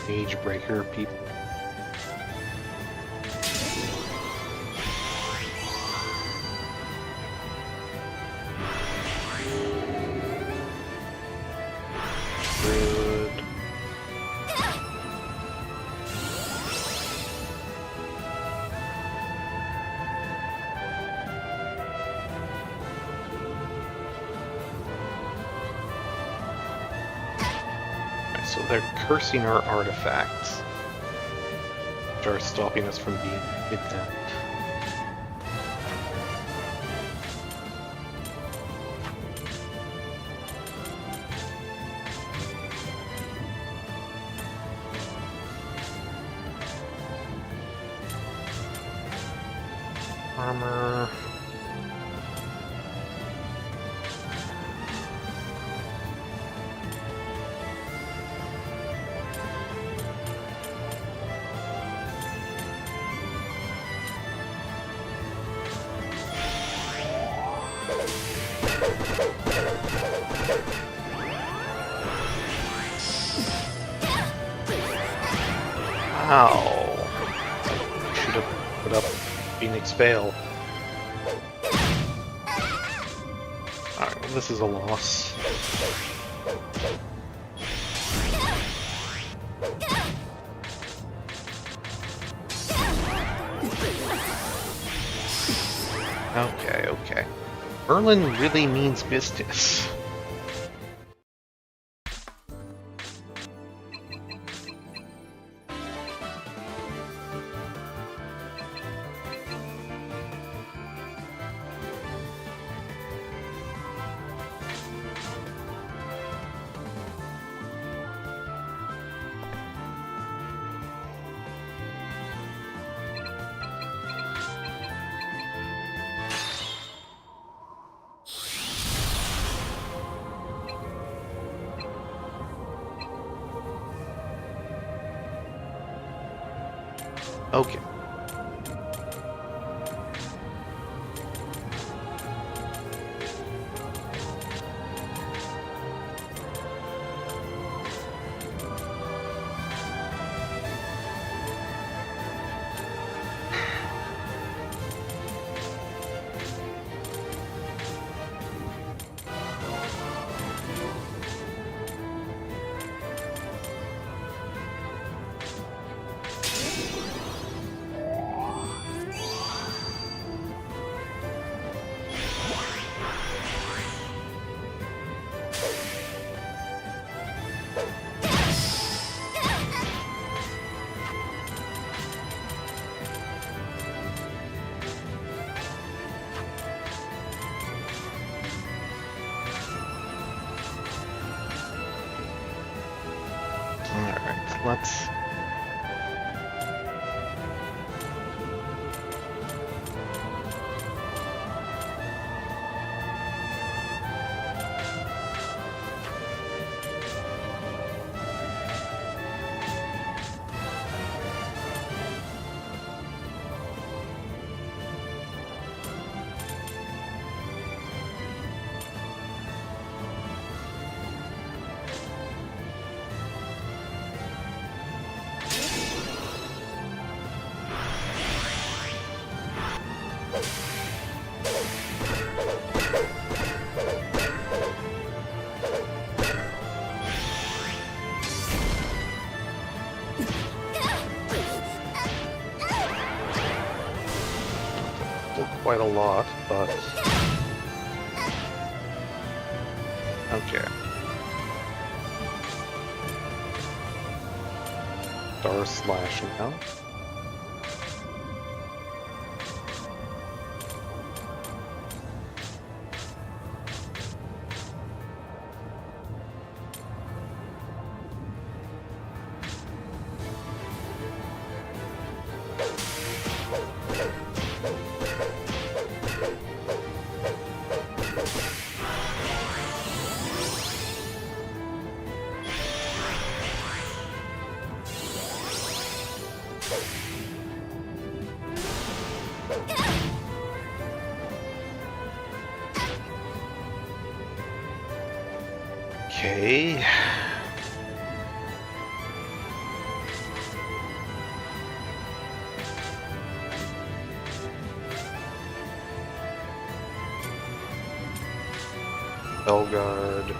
Age breaker people. Good. So they're cursing our artifacts, which are stopping us from being kidnapped. Armor. Ow. I should have put up Phoenix Veil. Alright, well, this is a loss. Okay. Merlin really means business. Okay. Let's... quite a lot, but... Okay. Star Slash now. Okay. Belguard.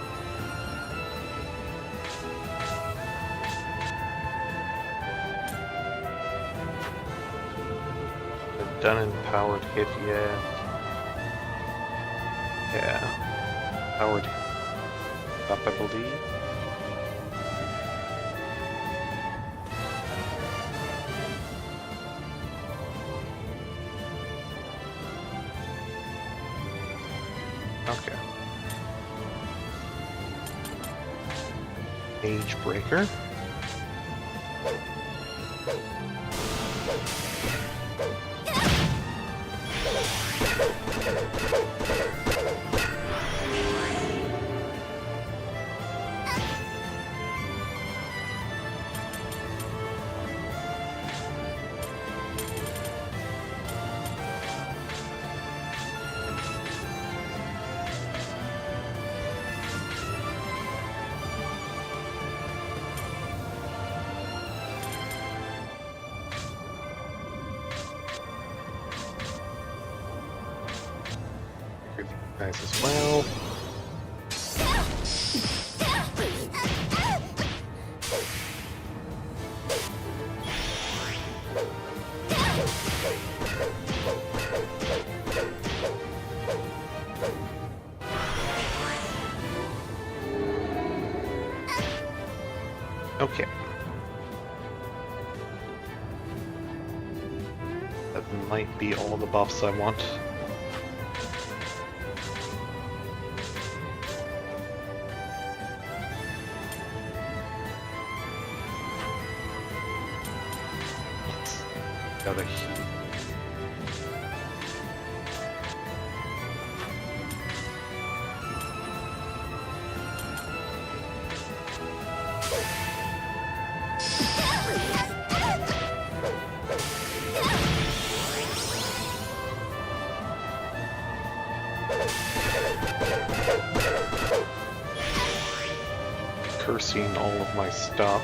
I've done empowered hit yet. Yeah. Powered up, I believe. Okay. Age Breaker. Guys as well. Okay. That might be all the buffs I want. Gotta heal. Cursing all of my stuff.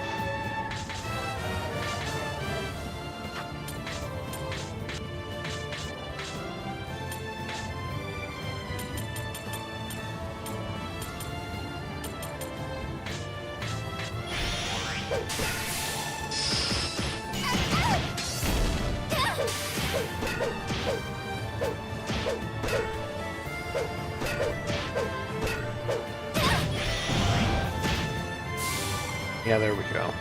Yeah, there we go.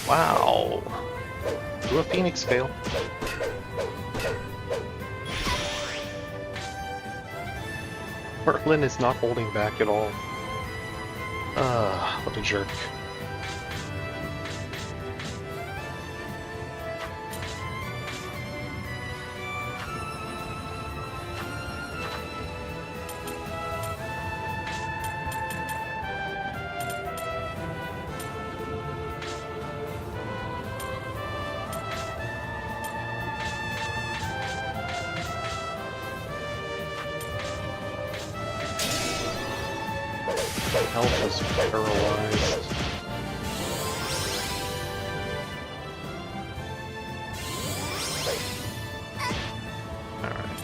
Wow. Do a Phoenix fail? Merlin is not holding back at all. What a jerk. Elf is paralyzed. Alright.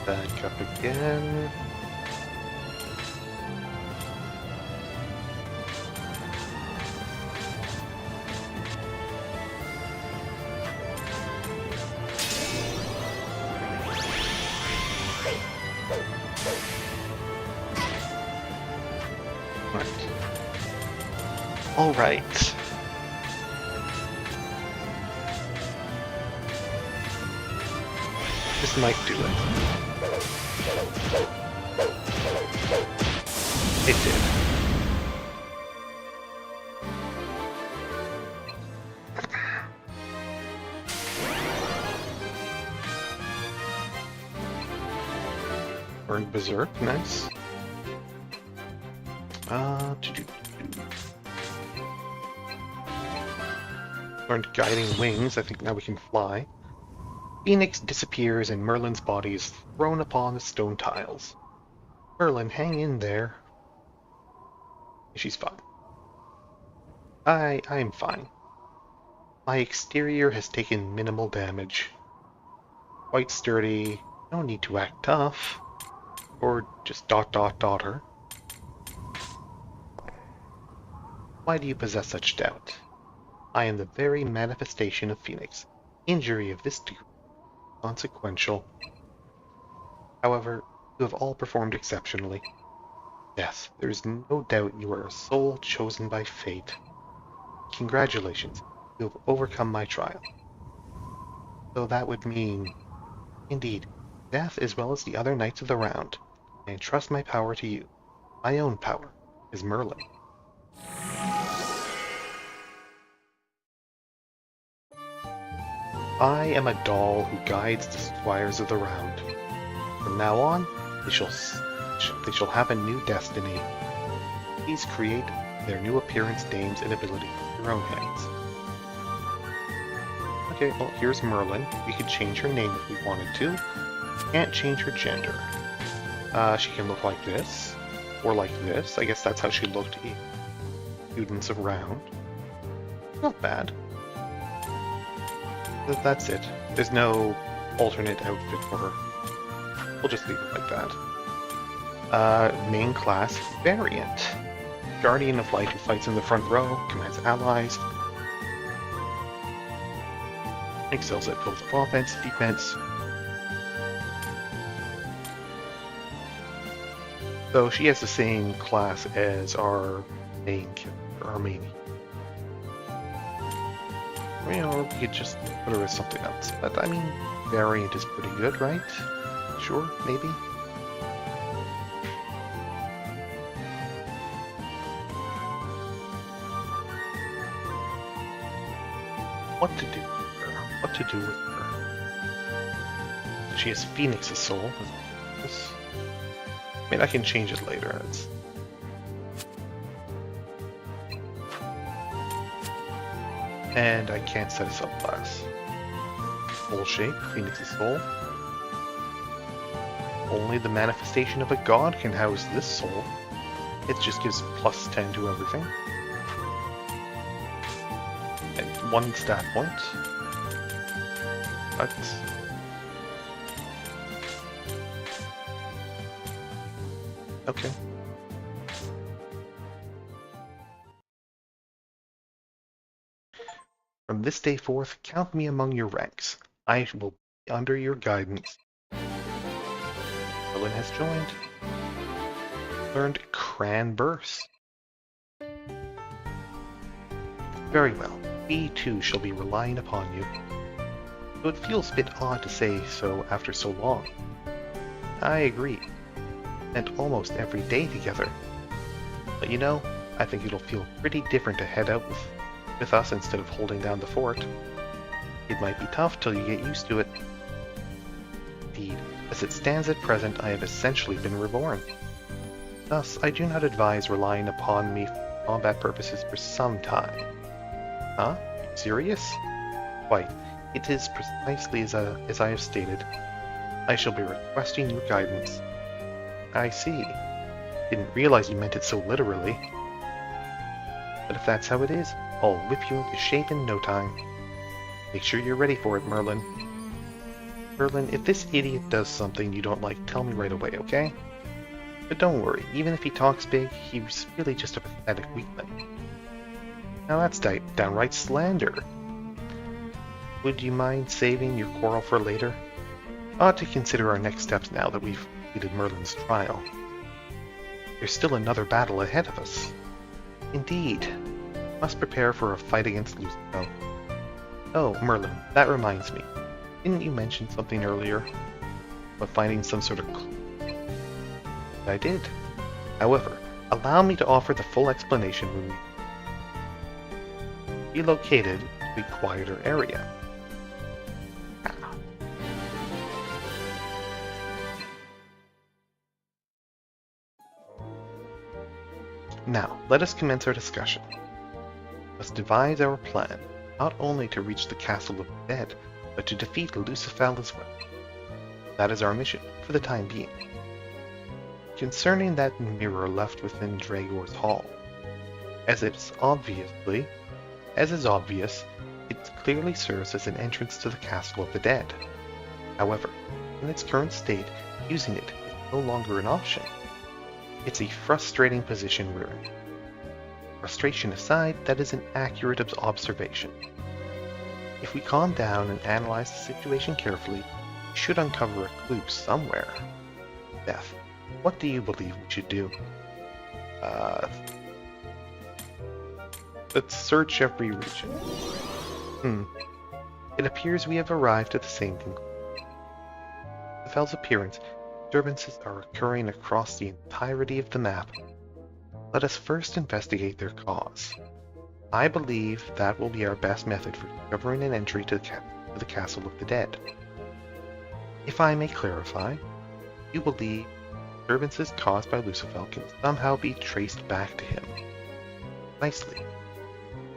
Back up again. All right. This might do it. It did. Burn Berserk, nice. Learned Guiding Wings, I think now we can fly. Phoenix disappears and Merlin's body is thrown upon the stone tiles. Merlin, hang in there. She's fine. I'm fine. My exterior has taken minimal damage. Quite sturdy, no need to act tough. Or just ... her. Why do you possess such doubt? I am the very manifestation of Phoenix. Injury of this degree is consequential. However, you have all performed exceptionally. Yes, there is no doubt you are a soul chosen by fate. Congratulations, you have overcome my trial. So that would mean, indeed, death as well as the other knights of the round. I entrust my power to you. My own power is Merlin. I am a doll who guides the squires of the round. From now on, they shall have a new destiny. Please create their new appearance, names, and ability with your own hands. Okay, well, here's Merlin. We could change her name if we wanted to. Can't change her gender. She can look like this, or like this. I guess that's how she looked in Students of Round. Not bad. That's it. There's no alternate outfit for her. We'll just leave it like that. Main class variant. Guardian of Light who fights in the front row, commands allies, excels at both offense, defense. So she has the same class as our main character, our main. You know, we could just put her as something else. But, I mean, variant is pretty good, right? Sure, maybe? What to do with her? What to do with her? She has Phoenix's soul. I mean, I can change it later. And I can't set a subclass. Soul shape, Phoenix's soul. Only the manifestation of a god can house this soul. It just gives plus 10 to everything. And 1 stat point. But okay. From this day forth, count me among your ranks. I will be under your guidance. Merlin has joined. Learned Cran Burst. Very well. We too shall be relying upon you. Though it feels a bit odd to say so after so long. I agree. And almost every day together. But you know, I think it'll feel pretty different to head out with us instead of holding down the fort. It might be tough till you get used to it. Indeed, as it stands at present, I have essentially been reborn. Thus, I do not advise relying upon me for combat purposes for some time. Huh? Serious? Quite. It is precisely as I have stated. I shall be requesting your guidance. I see. Didn't realize you meant it so literally. But if that's how it is, I'll whip you into shape in no time. Make sure you're ready for it, Merlin. Merlin, if this idiot does something you don't like, tell me right away, okay? But don't worry, even if he talks big, he's really just a pathetic weakling. Now that's downright slander. Would you mind saving your quarrel for later? Ought to consider our next steps now that we've completed Merlin's trial. There's still another battle ahead of us. Indeed. Must prepare for a fight against Lucifer. Oh, Merlin, that reminds me. Didn't you mention something earlier? About finding some sort of clue? I did. However, allow me to offer the full explanation when we be located to a quieter area. Now, let us commence our discussion. We must devise our plan, not only to reach the Castle of the Dead, but to defeat Lucifer as well. That is our mission, for the time being. Concerning that mirror left within Dragor's Hall, as is obvious, it clearly serves as an entrance to the Castle of the Dead. However, in its current state, using it is no longer an option. It's a frustrating position we're in. Frustration aside, that is an accurate observation. If we calm down and analyze the situation carefully, we should uncover a clue somewhere. Beth, what do you believe we should do? Let's search every region. It appears we have arrived at the same conclusion. The Fell's appearance, disturbances are occurring across the entirety of the map. Let us first investigate their cause. I believe that will be our best method for discovering an entry to the Castle of the Dead. If I may clarify, you believe disturbances caused by Lucifer can somehow be traced back to him. Nicely.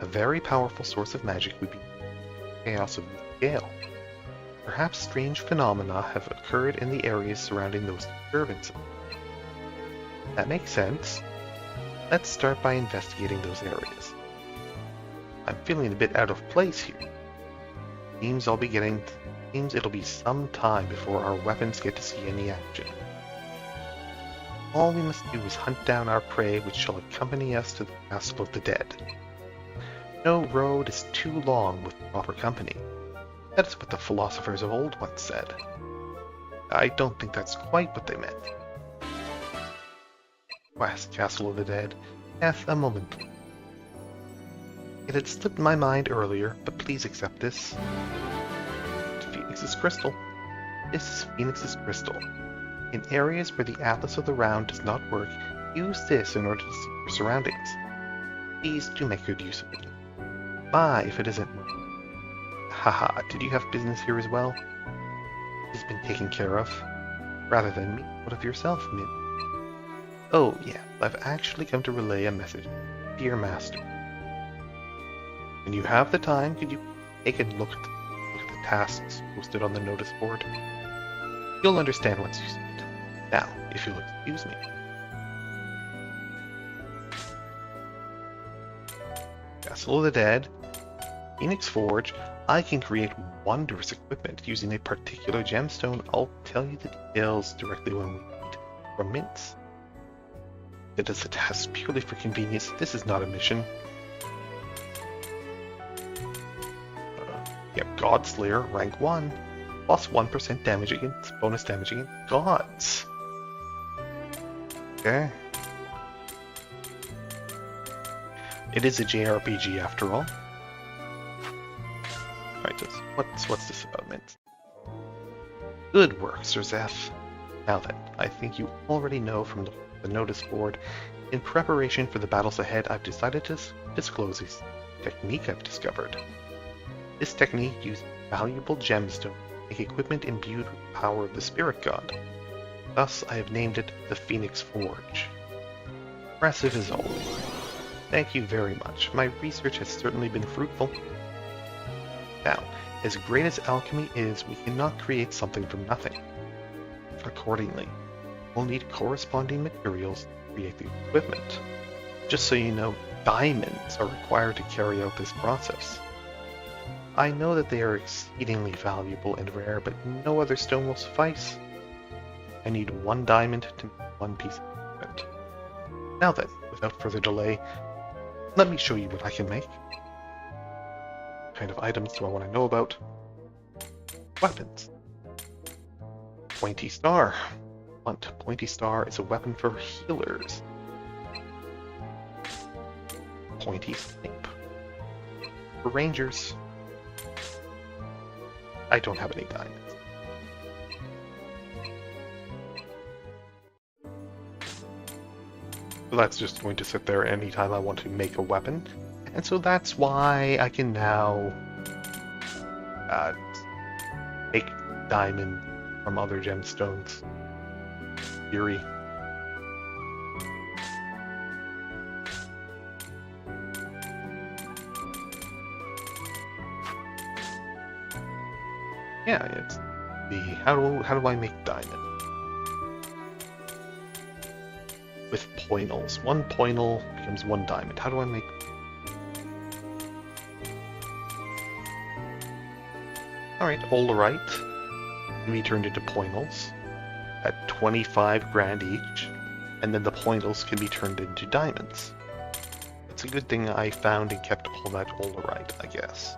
A very powerful source of magic would be the chaos of the scale. Perhaps strange phenomena have occurred in the areas surrounding those disturbances. That makes sense. Let's start by investigating those areas. I'm feeling a bit out of place here. Seems it'll be some time before our weapons get to see any action. All we must do is hunt down our prey, which shall accompany us to the Castle of the Dead. No road is too long with proper company. That is what the philosophers of old once said. I don't think that's quite what they meant. West Castle of the Dead. Yes, a moment. It had slipped my mind earlier, but please accept this. Phoenix's crystal. This is Phoenix's crystal. In areas where the Atlas of the Round does not work, use this in order to see your surroundings. Please do make good use of it. My, if it isn't Merlin. Haha, did you have business here as well? It has been taken care of. Rather than me, what of yourself, Min? Oh, yeah, I've actually come to relay a message. Dear Master. When you have the time, could you take a look at the tasks posted on the notice board? You'll understand once you see it. Now, if you'll excuse me. Castle of the Dead. Phoenix Forge. I can create wondrous equipment using a particular gemstone. I'll tell you the details directly when we meet. From Mints. It is a task purely for convenience. This is not a mission. Godslayer, rank 1. Plus 1% damage against, bonus damage against gods. Okay. It is a JRPG after all. Right, what's this about, Mint? Good work, Sir Zeph. Now then, I think you already know from the notice board, in preparation for the battles ahead, I've decided to disclose a technique I've discovered. This technique uses valuable gemstones to make equipment imbued with the power of the spirit god. Thus, I have named it the Phoenix Forge. Impressive as always. Thank you very much. My research has certainly been fruitful. Now, as great as alchemy is, we cannot create something from nothing. Accordingly, we'll need corresponding materials to create the equipment. Just so you know, diamonds are required to carry out this process. I know that they are exceedingly valuable and rare, but no other stone will suffice. I need 1 diamond to make 1 piece of equipment. Now then, without further delay, let me show you what I can make. What kind of items do I want to know about? Weapons. Pointy star. Pointy star is a weapon for healers. Pointy snipe. For rangers. I don't have any diamonds. So that's just going to sit there anytime I want to make a weapon. And so that's why I can now make diamond from other gemstones. Fury. Yeah, it's the how do I make diamond? With poinals. 1 poinal becomes 1 diamond. How do I make? Alright, olerite can be turned into poinals at 25 grand each, and then the poinals can be turned into diamonds. It's a good thing I found and kept all that olerite, I guess.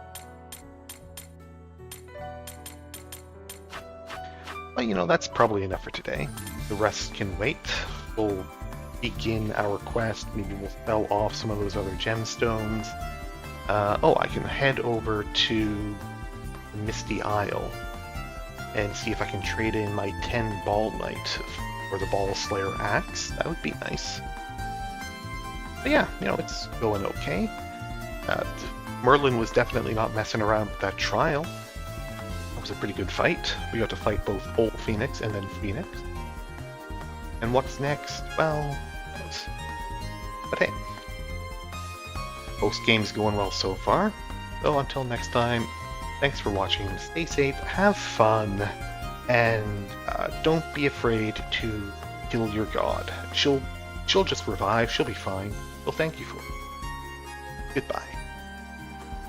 Well, you know, that's probably enough for today. The rest can wait. We'll begin our quest. Maybe we'll sell off some of those other gemstones. I can head over to the Misty Isle and see if I can trade in my 10 Ball Knight for the Ball Slayer axe. That would be nice. But yeah, you know, it's going okay. Merlin was definitely not messing around with that trial. That was a pretty good fight. We got to fight both Ol Phoenix and then Phoenix. And what's next? Well, but hey, Postgame's going well so far. So until next time, thanks for watching, stay safe, have fun, and don't be afraid to kill your god. She'll just revive, she'll be fine. She'll thank you for it. Goodbye.